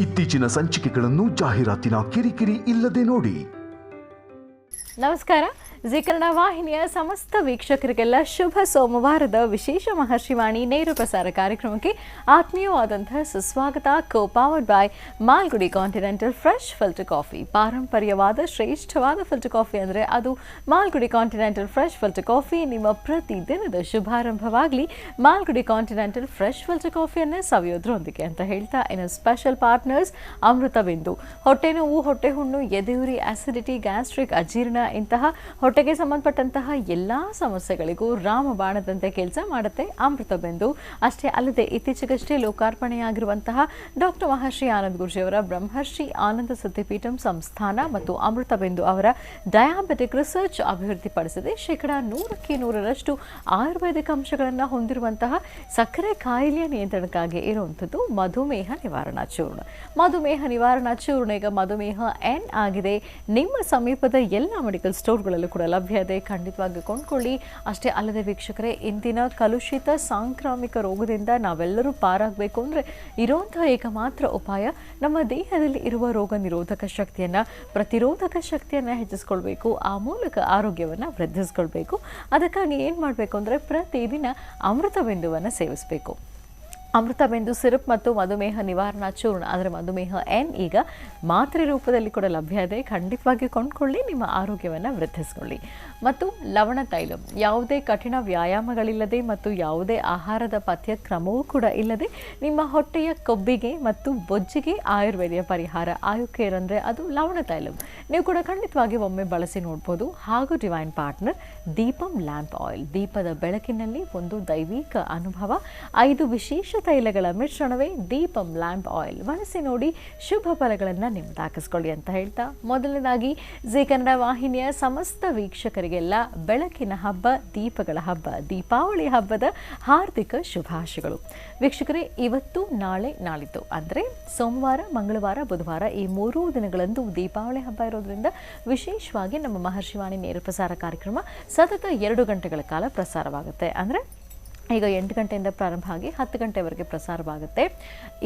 ಇತ್ತೀಚಿನ ಸಂಚಿಕೆಗಳನ್ನು ಜಾಹೀರಾತಿನ ಕಿರಿಕಿರಿ ಇಲ್ಲದೆ ನೋಡಿ. ನಮಸ್ಕಾರ. ಜಿ ಕನ್ನಡ ವಾಹಿನಿಯ ಸಮಸ್ತ ವೀಕ್ಷಕರಿಗೆಲ್ಲ ಶುಭ ಸೋಮವಾರದ ವಿಶೇಷ ಮಹರ್ಷಿವಾಣಿ ನೇರ ಪ್ರಸಾರ ಕಾರ್ಯಕ್ರಮಕ್ಕೆ ಆತ್ಮೀಯವಾದಂತಹ ಸುಸ್ವಾಗತ. Powered by Malgudi continental fresh filter coffee. ಪಾರಂಪರ್ಯವಾದ ಶ್ರೇಷ್ಠವಾದ ಫಿಲ್ಟರ್ ಕಾಫಿ ಅಂದರೆ ಅದು Malgudi continental fresh filter coffee. ನಿಮ್ಮ ಪ್ರತಿದಿನದ ಶುಭಾರಂಭವಾಗಲಿ ಮಾಲ್ಗುಡಿ ಕಾಂಟಿನೆಂಟಲ್ ಫ್ರೆಶ್ ಫಿಲ್ಟರ್ ಕಾಫಿಯನ್ನು ಸವಿಯೋದ್ರೊಂದಿಗೆ ಅಂತ ಹೇಳ್ತಾ, ಇನ್ನು ಸ್ಪೆಷಲ್ ಪಾರ್ಟ್ನರ್ಸ್ ಅಮೃತ ಬಿಂದು. ಹೊಟ್ಟೆ ನೋವು, ಹೊಟ್ಟೆ ಹುಣ್ಣು, ಎದೆಯುರಿ, ಆಸಿಡಿಟಿ, ಗ್ಯಾಸ್ಟ್ರಿಕ್, ಅಜೀರ್ಣ ಇಂತಹ ಹೊಟ್ಟೆಗೆ ಸಂಬಂಧಪಟ್ಟಂತಹ ಎಲ್ಲ ಸಮಸ್ಯೆಗಳಿಗೂ ರಾಮಬಾಣದಂತೆ ಕೆಲಸ ಮಾಡುತ್ತೆ ಅಮೃತ ಬಿಂದು. ಅಷ್ಟೇ ಅಲ್ಲದೆ ಇತ್ತೀಚೆಗಷ್ಟೇ ಲೋಕಾರ್ಪಣೆಯಾಗಿರುವಂತಹ ಡಾಕ್ಟರ್ ಮಹರ್ಷಿ ಆನಂದ್ ಗುರೂಜಿಯವರ ಬ್ರಹ್ಮರ್ಷಿ ಆನಂದ ಸಿದ್ಧಿಪೀಠಂ ಸಂಸ್ಥಾನ ಮತ್ತು ಅಮೃತ ಬಿಂದು ಅವರ ಡಯಾಬಿಟಿಕ್ ರಿಸರ್ಚ್ ಅಭಿವೃದ್ಧಿಪಡಿಸಿದೆ. 100% ಆಯುರ್ವೇದಿಕ್ ಅಂಶಗಳನ್ನು ಹೊಂದಿರುವಂತಹ ಸಕ್ಕರೆ ಕಾಯಿಲೆಯ ನಿಯಂತ್ರಣಕ್ಕಾಗಿ ಇರುವಂಥದ್ದು ಮಧುಮೇಹ ನಿವಾರಣಾ ಚೂರ್ಣ. ಮಧುಮೇಹ ನಿವಾರಣಾ ಚೂರ್ಣ ಈಗ ಮಧುಮೇಹ ಎನ್ ಆಗಿದೆ. ನಿಮ್ಮ ಸಮೀಪದ ಎಲ್ಲ ಮೆಡಿಕಲ್ ಸ್ಟೋರ್ಗಳಲ್ಲೂ ಕೂಡ ಲಭ್ಯ ಇದೆ. ಖಂಡಿತವಾಗಿ ಕೊಂಡ್ಕೊಳ್ಳಿ. ಅಷ್ಟೇ ಅಲ್ಲದೆ ವೀಕ್ಷಕರೇ, ಇಂದಿನ ಕಲುಷಿತ ಸಾಂಕ್ರಾಮಿಕ ರೋಗದಿಂದ ನಾವೆಲ್ಲರೂ ಪಾರಾಗಬೇಕು ಅಂದರೆ ಇರುವಂತಹ ಏಕಮಾತ್ರ ಉಪಾಯ ನಮ್ಮ ದೇಹದಲ್ಲಿ ಇರುವ ರೋಗ ನಿರೋಧಕ ಶಕ್ತಿಯನ್ನು, ಪ್ರತಿರೋಧಕ ಶಕ್ತಿಯನ್ನು ಹೆಚ್ಚಿಸ್ಕೊಳ್ಬೇಕು. ಆ ಮೂಲಕ ಆರೋಗ್ಯವನ್ನು ವೃದ್ಧಿಸ್ಕೊಳ್ಬೇಕು. ಅದಕ್ಕಾಗಿ ಏನು ಮಾಡಬೇಕು ಅಂದರೆ ಪ್ರತಿದಿನ ಅಮೃತ ಬಿಂದುವನ್ನು ಸೇವಿಸಬೇಕು. ಅಮೃತ ಬಿಂದು ಸಿರಪ್ ಮತ್ತು ಮಧುಮೇಹ ನಿವಾರಣಾ ಚೂರ್ಣ, ಅಂದರೆ ಮಧುಮೇಹ ಎನ್ ಈಗ ಮಾತ್ರೆ ರೂಪದಲ್ಲಿ ಕೂಡ ಲಭ್ಯ ಇದೆ. ಖಂಡಿತವಾಗಿ ಕೊಂಡ್ಕೊಳ್ಳಿ, ನಿಮ್ಮ ಆರೋಗ್ಯವನ್ನು ವೃದ್ಧಿಸ್ಕೊಳ್ಳಿ. ಮತ್ತು ಲವಣ ತೈಲ, ಯಾವುದೇ ಕಠಿಣ ವ್ಯಾಯಾಮಗಳಿಲ್ಲದೆ ಮತ್ತು ಯಾವುದೇ ಆಹಾರದ ಪಥ್ಯಕ್ರಮವೂ ಕೂಡ ಇಲ್ಲದೆ ನಿಮ್ಮ ಹೊಟ್ಟೆಯ ಕೊಬ್ಬಿಗೆ ಮತ್ತು ಬೊಜ್ಜಿಗೆ ಆಯುರ್ವೇದಿಯ ಪರಿಹಾರ. ಆಯುಕೇರ್ ಅಂದರೆ ಅದು ಲವಣ ತೈಲ. ನೀವು ಕೂಡ ಖಂಡಿತವಾಗಿ ಒಮ್ಮೆ ಬಳಸಿ ನೋಡ್ಬೋದು. ಹಾಗೂ divine partner Deepam lamp oil, ದೀಪದ ಬೆಳಕಿನಲ್ಲಿ ಒಂದು ದೈವಿಕ ಅನುಭವ. 5 ವಿಶೇಷ ತೈಲಗಳ ಮಿಶ್ರಣವೇ ದೀಪಂ ಲ್ಯಾಂಪ್ ಆಯಿಲ್. ಬಳಸಿ ನೋಡಿ, ಶುಭ ಫಲಗಳನ್ನು ನಿಮ್ಮದಾಕಿಸ್ಕೊಳ್ಳಿ ಅಂತ ಹೇಳ್ತಾ, ಮೊದಲನೇದಾಗಿ ಜಿ ಕನ್ನಡ ವಾಹಿನಿಯ ಸಮಸ್ತ ವೀಕ್ಷಕರಿಗೆಲ್ಲ ಬೆಳಕಿನ ಹಬ್ಬ, ದೀಪಗಳ ಹಬ್ಬ, ದೀಪಾವಳಿ ಹಬ್ಬದ ಹಾರ್ದಿಕ ಶುಭಾಶಯಗಳು. ವೀಕ್ಷಕರೇ, ಇವತ್ತು, ನಾಳೆ, ನಾಳಿದ್ದು ಅಂದರೆ ಸೋಮವಾರ, ಮಂಗಳವಾರ, ಬುಧವಾರ ಈ 3 ದಿನಗಳಂದು ದೀಪಾವಳಿ ಹಬ್ಬ ಇರೋದ್ರಿಂದ ವಿಶೇಷವಾಗಿ ನಮ್ಮ ಮಹರ್ಷಿವಾಣಿ ನೇರ ಪ್ರಸಾರ ಕಾರ್ಯಕ್ರಮ ಸತತ 2 ಗಂಟೆಗಳ ಕಾಲ ಪ್ರಸಾರವಾಗುತ್ತೆ. ಅಂದರೆ ಈಗ 8 ಗಂಟೆಯಿಂದ ಪ್ರಾರಂಭ ಆಗಿ 10 ಗಂಟೆವರೆಗೆ ಪ್ರಸಾರವಾಗುತ್ತೆ.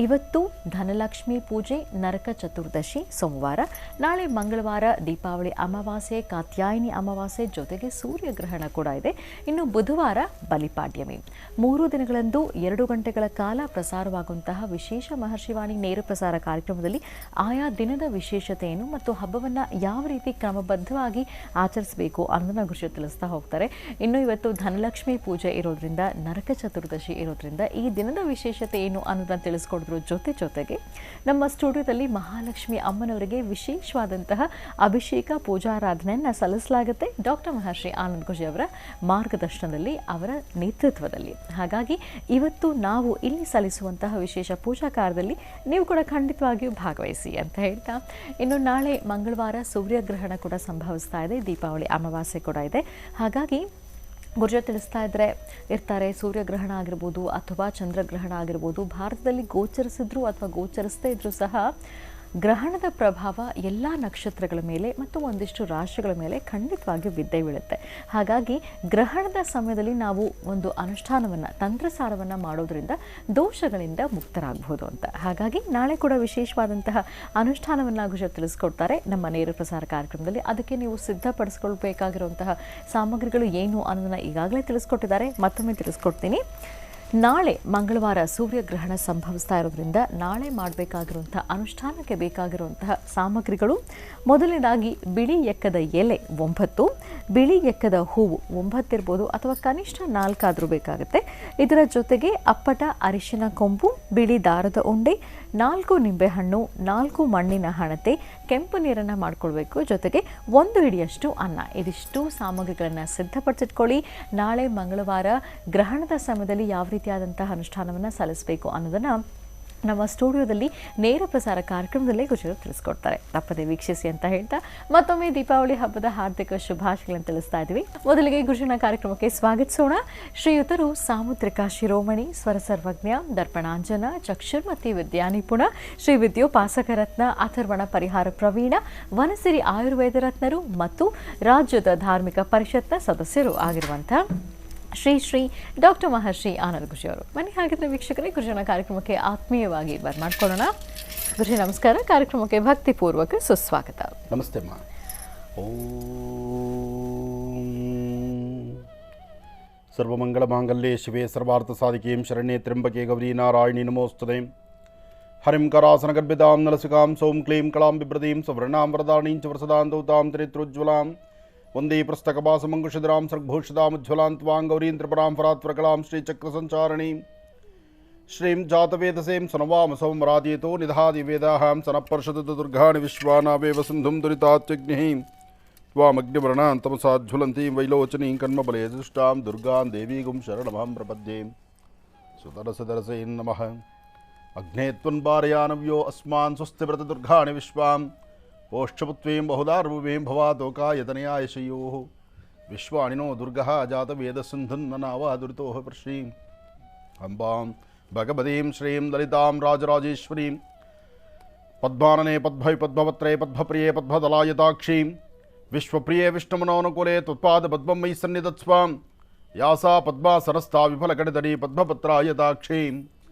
ಇವತ್ತು ಧನಲಕ್ಷ್ಮಿ ಪೂಜೆ, ನರಕ ಚತುರ್ದಶಿ ಸೋಮವಾರ, ನಾಳೆ ಮಂಗಳವಾರ ದೀಪಾವಳಿ ಅಮಾವಾಸ್ಯೆ, ಕಾತ್ಯಾಯಿನಿ ಅಮಾವಾಸ್ಯೆ, ಜೊತೆಗೆ ಸೂರ್ಯಗ್ರಹಣ ಕೂಡ ಇದೆ. ಇನ್ನು ಬುಧವಾರ ಬಲಿಪಾಡ್ಯಮಿ. 3 ದಿನಗಳಂದು 2 ಗಂಟೆಗಳ ಕಾಲ ಪ್ರಸಾರವಾಗುವಂತಹ ವಿಶೇಷ ಮಹರ್ಷಿವಾಣಿ ನೇರ ಪ್ರಸಾರ ಕಾರ್ಯಕ್ರಮದಲ್ಲಿ ಆಯಾ ದಿನದ ವಿಶೇಷತೆಯನ್ನು ಮತ್ತು ಹಬ್ಬವನ್ನು ಯಾವ ರೀತಿ ಕ್ರಮಬದ್ಧವಾಗಿ ಆಚರಿಸಬೇಕು ಅನ್ನೋದನ್ನ ಗುರುಜಿ ತಿಳಿಸ್ತಾ ಹೋಗ್ತಾರೆ. ಇನ್ನು ಇವತ್ತು ಧನಲಕ್ಷ್ಮಿ ಪೂಜೆ ಇರೋದ್ರಿಂದ, ನರಕ ಚತುರ್ದಶಿ ಇರೋದ್ರಿಂದ ಈ ದಿನದ ವಿಶೇಷತೆ ಏನು ಅನ್ನೋದನ್ನು ತಿಳಿಸ್ಕೊಡಿದ್ರು. ಜೊತೆಗೆ ನಮ್ಮ ಸ್ಟುಡಿಯೋದಲ್ಲಿ ಮಹಾಲಕ್ಷ್ಮಿ ಅಮ್ಮನವರಿಗೆ ವಿಶೇಷವಾದಂತಹ ಅಭಿಷೇಕ ಪೂಜಾರಾಧನೆಯನ್ನು ಸಲ್ಲಿಸಲಾಗುತ್ತೆ ಡಾಕ್ಟರ್ ಮಹರ್ಷಿ ಆನಂದ್ ಗುರೂಜಿ ಅವರ ಮಾರ್ಗದರ್ಶನದಲ್ಲಿ, ಅವರ ನೇತೃತ್ವದಲ್ಲಿ. ಹಾಗಾಗಿ ಇವತ್ತು ನಾವು ಇಲ್ಲಿ ಸಲ್ಲಿಸುವಂತಹ ವಿಶೇಷ ಪೂಜಾ ಕಾರ್ಯದಲ್ಲಿ ನೀವು ಕೂಡ ಖಂಡಿತವಾಗಿಯೂ ಭಾಗವಹಿಸಿ ಅಂತ ಹೇಳ್ತಾ, ಇನ್ನು ನಾಳೆ ಮಂಗಳವಾರ ಸೂರ್ಯಗ್ರಹಣ ಕೂಡ ಸಂಭವಿಸ್ತಾ ಇದೆ, ದೀಪಾವಳಿ ಅಮಾವಾಸ್ಯೆ ಕೂಡ ಇದೆ. ಹಾಗಾಗಿ ಗುರುಜಿ ತಿಳಿಸ್ತಾ ಇರ್ತಾರೆ, ಸೂರ್ಯಗ್ರಹಣ ಆಗಿರ್ಬೋದು ಅಥವಾ ಚಂದ್ರಗ್ರಹಣ ಆಗಿರ್ಬೋದು, ಭಾರತದಲ್ಲಿ ಗೋಚರಿಸಿದ್ರು ಅಥವಾ ಗೋಚರಿಸದೇ ಇದ್ರೂ ಸಹ ಗ್ರಹಣದ ಪ್ರಭಾವ ಎಲ್ಲ ನಕ್ಷತ್ರಗಳ ಮೇಲೆ ಮತ್ತು ಒಂದಿಷ್ಟು ರಾಶಿಗಳ ಮೇಲೆ ಖಂಡಿತವಾಗಿಯೂ ಬಿದ್ದೇ ಬೀಳುತ್ತೆ. ಹಾಗಾಗಿ ಗ್ರಹಣದ ಸಮಯದಲ್ಲಿ ನಾವು ಒಂದು ಅನುಷ್ಠಾನವನ್ನು, ತಂತ್ರಸಾರವನ್ನು ಮಾಡೋದ್ರಿಂದ ದೋಷಗಳಿಂದ ಮುಕ್ತರಾಗಬಹುದು ಅಂತ. ಹಾಗಾಗಿ ನಾಳೆ ಕೂಡ ವಿಶೇಷವಾದಂತಹ ಅನುಷ್ಠಾನವನ್ನು ಗುರುಜಿ ತಿಳಿಸ್ಕೊಡ್ತಾರೆ ನಮ್ಮ ನೇರ ಪ್ರಸಾರ ಕಾರ್ಯಕ್ರಮದಲ್ಲಿ. ಅದಕ್ಕೆ ನೀವು ಸಿದ್ಧಪಡಿಸ್ಕೊಳ್ಬೇಕಾಗಿರುವಂತಹ ಸಾಮಗ್ರಿಗಳು ಏನು ಅನ್ನೋದನ್ನು ಈಗಾಗಲೇ ತಿಳಿಸ್ಕೊಟ್ಟಿದ್ದಾರೆ, ಮತ್ತೊಮ್ಮೆ ತಿಳಿಸ್ಕೊಡ್ತೀನಿ. ನಾಳೆ ಮಂಗಳವಾರ ಸೂರ್ಯಗ್ರಹಣ ಸಂಭವಿಸ್ತಾ ಇರೋದ್ರಿಂದ ನಾಳೆ ಮಾಡಬೇಕಾಗಿರುವಂಥ ಅನುಷ್ಠಾನಕ್ಕೆ ಬೇಕಾಗಿರುವಂತಹ ಸಾಮಗ್ರಿಗಳು, ಮೊದಲನೇದಾಗಿ ಬಿಳಿ ಎಕ್ಕದ ಎಲೆ 9, ಬಿಳಿ ಎಕ್ಕದ ಹೂವು 9 ಇರ್ಬೋದು ಅಥವಾ ಕನಿಷ್ಠ 4 ಆದರೂ ಬೇಕಾಗುತ್ತೆ. ಇದರ ಜೊತೆಗೆ ಅಪ್ಪಟ ಅರಿಶಿನ ಕೊಂಬು, ಬಿಳಿ ದಾರದ ಉಂಡೆ, 4 ನಿಂಬೆಹಣ್ಣು, 4 ಮಣ್ಣಿನ ಹಣತೆ, ಕೆಂಪು ನೀರನ್ನು ಮಾಡ್ಕೊಳ್ಬೇಕು. ಜೊತೆಗೆ 1 ಹಿಡಿಯಷ್ಟು ಅನ್ನ. ಇದಿಷ್ಟು ಸಾಮಗ್ರಿಗಳನ್ನು ಸಿದ್ಧಪಡಿಸಿಟ್ಕೊಳ್ಳಿ. ನಾಳೆ ಮಂಗಳವಾರ ಗ್ರಹಣದ ಸಮಯದಲ್ಲಿ ಯಾವ ರೀತಿಯಾದಂತಹ ಅನುಷ್ಠಾನವನ್ನು ಸಲ್ಲಿಸಬೇಕು ಅನ್ನೋದನ್ನು ನಮ್ಮ ಸ್ಟುಡಿಯೋದಲ್ಲಿ ನೇರ ಪ್ರಸಾರ ಕಾರ್ಯಕ್ರಮದಲ್ಲೇ ಗುರುಜಿಯವರು ತಿಳಿಸ್ಕೊಡ್ತಾರೆ. ತಪ್ಪದೆ ವೀಕ್ಷಿಸಿ ಅಂತ ಹೇಳ್ತಾ ಮತ್ತೊಮ್ಮೆ ದೀಪಾವಳಿ ಹಬ್ಬದ ಹಾರ್ದಿಕ ಶುಭಾಶಯಗಳನ್ನು ತಿಳಿಸ್ತಾ ಇದ್ದೀವಿ. ಮೊದಲಿಗೆ ಗುರುಜಿನ ಕಾರ್ಯಕ್ರಮಕ್ಕೆ ಸ್ವಾಗತಿಸೋಣ. ಶ್ರೀಯುತರು ಸಾಮುದ್ರಿಕ ಶಿರೋಮಣಿ, ಸ್ವರ ಸರ್ವಜ್ಞ, ದರ್ಪಣಾಂಜನ, ಚಕ್ಷುರ್ಮತಿ ವಿದ್ಯಾನಿಪುಣ, ಶ್ರೀ ವಿದ್ಯೋಪಾಸಕ ರತ್ನ, ಅಥರ್ವಣ ಪರಿಹಾರ ಪ್ರವೀಣ, ವನಸಿರಿ ಆಯುರ್ವೇದ ರತ್ನರು ಮತ್ತು ರಾಜ್ಯದ ಧಾರ್ಮಿಕ ಪರಿಷತ್ನ ಸದಸ್ಯರು ಆಗಿರುವಂಥ ಶ್ರೀ ಡಾಕ್ಟರ್ ಮಹರ್ಷಿ ಆನಂದ್ ಗುರುಜಿ ಅವರು. ಬನ್ನಿ ಹಾಗಿದ್ರೆ ವೀಕ್ಷಕರೇ, ಗುರುಜನ ಕಾರ್ಯಕ್ರಮಕ್ಕೆ ಆತ್ಮೀಯವಾಗಿ ಬರ್ಮಾಡ್ಕೊಳ್ಳೋಣ. ಗುರುಜಿ ನಮಸ್ಕಾರ. ಕಾರ್ಯಕ್ರಮಕ್ಕೆ ಭಕ್ತಿಪೂರ್ವಕ ಸುಸ್ವಾಗತ. ನಮಸ್ತೆ ಅಮ್ಮ. ಸರ್ವಮಂಗಳ ಮಾಂಗಲ್ಯೆ ಶಿವೆ ಸರ್ವಾರ್ಥ ಸಾಧಿಕೀಂ ಶರಣ್ಯೆ ತ್ರ್ಯಂಬಕೆ ಗೌರಿ ನಾರಾಯಣಿ ನಮೋಸ್ತುತೆ. ಹರಿಂ ಕರಾಸನಗರ್ಭಿತಾಂ ನಲಸಿಕಾಂ ಸೌಂ ಕ್ಲೀಂ ಕಳಾಂ ಬಿಭ್ರತೀಂ ಸವರ್ಣಾಂ ವರದಾಣೀಂ ಚ ವರಸದಾಂತೌತಾಂ ಚರಿತ್ರೋಜ್ವಲಾಂ ವಂದೇ ಪ್ರಸ್ತಕಪಾಸಮಂಕುಶಿಧರಾಂ ಸರ್ಗಭೂಷಿತಾಮುಜ್ವಲಾಂ ತ್ವಾಂ ಗೌರೀಂ ತ್ರಿಪುರಾಂ ಫರಾತ್ವರಕಲಾಂ ಶ್ರೀಚಕ್ರಸಂಚಾರಣೀಂ ಶ್ರೀಂ ಜಾತವೇದಸೇಂ ಸನವಾಮ ಸೌಮರಾಧೇತೋ ನಿಧಾದಿ ವೇದಾಹಾಂ ಸನಪರ್ಷದತ ದುರ್ಗಾಣಿ ವಿಶ್ವಾನಾವೇವ ಸಿಂಧುಂ ದುರಿತಾತ್ಯಗ್ನಿಃ ತ್ವಾಮಗ್ನಿವರ್ಣಾಂ ತಮಸಾಜ್ವಲಂತೀಂ ವೈಲೋಚನೀಂ ಕನ್ಮಬಲೆ ದೃಷ್ಟಾಂ ದುರ್ಗಾಂ ದೇವೀಗುಂ ಶರಣಮಹಂ ಪ್ರಪದ್ಯೆ. ಸುತರಸದರಸೇ ನಮಃ. ಅಗ್ನೇ ತ್ವನ್ಭಾರಯಾನವ್ಯೋ ಅಸ್ಮಾನ್ ಸ್ವಸ್ತಿವ್ರತ ದುರ್ಗಾಣಿ ವಿಶ್ವಾಂ ಓಷ್ಠಪುತ್ವೀಂ ಬಹುದಾರ್ಭುವೀಂ ಭವಾತೋಕಾಯತನಯಾಯ ಶಯೋಃ ವಿಶ್ವಾಣಿನೋ ದುರ್ಗಃ ಜಾತವೇದಸಿಂಧುನ್ನನಾವಾದುರಿತೋಃ ಪ್ರಶ್ರೀಂ ಅಂಬಾಂ ಭಗವತೀಂ ಶ್ರೀಂ ಲಲಿತಾಂ ರಾಜರಾಜೇಶ್ವರೀಂ ಪದ್ಮಾನನೆ ಪದ್ಮೈ ಪದ್ಮಪತ್ರೇ ಪದ್ಮಪ್ರಿಯೇ ಪದ್ಮದಲಾಯತಾಕ್ಷೀಂ ವಿಶ್ವಪ್ರಿಯೇ ವಿಷ್ಣುಮನೋನುಕೂಲೆ ತ್ವತ್ಪಾದ ಪದ್ಮಂ ಮಯಿ ಸನ್ನಿಧತ್ಸ್ವಾಂ ಯಾಸಾ ಪದ್ಮಾಸನಸ್ಥಾ ವಿಫಲಕಟಿತಡಿ ಪದ್ಮಪತ್ರಾಯತಾಕ್ಷೀಂ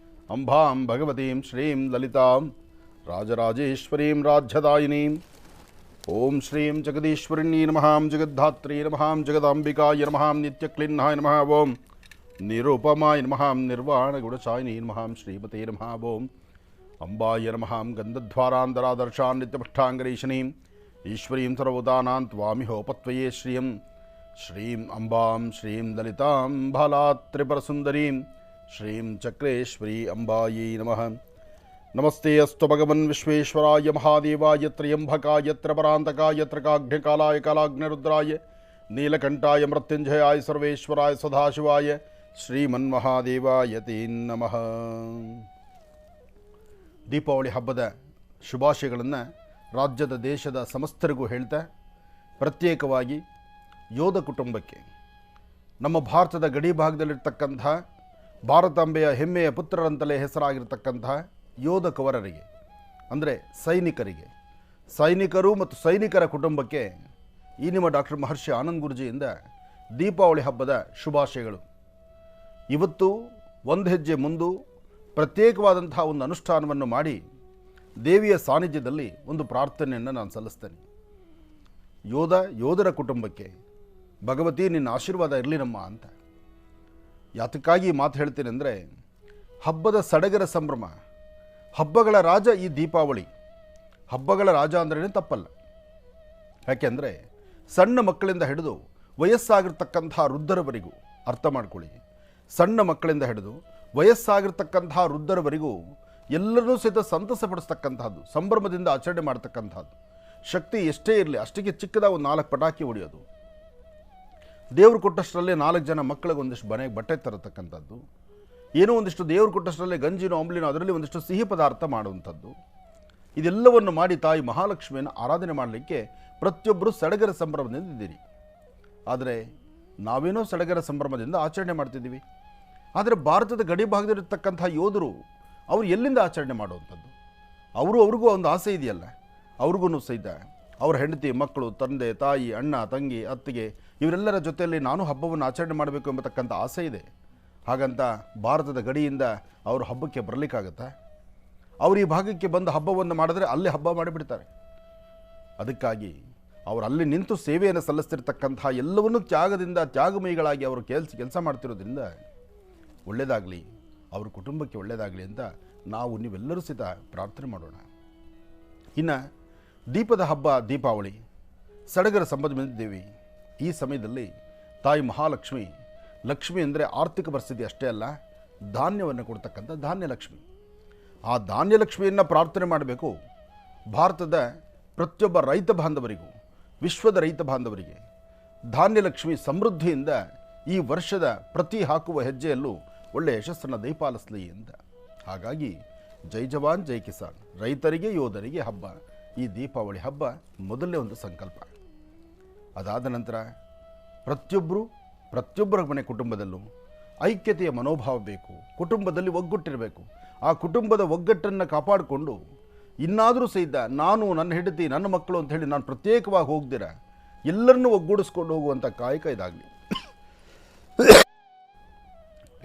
ಅಂಬಾಂ ಭಗವತೀಂ ಶ್ರೀಂ ಲಲಿತಾಂ ರಾಜರಾಜೇಶ್ವರೀಂ ರಾಜ್ಯದಾಯಿನೀಂ. ಓಂ ಶ್ರೀಂ ಜಗದೀಶ್ವರಿಣ್ಯೈ ನಮಃ. ಜಗದ್ಧಾತ್ರೀ ನಮಃ. ಜಗದಾಂಬಿಕಾಯ ನಮಃ. ನಿತ್ಯಕ್ಲಿನ್ನಾಯ ನಮಃ. ಓಂ ನಿರುಪಮಾಯ ನಮಃ. ನಿರ್ವಾಣಗುಣಶಾಯಿನೈ ನಮಃ. ಶ್ರೀಮತೇ ನಮಃ. ಓಂ ಅಂಬಾಯ ನಮಃ. ಗಂಧಧ್ವಾರಾಂಧರಾದರ್ಶಾನ್ ನಿತ್ಯಪುಷ್ಟಾಂಗರೀಶನೀಂ ಈಶ್ವರೀಂ ಸರ್ವದಾನಾಂ ತ್ವಾಮಿಹೋಪತ್ವಯೇ ಶ್ರಿಯಂ ಶ್ರೀಂ ಅಂಬಾಂ ಶ್ರೀಂ ಲಲಿತಾಂ ಬಾಲಾತ್ರಿಪುರಸುಂದರೀಂ ಶ್ರೀಂ ಚಕ್ರೇಶ್ವರಿ ಅಂಬಾಯೈ ನಮಃ. ನಮಸ್ತೆ ಅಸ್ತು ಭಗವನ್ ವಿಶ್ವೇಶ್ವರಾಯ ಮಹಾದೇವಾಯ ತ್ರ್ಯಂಬಕಾಯ ತ್ರಪರಾಂತಕಾಯ ತ್ರಕಾಗ್ನಿಕಾಲಾಯ ಕಾಲಾಗ್ನಿರುದ್ರಾಯ ನೀಲಕಂಠಾಯ ಮೃತ್ಯುಂಜಯಾಯ ಸರ್ವೇಶ್ವರಾಯ ಸದಾಶಿವಾಯ ಶ್ರೀಮನ್ಮಹಾದೇವಾಯ ತೇ ನಮಃ. ದೀಪಾವಳಿ ಹಬ್ಬದ ಶುಭಾಶಯಗಳನ್ನು ರಾಜ್ಯದ ದೇಶದ ಸಮಸ್ತರಿಗೂ ಹೇಳ್ತಾ, ಪ್ರತ್ಯೇಕವಾಗಿ ಯೋಧ ಕುಟುಂಬಕ್ಕೆ, ನಮ್ಮ ಭಾರತದ ಗಡಿ ಭಾಗದಲ್ಲಿರ್ತಕ್ಕಂಥ ಭಾರತಾಂಬೆಯ ಹೆಮ್ಮೆಯ ಪುತ್ರರಂತಲೇ ಹೆಸರಾಗಿರ್ತಕ್ಕಂತಹ ಯೋಧ ಕವರರಿಗೆ, ಅಂದರೆ ಸೈನಿಕರು ಮತ್ತು ಸೈನಿಕರ ಕುಟುಂಬಕ್ಕೆ ಈ ನಿಮ್ಮ ಡಾಕ್ಟರ್ ಮಹರ್ಷಿ ಆನಂದ್ ಗುರುಜಿಯಿಂದ ದೀಪಾವಳಿ ಹಬ್ಬದ ಶುಭಾಶಯಗಳು. ಇವತ್ತು ಒಂದು ಹೆಜ್ಜೆ ಮುಂದು ಪ್ರತ್ಯೇಕವಾದಂಥ ಒಂದು ಅನುಷ್ಠಾನವನ್ನು ಮಾಡಿ ದೇವಿಯ ಸಾನ್ನಿಧ್ಯದಲ್ಲಿ ಒಂದು ಪ್ರಾರ್ಥನೆಯನ್ನು ನಾನು ಸಲ್ಲಿಸ್ತೇನೆ. ಯೋಧರ ಕುಟುಂಬಕ್ಕೆ ಭಗವತಿ ನಿನ್ನ ಆಶೀರ್ವಾದ ಇರಲಿ ನಮ್ಮ ಅಂತ. ಯಾತಕ್ಕಾಗಿ ಮಾತು ಹೇಳ್ತೇನೆ ಅಂದರೆ, ಹಬ್ಬದ ಸಡಗರ ಸಂಭ್ರಮ, ಹಬ್ಬಗಳ ರಾಜ ಈ ದೀಪಾವಳಿ. ಹಬ್ಬಗಳ ರಾಜ ಅಂದ್ರೇ ತಪ್ಪಲ್ಲ. ಯಾಕೆಂದರೆ ಸಣ್ಣ ಮಕ್ಕಳಿಂದ ಹಿಡಿದು ವಯಸ್ಸಾಗಿರ್ತಕ್ಕಂಥ ವೃದ್ಧರವರೆಗೂ, ಅರ್ಥ ಮಾಡ್ಕೊಳ್ಳಿ, ಸಣ್ಣ ಮಕ್ಕಳಿಂದ ಹಿಡಿದು ವಯಸ್ಸಾಗಿರ್ತಕ್ಕಂಥ ವೃದ್ಧರವರೆಗೂ ಎಲ್ಲರನ್ನೂ ಸಹಿತ ಸಂತಸ ಪಡಿಸ್ತಕ್ಕಂಥದ್ದು, ಸಂಭ್ರಮದಿಂದ ಆಚರಣೆ ಮಾಡ್ತಕ್ಕಂಥದ್ದು. ಶಕ್ತಿ ಎಷ್ಟೇ ಇರಲಿ ಅಷ್ಟಿಗೆ ಚಿಕ್ಕದಾಗಿ ಒಂದು 4 ಪಟಾಕಿ ಹೊಡೆಯೋದು, ದೇವರು ಕೊಟ್ಟಷ್ಟರಲ್ಲೇ 4 ಜನ ಮಕ್ಕಳಿಗೆ ಒಂದಿಷ್ಟು ಮನೆಗೆ ಬಟ್ಟೆ ತರತಕ್ಕಂಥದ್ದು, ಏನೋ ಒಂದಿಷ್ಟು ದೇವರು ಕೊಟ್ಟಷ್ಟರಲ್ಲೇ ಗಂಜಿನೋ ಅಂಬ್ಲಿನೋ ಅದರಲ್ಲಿ ಒಂದಿಷ್ಟು ಸಿಹಿ ಪದಾರ್ಥ ಮಾಡುವಂಥದ್ದು. ಇದೆಲ್ಲವನ್ನು ಮಾಡಿ ತಾಯಿ ಮಹಾಲಕ್ಷ್ಮಿಯನ್ನು ಆರಾಧನೆ ಮಾಡಲಿಕ್ಕೆ ಪ್ರತಿಯೊಬ್ಬರು ಸಡಗರ ಸಂಭ್ರಮದಿಂದ ಇದ್ದೀರಿ. ಆದರೆ ನಾವೇನೋ ಸಡಗರ ಸಂಭ್ರಮದಿಂದ ಆಚರಣೆ ಮಾಡ್ತಿದ್ದೀವಿ. ಆದರೆ ಭಾರತದ ಗಡಿ ಭಾಗದಲ್ಲಿರ್ತಕ್ಕಂಥ ಯೋಧರು ಅವರು ಎಲ್ಲಿಂದ ಆಚರಣೆ ಮಾಡುವಂಥದ್ದು? ಅವ್ರಿಗೂ ಒಂದು ಆಸೆ ಇದೆಯಲ್ಲ, ಅವ್ರಿಗೂ ಸಹಿತ ಅವರ ಹೆಂಡತಿ, ಮಕ್ಕಳು, ತಂದೆ, ತಾಯಿ, ಅಣ್ಣ, ತಂಗಿ, ಅತ್ತಿಗೆ ಇವರೆಲ್ಲರ ಜೊತೆಯಲ್ಲಿ ನಾನು ಹಬ್ಬವನ್ನು ಆಚರಣೆ ಮಾಡಬೇಕು ಎಂಬತಕ್ಕಂಥ ಆಸೆ ಇದೆ. ಹಾಗಂತ ಭಾರತದ ಗಡಿಯಿಂದ ಅವರು ಹಬ್ಬಕ್ಕೆ ಬರಲಿಕ್ಕಾಗತ್ತಾ? ಅವರು ಈ ಭಾಗಕ್ಕೆ ಬಂದು ಹಬ್ಬವನ್ನು ಮಾಡಿದ್ರೆ ಅಲ್ಲೇ ಹಬ್ಬ ಮಾಡಿಬಿಡ್ತಾರೆ. ಅದಕ್ಕಾಗಿ ಅವರು ಅಲ್ಲಿ ನಿಂತು ಸೇವೆಯನ್ನು ಸಲ್ಲಿಸ್ತಿರ್ತಕ್ಕಂಥ ಎಲ್ಲವನ್ನೂ ತ್ಯಾಗಮಯಿಗಳಾಗಿ ಅವರು ಕೆಲಸ ಮಾಡ್ತಿರೋದ್ರಿಂದ ಒಳ್ಳೆಯದಾಗಲಿ, ಅವ್ರ ಕುಟುಂಬಕ್ಕೆ ಒಳ್ಳೆಯದಾಗಲಿ ಅಂತ ನಾವು ನೀವೆಲ್ಲರೂ ಸಹಿತ ಪ್ರಾರ್ಥನೆ ಮಾಡೋಣ. ಇನ್ನು ದೀಪದ ಹಬ್ಬ ದೀಪಾವಳಿ ಸಡಗರ ಸಂಭ್ರಮದಿದ್ದೇವೆ. ಈ ಸಮಯದಲ್ಲಿ ತಾಯಿ ಮಹಾಲಕ್ಷ್ಮಿ, ಲಕ್ಷ್ಮಿ ಅಂದರೆ ಆರ್ಥಿಕ ಪರಿಸ್ಥಿತಿ ಅಷ್ಟೇ ಅಲ್ಲ, ಧಾನ್ಯವನ್ನು ಕೊಡ್ತಕ್ಕಂಥ ಧಾನ್ಯಲಕ್ಷ್ಮಿ. ಆ ಧಾನ್ಯಲಕ್ಷ್ಮಿಯನ್ನು ಪ್ರಾರ್ಥನೆ ಮಾಡಬೇಕು. ಭಾರತದ ಪ್ರತಿಯೊಬ್ಬ ರೈತ ಬಾಂಧವರಿಗೂ, ವಿಶ್ವದ ರೈತ ಬಾಂಧವರಿಗೆ ಧಾನ್ಯಲಕ್ಷ್ಮಿ ಸಮೃದ್ಧಿಯಿಂದ ಈ ವರ್ಷದ ಪ್ರತಿ ಹಾಕುವ ಹೆಜ್ಜೆಯಲ್ಲೂ ಒಳ್ಳೆಯ ಯಶಸ್ಸನ್ನು ದಯಪಾಲಿಸಲಿ ಅಂತ. ಹಾಗಾಗಿ ಜೈ ಜವಾನ್ ಜೈ ಕಿಸಾನ್, ರೈತರಿಗೆ ಯೋಧರಿಗೆ ಹಬ್ಬ ಈ ದೀಪಾವಳಿ ಹಬ್ಬ ಮೊದಲನೇ ಒಂದು ಸಂಕಲ್ಪ. ಅದಾದ ನಂತರ ಪ್ರತಿಯೊಬ್ಬರ ಮನೆ ಕುಟುಂಬದಲ್ಲೂ ಐಕ್ಯತೆಯ ಮನೋಭಾವ ಬೇಕು, ಕುಟುಂಬದಲ್ಲಿ ಒಗ್ಗಟ್ಟಿರಬೇಕು. ಆ ಕುಟುಂಬದ ಒಗ್ಗಟ್ಟನ್ನು ಕಾಪಾಡಿಕೊಂಡು ಇನ್ನಾದರೂ ಸಹಿತ ನಾನು, ನನ್ನ ಹೆಂಡತಿ, ನನ್ನ ಮಕ್ಕಳು ಅಂತ ಹೇಳಿ ನಾನು ಪ್ರತ್ಯೇಕವಾಗಿ ಹೋಗ್ದಿರ ಎಲ್ಲರನ್ನೂ ಒಗ್ಗೂಡಿಸ್ಕೊಂಡು ಹೋಗುವಂಥ ಕಾಯಕ ಇದಾಗಲಿ.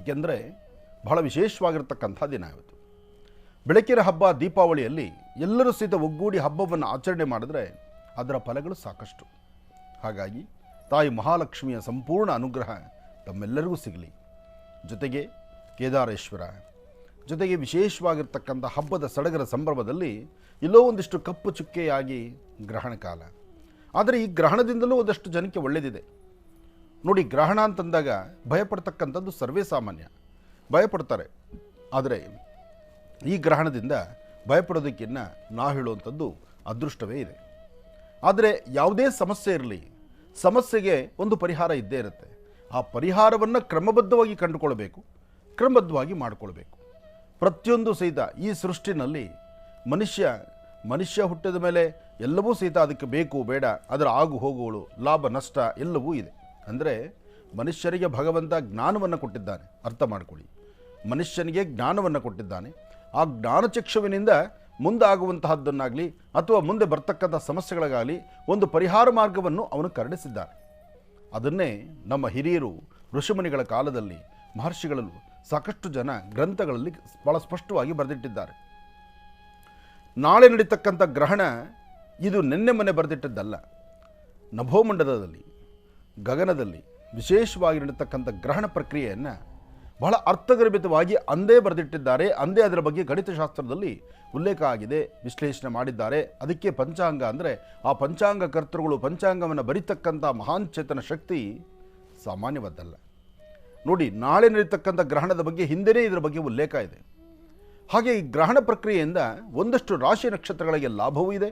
ಏಕೆಂದರೆ ಬಹಳ ವಿಶೇಷವಾಗಿರ್ತಕ್ಕಂಥ ದಿನ ಇವತ್ತು. ಬೆಳಕಿನ ಹಬ್ಬ ದೀಪಾವಳಿಯಲ್ಲಿ ಎಲ್ಲರೂ ಸಹಿತ ಒಗ್ಗೂಡಿ ಹಬ್ಬವನ್ನು ಆಚರಣೆ ಮಾಡಿದ್ರೆ ಅದರ ಫಲಗಳು ಸಾಕಷ್ಟು. ಹಾಗಾಗಿ ತಾಯಿ ಮಹಾಲಕ್ಷ್ಮಿಯ ಸಂಪೂರ್ಣ ಅನುಗ್ರಹ ತಮ್ಮೆಲ್ಲರಿಗೂ ಸಿಗಲಿ. ಜೊತೆಗೆ ಕೇದಾರೇಶ್ವರ, ಜೊತೆಗೆ ವಿಶೇಷವಾಗಿರ್ತಕ್ಕಂಥ ಹಬ್ಬದ ಸಡಗರ ಸಂಭ್ರಮದಲ್ಲಿ ಎಲ್ಲೋ ಒಂದಿಷ್ಟು ಕಪ್ಪು ಚುಕ್ಕೆಯಾಗಿ ಗ್ರಹಣ ಕಾಲ. ಆದರೆ ಈ ಗ್ರಹಣದಿಂದಲೂ ಒಂದಷ್ಟು ಜನಕ್ಕೆ ಒಳ್ಳೆಯದಿದೆ ನೋಡಿ. ಗ್ರಹಣ ಅಂತಂದಾಗ ಭಯಪಡ್ತಕ್ಕಂಥದ್ದು ಸರ್ವೇ ಸಾಮಾನ್ಯ, ಭಯಪಡ್ತಾರೆ. ಆದರೆ ಈ ಗ್ರಹಣದಿಂದ ಭಯಪಡೋದಕ್ಕಿನ್ನ ನಾವು ಹೇಳುವಂಥದ್ದು ಅದೃಷ್ಟವೇ ಇದೆ. ಆದರೆ ಯಾವುದೇ ಸಮಸ್ಯೆ ಇರಲಿ, ಸಮಸ್ಯೆಗೆ ಒಂದು ಪರಿಹಾರ ಇದ್ದೇ ಇರುತ್ತೆ. ಆ ಪರಿಹಾರವನ್ನು ಕ್ರಮಬದ್ಧವಾಗಿ ಕಂಡುಕೊಳ್ಬೇಕು, ಕ್ರಮಬದ್ಧವಾಗಿ ಮಾಡಿಕೊಳ್ಬೇಕು. ಪ್ರತಿಯೊಂದು ಸಹಿತ ಈ ಸೃಷ್ಟಿನಲ್ಲಿ ಮನುಷ್ಯ ಹುಟ್ಟಿದ ಮೇಲೆ ಎಲ್ಲವೂ ಸಹಿತ ಅದಕ್ಕೆ ಬೇಕು ಬೇಡ, ಅದರ ಆಗು ಹೋಗುಗಳು, ಲಾಭ ನಷ್ಟ ಎಲ್ಲವೂ ಇದೆ. ಅಂದರೆ ಮನುಷ್ಯರಿಗೆ ಭಗವಂತ ಜ್ಞಾನವನ್ನು ಕೊಟ್ಟಿದ್ದಾನೆ, ಅರ್ಥ ಮಾಡ್ಕೊಳ್ಳಿ. ಮನುಷ್ಯನಿಗೆ ಜ್ಞಾನವನ್ನು ಕೊಟ್ಟಿದ್ದಾನೆ. ಆ ಜ್ಞಾನಚಕ್ಷುವಿನಿಂದ ಮುಂದಾಗುವಂತಹದ್ದನ್ನಾಗಲಿ ಅಥವಾ ಮುಂದೆ ಬರ್ತಕ್ಕಂಥ ಸಮಸ್ಯೆಗಳಿಗಾಗಲಿ ಒಂದು ಪರಿಹಾರ ಮಾರ್ಗವನ್ನು ಅವನು ಕರುಣಿಸಿದ್ದಾನೆ. ಅದನ್ನೇ ನಮ್ಮ ಹಿರಿಯರು ಋಷಿಮುನಿಗಳ ಕಾಲದಲ್ಲಿ, ಮಹರ್ಷಿಗಳಲ್ಲೂ ಸಾಕಷ್ಟು ಜನ ಗ್ರಂಥಗಳಲ್ಲಿ ಭಾಳ ಸ್ಪಷ್ಟವಾಗಿ ಬರೆದಿಟ್ಟಿದ್ದಾರೆ. ನಾಳೆ ನಡೀತಕ್ಕಂಥ ಗ್ರಹಣ ಇದು ನಿನ್ನೆ ಮೊನ್ನೆ ಬರೆದಿಟ್ಟದ್ದಲ್ಲ. ನಭೋಮಂಡಲದಲ್ಲಿ, ಗಗನದಲ್ಲಿ ವಿಶೇಷವಾಗಿ ನಡೀತಕ್ಕಂಥ ಗ್ರಹಣ ಪ್ರಕ್ರಿಯೆಯನ್ನು ಬಹಳ ಅರ್ಥಗರ್ಭಿತವಾಗಿ ಅಂದೇ ಬರೆದಿಟ್ಟಿದ್ದಾರೆ. ಅಂದೇ ಅದರ ಬಗ್ಗೆ ಗಣಿತಶಾಸ್ತ್ರದಲ್ಲಿ ಉಲ್ಲೇಖ ಆಗಿದೆ, ವಿಶ್ಲೇಷಣೆ ಮಾಡಿದ್ದಾರೆ. ಅದಕ್ಕೆ ಪಂಚಾಂಗ ಅಂದರೆ ಆ ಪಂಚಾಂಗ ಕರ್ತೃಗಳು ಪಂಚಾಂಗವನ್ನು ಬರೀತಕ್ಕಂಥ ಮಹಾನ್ ಚೇತನ ಶಕ್ತಿ ಸಾಮಾನ್ಯವಾದ್ದಲ್ಲ ನೋಡಿ. ನಾಳೆ ನಡೀತಕ್ಕಂಥ ಗ್ರಹಣದ ಬಗ್ಗೆ ಹಿಂದೆಯೇ ಇದರ ಬಗ್ಗೆ ಉಲ್ಲೇಖ ಇದೆ. ಹಾಗೆ ಈ ಗ್ರಹಣ ಪ್ರಕ್ರಿಯೆಯಿಂದ ಒಂದಷ್ಟು ರಾಶಿ ನಕ್ಷತ್ರಗಳಿಗೆ ಲಾಭವೂ ಇದೆ,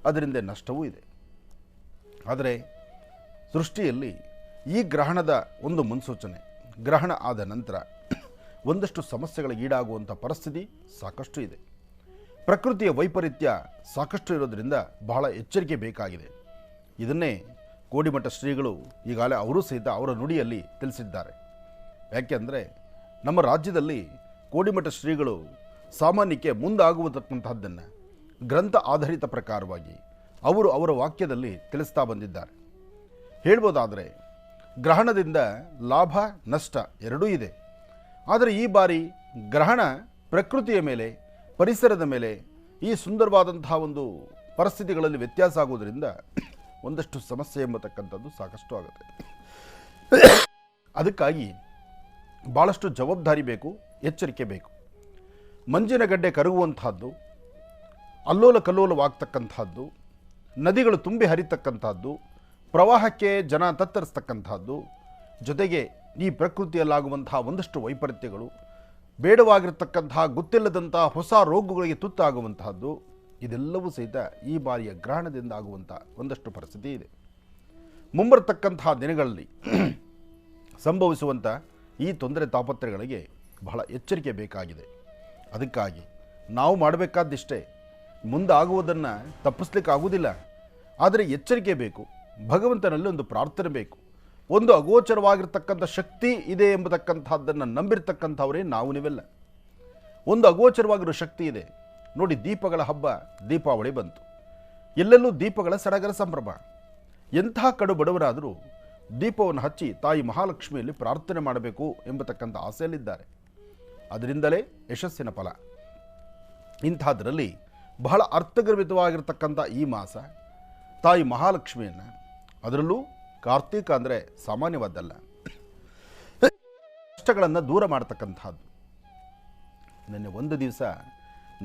ಅದರಿಂದ ನಷ್ಟವೂ ಇದೆ. ಆದರೆ ಸೃಷ್ಟಿಯಲ್ಲಿ ಈ ಗ್ರಹಣದ ಒಂದು ಮುನ್ಸೂಚನೆ, ಗ್ರಹಣ ಆದ ನಂತರ ಒಂದಷ್ಟು ಸಮಸ್ಯೆಗಳಿಗೆ ಈಡಾಗುವಂಥ ಪರಿಸ್ಥಿತಿ ಸಾಕಷ್ಟು ಇದೆ. ಪ್ರಕೃತಿಯ ವೈಪರೀತ್ಯ ಸಾಕಷ್ಟು ಇರೋದರಿಂದ ಬಹಳ ಎಚ್ಚರಿಕೆ ಬೇಕಾಗಿದೆ. ಇದನ್ನೇ ಕೋಡಿಮಠ ಶ್ರೀಗಳು ಈಗಾಗಲೇ ಅವರು ಸಹಿತ ಅವರ ನುಡಿಯಲ್ಲಿ ತಿಳಿಸಿದ್ದಾರೆ. ಯಾಕೆಂದರೆ ನಮ್ಮ ರಾಜ್ಯದಲ್ಲಿ ಕೋಡಿಮಠ ಶ್ರೀಗಳು ಸಾಮಾನ್ಯಕ್ಕೆ ಮುಂದಾಗುವುದಕ್ಕಂತಹದ್ದನ್ನು ಗ್ರಂಥ ಆಧಾರಿತ ಪ್ರಕಾರವಾಗಿ ಅವರು ಅವರ ವಾಕ್ಯದಲ್ಲಿ ತಿಳಿಸ್ತಾ ಬಂದಿದ್ದಾರೆ. ಹೇಳ್ಬೋದಾದರೆ ಗ್ರಹಣದಿಂದ ಲಾಭ ನಷ್ಟ ಎರಡೂ ಇದೆ. ಆದರೆ ಈ ಬಾರಿ ಗ್ರಹಣ ಪ್ರಕೃತಿಯ ಮೇಲೆ, ಪರಿಸರದ ಮೇಲೆ, ಈ ಸುಂದರವಾದಂತಹ ಒಂದು ಪರಿಸ್ಥಿತಿಗಳಲ್ಲಿ ವ್ಯತ್ಯಾಸ ಆಗುವುದರಿಂದ ಒಂದಷ್ಟು ಸಮಸ್ಯೆ ಎಂಬತಕ್ಕಂಥದ್ದು ಸಾಕಷ್ಟು ಆಗುತ್ತೆ. ಅದಕ್ಕಾಗಿ ಭಾಳಷ್ಟು ಜವಾಬ್ದಾರಿ ಬೇಕು, ಎಚ್ಚರಿಕೆ ಬೇಕು. ಮಂಜಿನ ಗಡ್ಡೆ ಕರಗುವಂತಹದ್ದು, ಅಲ್ಲೋಲ ಕಲ್ಲೋಲವಾಗ್ತಕ್ಕಂಥದ್ದು, ನದಿಗಳು ತುಂಬಿ ಹರಿತಕ್ಕಂಥದ್ದು, ಪ್ರವಾಹಕ್ಕೆ ಜನ ತತ್ತರಿಸ್ತಕ್ಕಂಥದ್ದು, ಜೊತೆಗೆ ಈ ಪ್ರಕೃತಿಯಲ್ಲಾಗುವಂತಹ ಒಂದಷ್ಟು ವೈಪರೀತ್ಯಗಳು, ಬೇಡವಾಗಿರ್ತಕ್ಕಂತಹ ಗೊತ್ತಿಲ್ಲದಂತಹ ಹೊಸ ರೋಗಗಳಿಗೆ ತುತ್ತಾಗುವಂತಹದ್ದು, ಇದೆಲ್ಲವೂ ಸಹಿತ ಈ ಬಾರಿಯ ಗ್ರಹಣದಿಂದ ಆಗುವಂಥ ಒಂದಷ್ಟು ಪರಿಸ್ಥಿತಿ ಇದೆ. ಮುಂಬರತಕ್ಕಂತಹ ದಿನಗಳಲ್ಲಿ ಸಂಭವಿಸುವಂಥ ಈ ತೊಂದರೆ ತಾಪತ್ರೆಗಳಿಗೆ ಬಹಳ ಎಚ್ಚರಿಕೆ ಬೇಕಾಗಿದೆ. ಅದಕ್ಕಾಗಿ ನಾವು ಮಾಡಬೇಕಾದಿಷ್ಟೇ, ಮುಂದಾಗುವುದನ್ನು ತಪ್ಪಿಸ್ಲಿಕ್ಕೆ ಆಗುವುದಿಲ್ಲ. ಆದರೆ ಎಚ್ಚರಿಕೆ ಬೇಕು, ಭಗವಂತನಲ್ಲಿ ಒಂದು ಪ್ರಾರ್ಥನೆ ಬೇಕು. ಒಂದು ಅಗೋಚರವಾಗಿರ್ತಕ್ಕಂಥ ಶಕ್ತಿ ಇದೆ ಎಂಬತಕ್ಕಂಥದ್ದನ್ನು ನಂಬಿರ್ತಕ್ಕಂಥವರೇ ನಾವು ನೀವೆಲ್ಲ. ಒಂದು ಅಗೋಚರವಾಗಿರೋ ಶಕ್ತಿ ಇದೆ ನೋಡಿ. ದೀಪಗಳ ಹಬ್ಬ ದೀಪಾವಳಿ ಬಂತು, ಎಲ್ಲೆಲ್ಲೂ ದೀಪಗಳ ಸಡಗರ ಸಂಭ್ರಮ. ಎಂಥ ಕಡು ಬಡವರಾದರೂ ದೀಪವನ್ನು ಹಚ್ಚಿ ತಾಯಿ ಮಹಾಲಕ್ಷ್ಮಿಯಲ್ಲಿ ಪ್ರಾರ್ಥನೆ ಮಾಡಬೇಕು ಎಂಬತಕ್ಕಂಥ ಆಸೆಯಲ್ಲಿದ್ದಾರೆ. ಅದರಿಂದಲೇ ಯಶಸ್ಸಿನ ಫಲ. ಇಂಥದ್ರಲ್ಲಿ ಬಹಳ ಅರ್ಥಗರ್ಭಿತವಾಗಿರ್ತಕ್ಕಂಥ ಈ ಮಾಸ ತಾಯಿ ಮಹಾಲಕ್ಷ್ಮಿಯನ್ನು, ಅದರಲ್ಲೂ ಕಾರ್ತೀಕ ಅಂದರೆ ಸಾಮಾನ್ಯವಾದ್ದಲ್ಲ, ಕಷ್ಟಗಳನ್ನು ದೂರ ಮಾಡತಕ್ಕಂಥದ್ದು. ನಿನ್ನೆ ಒಂದು ದಿವಸ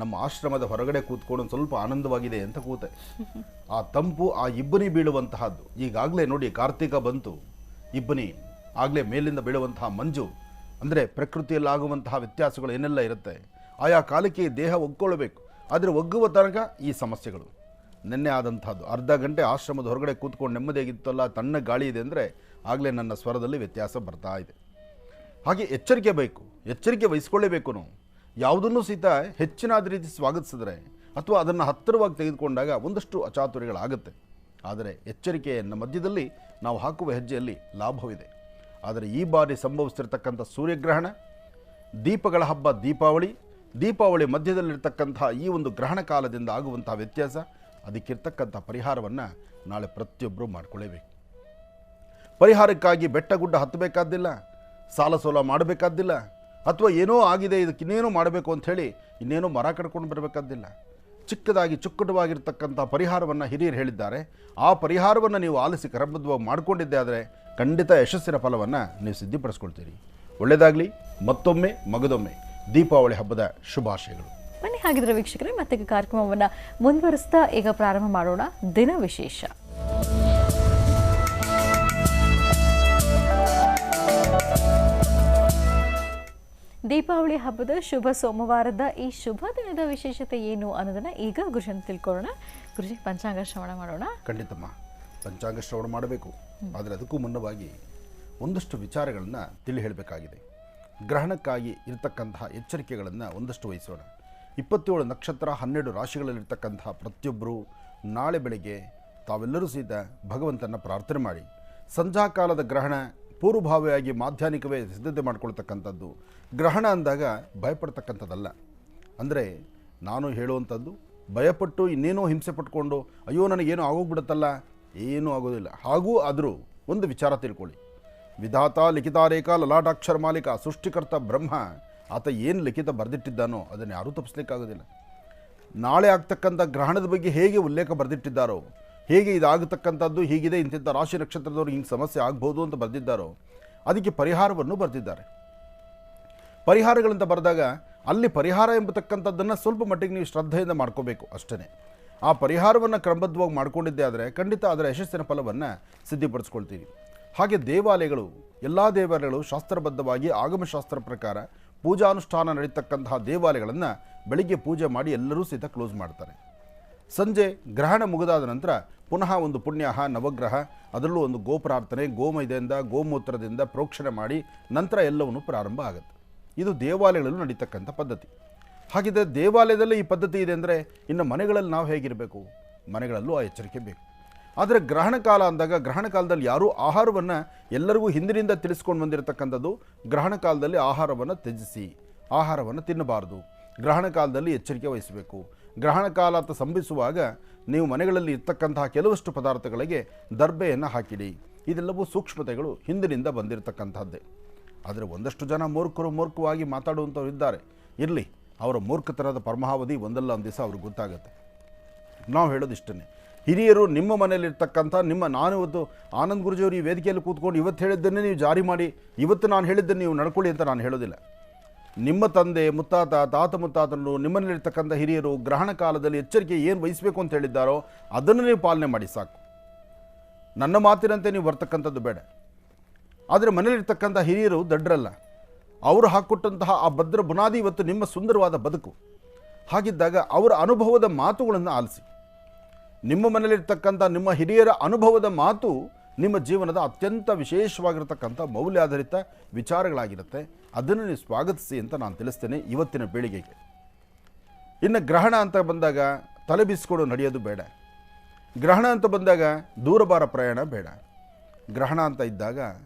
ನಮ್ಮ ಆಶ್ರಮದ ಹೊರಗಡೆ ಕೂತ್ಕೊಂಡು ಒಂದು ಸ್ವಲ್ಪ ಆನಂದವಾಗಿದೆ ಅಂತ ಕೂತೆ. ಆ ತಂಪು, ಆ ಇಬ್ಬನಿ ಬೀಳುವಂತಹದ್ದು. ಈಗಾಗಲೇ ನೋಡಿ ಕಾರ್ತೀಕ ಬಂತು, ಇಬ್ಬನಿ ಆಗಲೇ ಮೇಲಿಂದ ಬೀಳುವಂತಹ ಮಂಜು, ಅಂದರೆ ಪ್ರಕೃತಿಯಲ್ಲಾಗುವಂತಹ ವ್ಯತ್ಯಾಸಗಳು ಏನೆಲ್ಲ ಇರುತ್ತೆ, ಆಯಾ ಕಾಲಕ್ಕೆ ದೇಹ ಒಗ್ಗೊಳ್ಳಬೇಕು. ಆದರೆ ಒಗ್ಗುವ ತನಕ ಈ ಸಮಸ್ಯೆಗಳು. ನಿನ್ನೆ ಆದಂಥದ್ದು ಅರ್ಧ ಗಂಟೆ ಆಶ್ರಮದ ಹೊರಗಡೆ ಕೂತ್ಕೊಂಡು ನೆಮ್ಮದಿಯಾಗಿತ್ತಲ್ಲ, ತಣ್ಣ ಗಾಳಿ ಇದೆ ಅಂದರೆ ಆಗಲೇ ನನ್ನ ಸ್ವರದಲ್ಲಿ ವ್ಯತ್ಯಾಸ ಬರ್ತಾ ಇದೆ. ಹಾಗೆ ಎಚ್ಚರಿಕೆ ಬೇಕು, ಎಚ್ಚರಿಕೆ ವಹಿಸ್ಕೊಳ್ಳೇಬೇಕು. ನಾವು ಯಾವುದನ್ನು ಸಹಿತ ಹೆಚ್ಚಿನಾದ ರೀತಿ ಸ್ವಾಗತಿಸಿದ್ರೆ ಅಥವಾ ಅದನ್ನು ಹತ್ತಿರವಾಗಿ ತೆಗೆದುಕೊಂಡಾಗ ಒಂದಷ್ಟು ಅಚಾತುರ್ಯಗಳಾಗುತ್ತೆ. ಆದರೆ ಎಚ್ಚರಿಕೆಯನ್ನು ಮಧ್ಯದಲ್ಲಿ ನಾವು ಹಾಕುವ ಹೆಜ್ಜೆಯಲ್ಲಿ ಲಾಭವಿದೆ. ಆದರೆ ಈ ಬಾರಿ ಸಂಭವಿಸ್ತಿರ್ತಕ್ಕಂಥ ಸೂರ್ಯಗ್ರಹಣ, ದೀಪಗಳ ಹಬ್ಬ ದೀಪಾವಳಿ, ದೀಪಾವಳಿ ಮಧ್ಯದಲ್ಲಿರ್ತಕ್ಕಂಥ ಈ ಒಂದು ಗ್ರಹಣ ಕಾಲದಿಂದ ಆಗುವಂಥ ವ್ಯತ್ಯಾಸ, ಅದಕ್ಕಿರ್ತಕ್ಕಂಥ ಪರಿಹಾರವನ್ನು ನಾಳೆ ಪ್ರತಿಯೊಬ್ಬರೂ ಮಾಡಿಕೊಳ್ಳೇಬೇಕು. ಪರಿಹಾರಕ್ಕಾಗಿ ಬೆಟ್ಟ ಗುಡ್ಡ ಹತ್ತಬೇಕಾದ್ದಿಲ್ಲ, ಸಾಲ ಸೋಲ ಮಾಡಬೇಕಾದ್ದಿಲ್ಲ, ಅಥವಾ ಏನೋ ಆಗಿದೆ, ಇದಕ್ಕೆ ಇನ್ನೇನೋ ಮಾಡಬೇಕು ಅಂಥೇಳಿ ಇನ್ನೇನೋ ಮರ ಕಡ್ಕೊಂಡು ಬರಬೇಕಾದ್ದಿಲ್ಲ. ಚಿಕ್ಕದಾಗಿ ಚುಕ್ಕಟವಾಗಿರ್ತಕ್ಕಂಥ ಪರಿಹಾರವನ್ನು ಹಿರಿಯರು ಹೇಳಿದ್ದಾರೆ. ಆ ಪರಿಹಾರವನ್ನು ನೀವು ಆಲಿಸಿ ಕ್ರಮಬದ್ಧವಾಗಿ ಮಾಡಿಕೊಂಡಿದ್ದೆ ಆದರೆ ಖಂಡಿತ ಯಶಸ್ಸಿನ ಫಲವನ್ನು ನೀವು ಸಿದ್ಧಿಪಡಿಸ್ಕೊಳ್ತೀರಿ. ಒಳ್ಳೆಯದಾಗಲಿ. ಮತ್ತೊಮ್ಮೆ ಮಗದೊಮ್ಮೆ ದೀಪಾವಳಿ ಹಬ್ಬದ ಶುಭಾಶಯಗಳು. ಬನ್ನಿ ಹಾಗಿದ್ರೆ ವೀಕ್ಷಕರೇ, ಮತ್ತೆ ಕಾರ್ಯಕ್ರಮವನ್ನು ಮುಂದುವರಿಸ್ತಾ ಈಗ ಪ್ರಾರಂಭ ಮಾಡೋಣ ದಿನ ವಿಶೇಷ. ದೀಪಾವಳಿ ಹಬ್ಬದ ಶುಭ ಸೋಮವಾರದ ಈ ಶುಭ ದಿನದ ವಿಶೇಷತೆ ಏನು ಅನ್ನೋದನ್ನ ಈಗ ಗುರುಜನ ತಿಳ್ಕೊಳ್ಳೋಣ. ಗುರುಜಿ, ಪಂಚಾಂಗ ಶ್ರವಣ ಮಾಡೋಣ. ಖಂಡಿತಮ್ಮ, ಪಂಚಾಂಗ ಶ್ರವಣ ಮಾಡಬೇಕು. ಆದರೆ ಅದಕ್ಕೂ ಮುನ್ನವಾಗಿ ಒಂದಷ್ಟು ವಿಚಾರಗಳನ್ನು ತಿಳಿ ಹೇಳಬೇಕಾಗಿದೆ. ಗ್ರಹಣಕ್ಕಾಗಿ ಇರತಕ್ಕಂತಹ ಎಚ್ಚರಿಕೆಗಳನ್ನು ಒಂದಷ್ಟು ವಹಿಸೋಣ. 27 ನಕ್ಷತ್ರ 12 ರಾಶಿಗಳಲ್ಲಿರ್ತಕ್ಕಂತಹ ಪ್ರತಿಯೊಬ್ಬರು ನಾಳೆ ಬೆಳಗ್ಗೆ ತಾವೆಲ್ಲರೂ ಸಹಿತ ಭಗವಂತನ ಪ್ರಾರ್ಥನೆ ಮಾಡಿ, ಸಂಧ್ಯಾ ಕಾಲದ ಗ್ರಹಣ ಪೂರ್ವಭಾವಿಯಾಗಿ ಮಾಧ್ಯಾಹ್ನಿಕವೇ ಸಿದ್ಧತೆ ಮಾಡ್ಕೊಳ್ತಕ್ಕಂಥದ್ದು. ಗ್ರಹಣ ಅಂದಾಗ ಭಯಪಡ್ತಕ್ಕಂಥದ್ದಲ್ಲ. ಅಂದರೆ ನಾನು ಹೇಳುವಂಥದ್ದು ಭಯಪಟ್ಟು ಇನ್ನೇನೋ ಹಿಂಸೆ ಪಟ್ಕೊಂಡು ಅಯ್ಯೋ ನನಗೇನೋ ಆಗೋಗ್ಬಿಡುತ್ತಲ್ಲ, ಏನೂ ಆಗೋದಿಲ್ಲ. ಹಾಗೂ ಆದರೂ ಒಂದು ವಿಚಾರ ತಿಳ್ಕೊಳ್ಳಿ, ವಿಧಾತ ಲಿಖಿತಾರೇಖ ಲಲಾಟಾಕ್ಷರ ಮಾಲಿಕ ಸೃಷ್ಟಿಕರ್ತ ಬ್ರಹ್ಮ, ಆತ ಏನು ಲಿಖಿತ ಬರೆದಿಟ್ಟಿದ್ದಾನೋ ಅದನ್ನು ಯಾರೂ ತಪ್ಪಿಸ್ಲಿಕ್ಕಾಗೋದಿಲ್ಲ. ನಾಳೆ ಆಗ್ತಕ್ಕಂಥ ಗ್ರಹಣದ ಬಗ್ಗೆ ಹೇಗೆ ಉಲ್ಲೇಖ ಬರೆದಿಟ್ಟಿದ್ದಾರೋ, ಹೇಗೆ ಇದಾಗತಕ್ಕಂಥದ್ದು ಹೀಗಿದೆ, ಇಂತಿಂಥ ರಾಶಿ ನಕ್ಷತ್ರದವ್ರಿಗೆ ಹಿಂಗೆ ಸಮಸ್ಯೆ ಆಗ್ಬೋದು ಅಂತ ಬರೆದಿದ್ದಾರೋ ಅದಕ್ಕೆ ಪರಿಹಾರವನ್ನು ಬರೆದಿದ್ದಾರೆ. ಪರಿಹಾರಗಳಂತ ಬರೆದಾಗ ಅಲ್ಲಿ ಪರಿಹಾರ ಎಂಬತಕ್ಕಂಥದ್ದನ್ನು ಸ್ವಲ್ಪ ಮಟ್ಟಿಗೆ ನೀವು ಶ್ರದ್ಧೆಯಿಂದ ಮಾಡ್ಕೋಬೇಕು ಅಷ್ಟೇ. ಆ ಪರಿಹಾರವನ್ನು ಕ್ರಮಬದ್ಧವಾಗಿ ಮಾಡಿಕೊಂಡಿದ್ದೆ ಆದರೆ ಖಂಡಿತ ಅದರ ಯಶಸ್ಸಿನ ಫಲವನ್ನು ಸಿದ್ಧಿಪಡಿಸ್ಕೊಳ್ತೀವಿ. ಹಾಗೆ ದೇವಾಲಯಗಳು, ಎಲ್ಲ ದೇವಾಲಯಗಳು ಶಾಸ್ತ್ರಬದ್ಧವಾಗಿ ಆಗಮಶಾಸ್ತ್ರ ಪ್ರಕಾರ ಪೂಜಾನುಷ್ಠಾನ ನಡೀತಕ್ಕಂತಹ ದೇವಾಲಯಗಳನ್ನು ಬೆಳಿಗ್ಗೆ ಪೂಜೆ ಮಾಡಿ ಎಲ್ಲರೂ ಸಹಿತ ಕ್ಲೋಸ್ ಮಾಡ್ತಾರೆ. ಸಂಜೆ ಗ್ರಹಣ ಮುಗಿದಾದ ನಂತರ ಪುನಃ ಒಂದು ಪುಣ್ಯಾಹ ನವಗ್ರಹ, ಅದರಲ್ಲೂ ಒಂದು ಗೋಪ್ರಾರ್ಥನೆ, ಗೋಮಯದಿಂದ ಗೋಮೂತ್ರದಿಂದ ಪ್ರೋಕ್ಷಣೆ ಮಾಡಿ ನಂತರ ಎಲ್ಲವನ್ನೂ ಪ್ರಾರಂಭ ಆಗುತ್ತೆ. ಇದು ದೇವಾಲಯಗಳಲ್ಲೂ ನಡೀತಕ್ಕಂಥ ಪದ್ಧತಿ. ಹಾಗಿದ್ದರೆ ದೇವಾಲಯದಲ್ಲೇ ಈ ಪದ್ಧತಿ ಇದೆ ಅಂದರೆ ಇನ್ನು ಮನೆಗಳಲ್ಲಿ ನಾವು ಹೇಗಿರಬೇಕು? ಮನೆಗಳಲ್ಲೂ ಆ ಎಚ್ಚರಿಕೆ ಬೇಕು. ಆದರೆ ಗ್ರಹಣ ಕಾಲ ಅಂದಾಗ ಗ್ರಹಣ ಕಾಲದಲ್ಲಿ ಯಾರೂ ಆಹಾರವನ್ನು, ಎಲ್ಲರಿಗೂ ಹಿಂದಿನಿಂದ ತಿಳಿಸ್ಕೊಂಡು ಬಂದಿರತಕ್ಕಂಥದ್ದು ಗ್ರಹಣ ಕಾಲದಲ್ಲಿ ಆಹಾರವನ್ನು ತ್ಯಜಿಸಿ, ಆಹಾರವನ್ನು ತಿನ್ನಬಾರದು, ಗ್ರಹಣ ಕಾಲದಲ್ಲಿ ಎಚ್ಚರಿಕೆ ವಹಿಸಬೇಕು. ಗ್ರಹಣ ಕಾಲ ಅಂತ ಸಂಭವಿಸುವಾಗ ನೀವು ಮನೆಗಳಲ್ಲಿ ಇರ್ತಕ್ಕಂತಹ ಕೆಲವಷ್ಟು ಪದಾರ್ಥಗಳಿಗೆ ದರ್ಬೆಯನ್ನು ಹಾಕಿಡಿ. ಇದೆಲ್ಲವೂ ಸೂಕ್ಷ್ಮತೆಗಳು ಹಿಂದಿನಿಂದ ಬಂದಿರತಕ್ಕಂಥದ್ದೇ. ಆದರೆ ಒಂದಷ್ಟು ಜನ ಮೂರ್ಖವಾಗಿ ಮಾತಾಡುವಂಥವ್ರು ಇದ್ದಾರೆ. ಇರಲಿ, ಅವರ ಮೂರ್ಖತನದ ಪರಮಾವಧಿ ಒಂದಲ್ಲ ಒಂದು ದಿವಸ ಅವ್ರಿಗೆ ಗೊತ್ತಾಗುತ್ತೆ. ನಾವು ಹೇಳೋದಿಷ್ಟೇ, ಹಿರಿಯರು ನಿಮ್ಮ ಮನೆಯಲ್ಲಿರ್ತಕ್ಕಂಥ ನಾನು ಇವತ್ತು ಆನಂದ್ ಗುರುಜಿಯವರು ಈ ವೇದಿಕೆಯಲ್ಲಿ ಕೂತ್ಕೊಂಡು ಇವತ್ತು ಹೇಳಿದ್ದನ್ನೇ ನೀವು ಜಾರಿ ಮಾಡಿ, ಇವತ್ತು ನಾನು ಹೇಳಿದ್ದನ್ನು ನೀವು ನಡ್ಕೊಳ್ಳಿ ಅಂತ ನಾನು ಹೇಳೋದಿಲ್ಲ. ನಿಮ್ಮ ತಂದೆ ಮುತ್ತಾತ ತಾತ ಮುತ್ತಾತನು ನಿಮ್ಮಲ್ಲಿರ್ತಕ್ಕಂಥ ಹಿರಿಯರು ಗ್ರಹಣ ಕಾಲದಲ್ಲಿ ಎಚ್ಚರಿಕೆ ಏನು ವಹಿಸಬೇಕು ಅಂತ ಹೇಳಿದ್ದಾರೋ ಅದನ್ನು ನೀವು ಪಾಲನೆ ಮಾಡಿ ಸಾಕು. ನನ್ನ ಮಾತಿನಂತೆ ನೀವು ಬರ್ತಕ್ಕಂಥದ್ದು ಬೇಡ. ಆದರೆ ಮನೆಯಲ್ಲಿರ್ತಕ್ಕಂಥ ಹಿರಿಯರು ದಡ್ಡರಲ್ಲ. ಅವರು ಹಾಕ್ಕೊಟ್ಟಂತಹ ಆ ಭದ್ರ ಬುನಾದಿ ಇವತ್ತು ನಿಮ್ಮ ಸುಂದರವಾದ ಬದುಕು. ಹಾಗಿದ್ದಾಗ ಅವರ ಅನುಭವದ ಮಾತುಗಳನ್ನು ಆಲಿಸಿ. ನಿಮ್ಮ ಮನೆಯಲ್ಲಿರ್ತಕ್ಕಂಥ ನಿಮ್ಮ ಹಿರಿಯರ ಅನುಭವದ ಮಾತು ನಿಮ್ಮ ಜೀವನದ ಅತ್ಯಂತ ವಿಶೇಷವಾಗಿರ್ತಕ್ಕಂಥ ಮೌಲ್ಯಾಧಾರಿತ ವಿಚಾರಗಳಾಗಿರುತ್ತೆ. ಅದನ್ನು ನೀವು ಸ್ವಾಗತಿಸಿ ಅಂತ ನಾನು ತಿಳಿಸ್ತೇನೆ ಇವತ್ತಿನ ಪೀಳಿಗೆಗೆ. ಇನ್ನು ಗ್ರಹಣ ಅಂತ ಬಂದಾಗ ತಲೆ ಬೀಸಿಕೊಂಡು ನಡೆಯೋದು ಬೇಡ. ಗ್ರಹಣ ಅಂತ ಬಂದಾಗ ದೂರಬಾರ ಪ್ರಯಾಣ ಬೇಡ. ಗ್ರಹಣ ಅಂತ ಇದ್ದಾಗ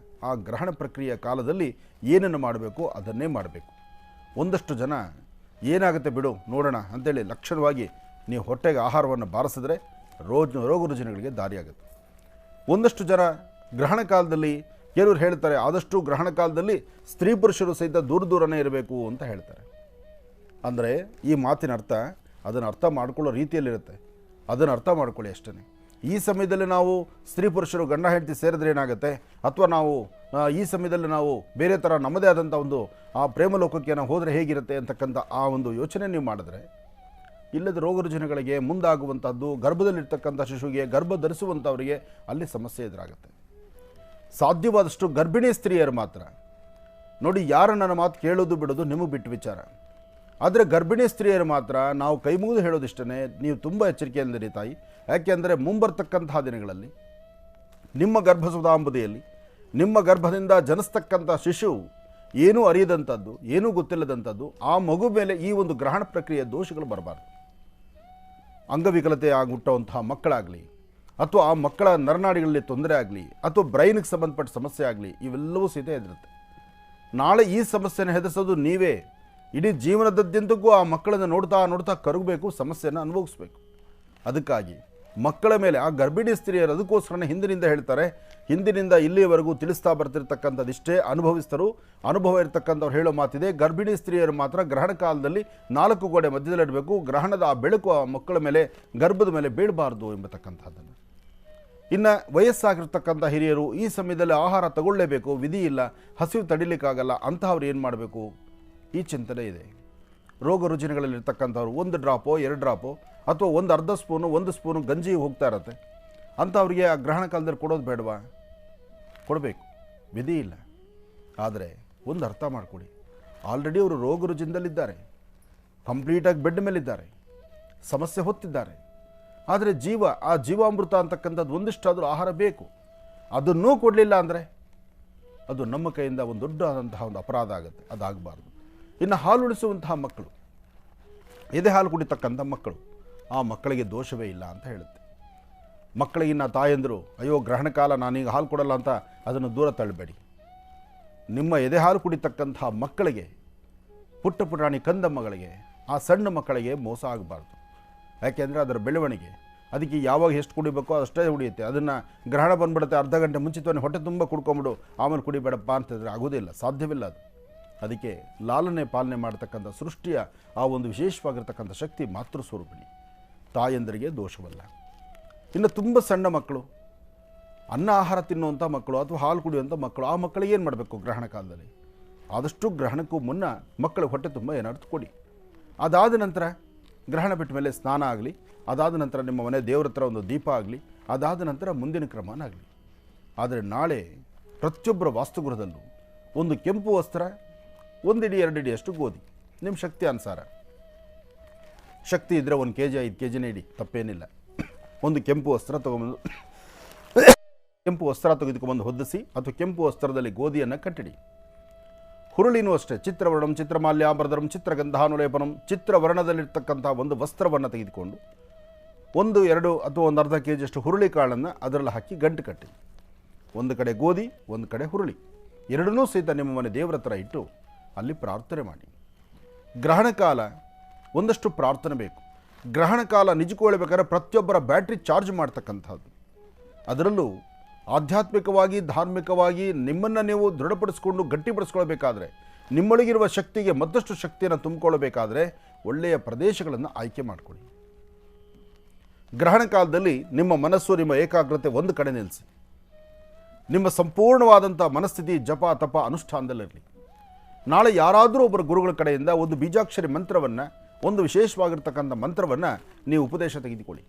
ಆ ಗ್ರಹಣ ಪ್ರಕ್ರಿಯೆಯ ಕಾಲದಲ್ಲಿ ಏನನ್ನು ಮಾಡಬೇಕು ಅದನ್ನೇ ಮಾಡಬೇಕು. ಒಂದಷ್ಟು ಜನ ಏನಾಗುತ್ತೆ ಬಿಡು ನೋಡೋಣ ಅಂತೇಳಿ ಲಕ್ಷಣವಾಗಿ ನೀವು ಹೊಟ್ಟೆಗೆ ಆಹಾರವನ್ನು ಬಾರಿಸಿದ್ರೆ ರೋಗ ರುಜಿನಗಳಿಗೆ ದಾರಿಯಾಗುತ್ತೆ. ಒಂದಷ್ಟು ಜನ ಗ್ರಹಣ ಕಾಲದಲ್ಲಿ ಕೆಲವರು ಹೇಳ್ತಾರೆ, ಆದಷ್ಟು ಗ್ರಹಣ ಕಾಲದಲ್ಲಿ ಸ್ತ್ರೀ ಪುರುಷರು ಸಹಿತ ದೂರನೇ ಇರಬೇಕು ಅಂತ ಹೇಳ್ತಾರೆ. ಅಂದರೆ ಈ ಮಾತಿನ ಅರ್ಥ ಅದನ್ನು ಅರ್ಥ ಮಾಡ್ಕೊಳ್ಳೋ ರೀತಿಯಲ್ಲಿರುತ್ತೆ. ಅದನ್ನು ಅರ್ಥ ಮಾಡ್ಕೊಳ್ಳಿ ಅಷ್ಟೇ. ಈ ಸಮಯದಲ್ಲಿ ನಾವು ಸ್ತ್ರೀ ಪುರುಷರು ಗಂಡ ಹೆಂಡತಿ ಸೇರಿದ್ರೆ ಏನಾಗುತ್ತೆ, ಅಥವಾ ನಾವು ಈ ಸಮಯದಲ್ಲಿ ನಾವು ಬೇರೆ ಥರ ನಮ್ಮದೇ ಆದಂಥ ಒಂದು ಆ ಪ್ರೇಮಲೋಕಕ್ಕೆ ನಾವು ಹೋದರೆ ಹೇಗಿರುತ್ತೆ ಅಂತಕ್ಕಂಥ ಆ ಒಂದು ಯೋಚನೆ ನೀವು ಮಾಡಿದ್ರೆ ಇಲ್ಲದ ರೋಗ ರುಜಿನಗಳಿಗೆ ಮುಂದಾಗುವಂಥದ್ದು, ಗರ್ಭದಲ್ಲಿರ್ತಕ್ಕಂಥ ಶಿಶುವಿಗೆ ಗರ್ಭ ಧರಿಸುವಂಥವರಿಗೆ ಅಲ್ಲಿ ಸಮಸ್ಯೆ ಎದುರಾಗುತ್ತೆ. ಸಾಧ್ಯವಾದಷ್ಟು ಗರ್ಭಿಣಿ ಸ್ತ್ರೀಯರು ಮಾತ್ರ ನೋಡಿ, ಯಾರು ನನ್ನ ಮಾತು ಕೇಳೋದು ಬಿಡೋದು ನಿಮಗೆ ಬಿಟ್ಟು ವಿಚಾರ. ಆದರೆ ಗರ್ಭಿಣಿ ಸ್ತ್ರೀಯರು ಮಾತ್ರ ನಾವು ಕೈ ಮುಗಿದು ಹೇಳೋದಿಷ್ಟೇ, ನೀವು ತುಂಬ ಎಚ್ಚರಿಕೆಯಿಂದಿರಿ ತಾಯಿ. ಯಾಕೆಂದರೆ ಮುಂಬರ್ತಕ್ಕಂತಹ ದಿನಗಳಲ್ಲಿ ನಿಮ್ಮ ಗರ್ಭಸುಧಾಂಬುದಿಯಲ್ಲಿ ನಿಮ್ಮ ಗರ್ಭದಿಂದ ಜನಿಸ್ತಕ್ಕಂಥ ಶಿಶು ಏನೂ ಅರಿಯದಂಥದ್ದು, ಏನೂ ಗೊತ್ತಿಲ್ಲದಂಥದ್ದು, ಆ ಮಗು ಮೇಲೆ ಈ ಒಂದು ಗ್ರಹಣ ಪ್ರಕ್ರಿಯೆಯ ದೋಷಗಳು ಬರಬಾರ್ದು. ಅಂಗವಿಕಲತೆ ಹುಟ್ಟುವಂತಹ ಮಕ್ಕಳಾಗಲಿ, ಅಥವಾ ಆ ಮಕ್ಕಳ ನರನಾಡಿಗಳಲ್ಲಿ ತೊಂದರೆ ಆಗಲಿ, ಅಥವಾ ಬ್ರೈನ್ಗೆ ಸಂಬಂಧಪಟ್ಟ ಸಮಸ್ಯೆ ಆಗಲಿ, ಇವೆಲ್ಲವೂ ಸಹಿತ ಎದುರುತ್ತೆ. ನಾಳೆ ಈ ಸಮಸ್ಯೆನ ಹೆದರಿಸೋದು ನೀವೇ. ಇಡೀ ಜೀವನದಾದ್ಯಂತಕ್ಕೂ ಆ ಮಕ್ಕಳನ್ನು ನೋಡ್ತಾ ಕರಗಬೇಕು, ಸಮಸ್ಯೆಯನ್ನು ಅನುಭವಿಸ್ಬೇಕು. ಅದಕ್ಕಾಗಿ ಮಕ್ಕಳ ಮೇಲೆ, ಆ ಗರ್ಭಿಣಿ ಸ್ತ್ರೀಯರು ಅದಕ್ಕೋಸ್ಕರನೇ ಹಿಂದಿನಿಂದ ಹೇಳ್ತಾರೆ, ಹಿಂದಿನಿಂದ ಇಲ್ಲಿಯವರೆಗೂ ತಿಳಿಸ್ತಾ ಬರ್ತಿರ್ತಕ್ಕಂಥದ್ದು ಇಷ್ಟೇ, ಅನುಭವ ಇರತಕ್ಕಂಥವ್ರು ಹೇಳೋ ಮಾತಿದೆ, ಗರ್ಭಿಣಿ ಸ್ತ್ರೀಯರು ಮಾತ್ರ ಗ್ರಹಣ ಕಾಲದಲ್ಲಿ 4 ಗೋಡೆ ಮಧ್ಯದಲ್ಲಿಡಬೇಕು, ಗ್ರಹಣದ ಆ ಬೆಳಕು ಆ ಮಕ್ಕಳ ಮೇಲೆ, ಗರ್ಭದ ಮೇಲೆ ಬೀಳಬಾರ್ದು ಎಂಬತಕ್ಕಂಥದ್ದನ್ನು. ಇನ್ನು ವಯಸ್ಸಾಗಿರ್ತಕ್ಕಂಥ ಹಿರಿಯರು ಈ ಸಮಯದಲ್ಲಿ ಆಹಾರ ತಗೊಳ್ಳೇಬೇಕು, ವಿಧಿ ಇಲ್ಲ, ಹಸಿವು ತಡಿಲಿಕ್ಕಾಗಲ್ಲ, ಅಂತಹವ್ರು ಏನು ಮಾಡಬೇಕು, ಈ ಚಿಂತನೆ ಇದೆ. ರೋಗ ರುಜಿನಗಳಲ್ಲಿರ್ತಕ್ಕಂಥವ್ರು 1 ಡ್ರಾಪೋ 2 ಡ್ರಾಪೋ ಅಥವಾ 1 ಅರ್ಧ ಸ್ಪೂನು 1 ಸ್ಪೂನು ಗಂಜಿ ಹೋಗ್ತಾ ಇರತ್ತೆ, ಅಂಥವ್ರಿಗೆ ಆ ಗ್ರಹಣ ಕಾಲದಲ್ಲಿ ಕೊಡೋದು ಬೇಡವಾ? ಕೊಡಬೇಕು, ವಿಧಿ ಇಲ್ಲ. ಆದರೆ ಒಂದು ಅರ್ಥ ಮಾಡಿಕೊಡಿ, ಆಲ್ರೆಡಿ ಅವರು ರೋಗ ರುಜಿನದಲ್ಲಿದ್ದಾರೆ, ಕಂಪ್ಲೀಟಾಗಿ ಬೆಡ್ ಮೇಲಿದ್ದಾರೆ, ಸಮಸ್ಯೆ ಹೊತ್ತಿದ್ದಾರೆ. ಆದರೆ ಆ ಜೀವಾಮೃತ ಅಂತಕ್ಕಂಥದ್ದು ಒಂದಿಷ್ಟಾದರೂ ಆಹಾರ ಬೇಕು. ಅದನ್ನೂ ಕೊಡಲಿಲ್ಲ ಅಂದರೆ ಅದು ನಮ್ಮ ಕೈಯಿಂದ ಒಂದು ದೊಡ್ಡದಾದಂತಹ ಒಂದು ಅಪರಾಧ ಆಗುತ್ತೆ, ಅದಾಗಬಾರ್ದು. ಇನ್ನು ಹಾಲು ಉಳಿಸುವಂತಹ ಮಕ್ಕಳು, ಎದೆ ಹಾಲು ಕುಡಿತಕ್ಕಂಥ ಮಕ್ಕಳು, ಆ ಮಕ್ಕಳಿಗೆ ದೋಷವೇ ಇಲ್ಲ ಅಂತ ಹೇಳುತ್ತೆ. ಮಕ್ಕಳಿಗಿನ್ನ ತಾಯಂದರು, ಅಯ್ಯೋ ಗ್ರಹಣ ಕಾಲ ನಾನೀಗ ಹಾಲು ಕೊಡಲ್ಲ ಅಂತ ಅದನ್ನು ದೂರ ತಳ್ಳಬೇಡಿ. ನಿಮ್ಮ ಎದೆ ಹಾಲು ಕುಡಿತಕ್ಕಂತಹ ಮಕ್ಕಳಿಗೆ, ಪುಟ್ಟ ಪುಟಾಣಿ ಕಂದಮ್ಮಗಳಿಗೆ, ಆ ಸಣ್ಣ ಮಕ್ಕಳಿಗೆ ಮೋಸ ಆಗಬಾರ್ದು. ಯಾಕೆಂದರೆ ಅದರ ಬೆಳವಣಿಗೆ, ಅದಕ್ಕೆ ಯಾವಾಗ ಎಷ್ಟು ಕುಡಿಬೇಕೋ ಅಷ್ಟೇ ಕುಡಿಯುತ್ತೆ. ಅದನ್ನು ಗ್ರಹಣ ಬಂದ್ಬಿಡುತ್ತೆ, ಅರ್ಧ ಗಂಟೆ ಮುಂಚಿತವೇ ಹೊಟ್ಟೆ ತುಂಬ ಕುಡ್ಕೊಂಬಿಡು ಆಮೇಲೆ ಕುಡಿಬೇಡಪ್ಪ ಅಂತಂದರೆ ಆಗೋದಿಲ್ಲ, ಸಾಧ್ಯವಿಲ್ಲ ಅದು. ಅದಕ್ಕೆ ಲಾಲನೆ ಪಾಲನೆ ಮಾಡತಕ್ಕಂಥ ಸೃಷ್ಟಿಯ ಆ ಒಂದು ವಿಶೇಷವಾಗಿರ್ತಕ್ಕಂಥ ಶಕ್ತಿ ಮಾತೃ ಸ್ವರೂಪಿಣಿ, ತಾಯಂದರಿಗೆ ದೋಷವಲ್ಲ. ಇನ್ನು ತುಂಬ ಸಣ್ಣ ಮಕ್ಕಳು, ಅನ್ನ ಆಹಾರ ತಿನ್ನುವಂಥ ಮಕ್ಕಳು ಅಥವಾ ಹಾಲು ಕುಡಿಯುವಂಥ ಮಕ್ಕಳು, ಆ ಮಕ್ಕಳಿಗೆ ಏನು ಮಾಡಬೇಕು ಗ್ರಹಣ ಕಾಲದಲ್ಲಿ? ಆದಷ್ಟು ಗ್ರಹಣಕ್ಕೂ ಮುನ್ನ ಮಕ್ಕಳಿಗೆ ಹೊಟ್ಟೆ ತುಂಬ ಏನಾದ್ರು ಕೊಡಿ. ಅದಾದ ನಂತರ ಗ್ರಹಣ ಬಿಟ್ಟ ಮೇಲೆ ಸ್ನಾನ ಆಗಲಿ, ಅದಾದ ನಂತರ ನಿಮ್ಮ ಮನೆ ದೇವ್ರ ಹತ್ರ ಒಂದು ದೀಪ ಆಗಲಿ, ಅದಾದ ನಂತರ ಮುಂದಿನ ಕ್ರಮನಾಗಲಿ. ಆದರೆ ನಾಳೆ ಪ್ರತಿಯೊಬ್ಬರ ವಾಸ್ತುಗೃಹದಲ್ಲೂ ಒಂದು ಕೆಂಪು ವಸ್ತ್ರ, 1 ಇಡಿ 2 ಇಡಿಯಷ್ಟು ಗೋಧಿ, ನಿಮ್ಮ ಶಕ್ತಿ ಅನುಸಾರ, ಶಕ್ತಿ ಇದ್ದರೆ 1 kg 5 kgನೇ ಇಡಿ, ತಪ್ಪೇನಿಲ್ಲ. ಒಂದು ಕೆಂಪು ವಸ್ತ್ರ ತೊಗೊಂಬಂದು ತೆಗೆದುಕೊಂಬಂದು ಹೊದಿಸಿ, ಅಥವಾ ಕೆಂಪು ವಸ್ತ್ರದಲ್ಲಿ ಗೋಧಿಯನ್ನು ಕಟ್ಟಿಡಿ. ಹುರುಳಿನೂ ಅಷ್ಟೇ, ಚಿತ್ರವರ್ಣಂ ಚಿತ್ರಮಾಲ್ಯಾಭರಧರಂ ಚಿತ್ರಗಂಧಾನುಲೇಪನಂ, ಚಿತ್ರವರ್ಣದಲ್ಲಿರ್ತಕ್ಕಂಥ ಒಂದು ವಸ್ತ್ರವನ್ನು ತೆಗೆದುಕೊಂಡು 1-2 ಅಥವಾ 1 ಅರ್ಧ kg ಅಷ್ಟು ಹುರುಳಿ ಕಾಳನ್ನು ಅದರಲ್ಲಿ ಹಾಕಿ ಗಂಟು ಕಟ್ಟಿ, ಒಂದು ಕಡೆ ಗೋಧಿ ಒಂದು ಕಡೆ ಹುರುಳಿ, ಎರಡನ್ನೂ ಸಹಿತ ನಿಮ್ಮ ಮನೆ ದೇವರ ಹತ್ರ ಇಟ್ಟು ಅಲ್ಲಿ ಪ್ರಾರ್ಥನೆ ಮಾಡಿ. ಗ್ರಹಣ ಕಾಲ ಒಂದಷ್ಟು ಪ್ರಾರ್ಥನೆ ಬೇಕು. ಗ್ರಹಣ ಕಾಲ ನಿಜಕ್ಕೂ ಹೇಳಬೇಕಾದ್ರೆ ಪ್ರತಿಯೊಬ್ಬರ ಬ್ಯಾಟ್ರಿ ಚಾರ್ಜ್ ಮಾಡ್ತಕ್ಕಂಥದ್ದು. ಅದರಲ್ಲೂ ಆಧ್ಯಾತ್ಮಿಕವಾಗಿ, ಧಾರ್ಮಿಕವಾಗಿ ನಿಮ್ಮನ್ನು ನೀವು ದೃಢಪಡಿಸ್ಕೊಂಡು ಗಟ್ಟಿಪಡಿಸ್ಕೊಳ್ಬೇಕಾದ್ರೆ, ನಿಮ್ಮೊಳಗಿರುವ ಶಕ್ತಿಗೆ ಮತ್ತಷ್ಟು ಶಕ್ತಿಯನ್ನು ತುಂಬಿಕೊಳ್ಳಬೇಕಾದ್ರೆ ಒಳ್ಳೆಯ ಪ್ರದೇಶಗಳನ್ನು ಆಯ್ಕೆ ಮಾಡಿಕೊಳ್ಳಿ. ಗ್ರಹಣ ಕಾಲದಲ್ಲಿ ನಿಮ್ಮ ಮನಸ್ಸು, ನಿಮ್ಮ ಏಕಾಗ್ರತೆ ಒಂದು ಕಡೆ ನಿಲ್ಲಿಸಿ. ನಿಮ್ಮ ಸಂಪೂರ್ಣವಾದಂಥ ಮನಸ್ಥಿತಿ ಜಪ ತಪ ಅನುಷ್ಠಾನದಲ್ಲಿರಲಿ. ನಾಳೆ ಯಾರಾದರೂ ಒಬ್ಬರ ಗುರುಗಳ ಕಡೆಯಿಂದ ಒಂದು ಬೀಜಾಕ್ಷರಿ ಮಂತ್ರವನ್ನು, ಒಂದು ವಿಶೇಷವಾಗಿರ್ತಕ್ಕಂಥ ಮಂತ್ರವನ್ನು ನೀವು ಉಪದೇಶ ತೆಗೆದುಕೊಳ್ಳಿ.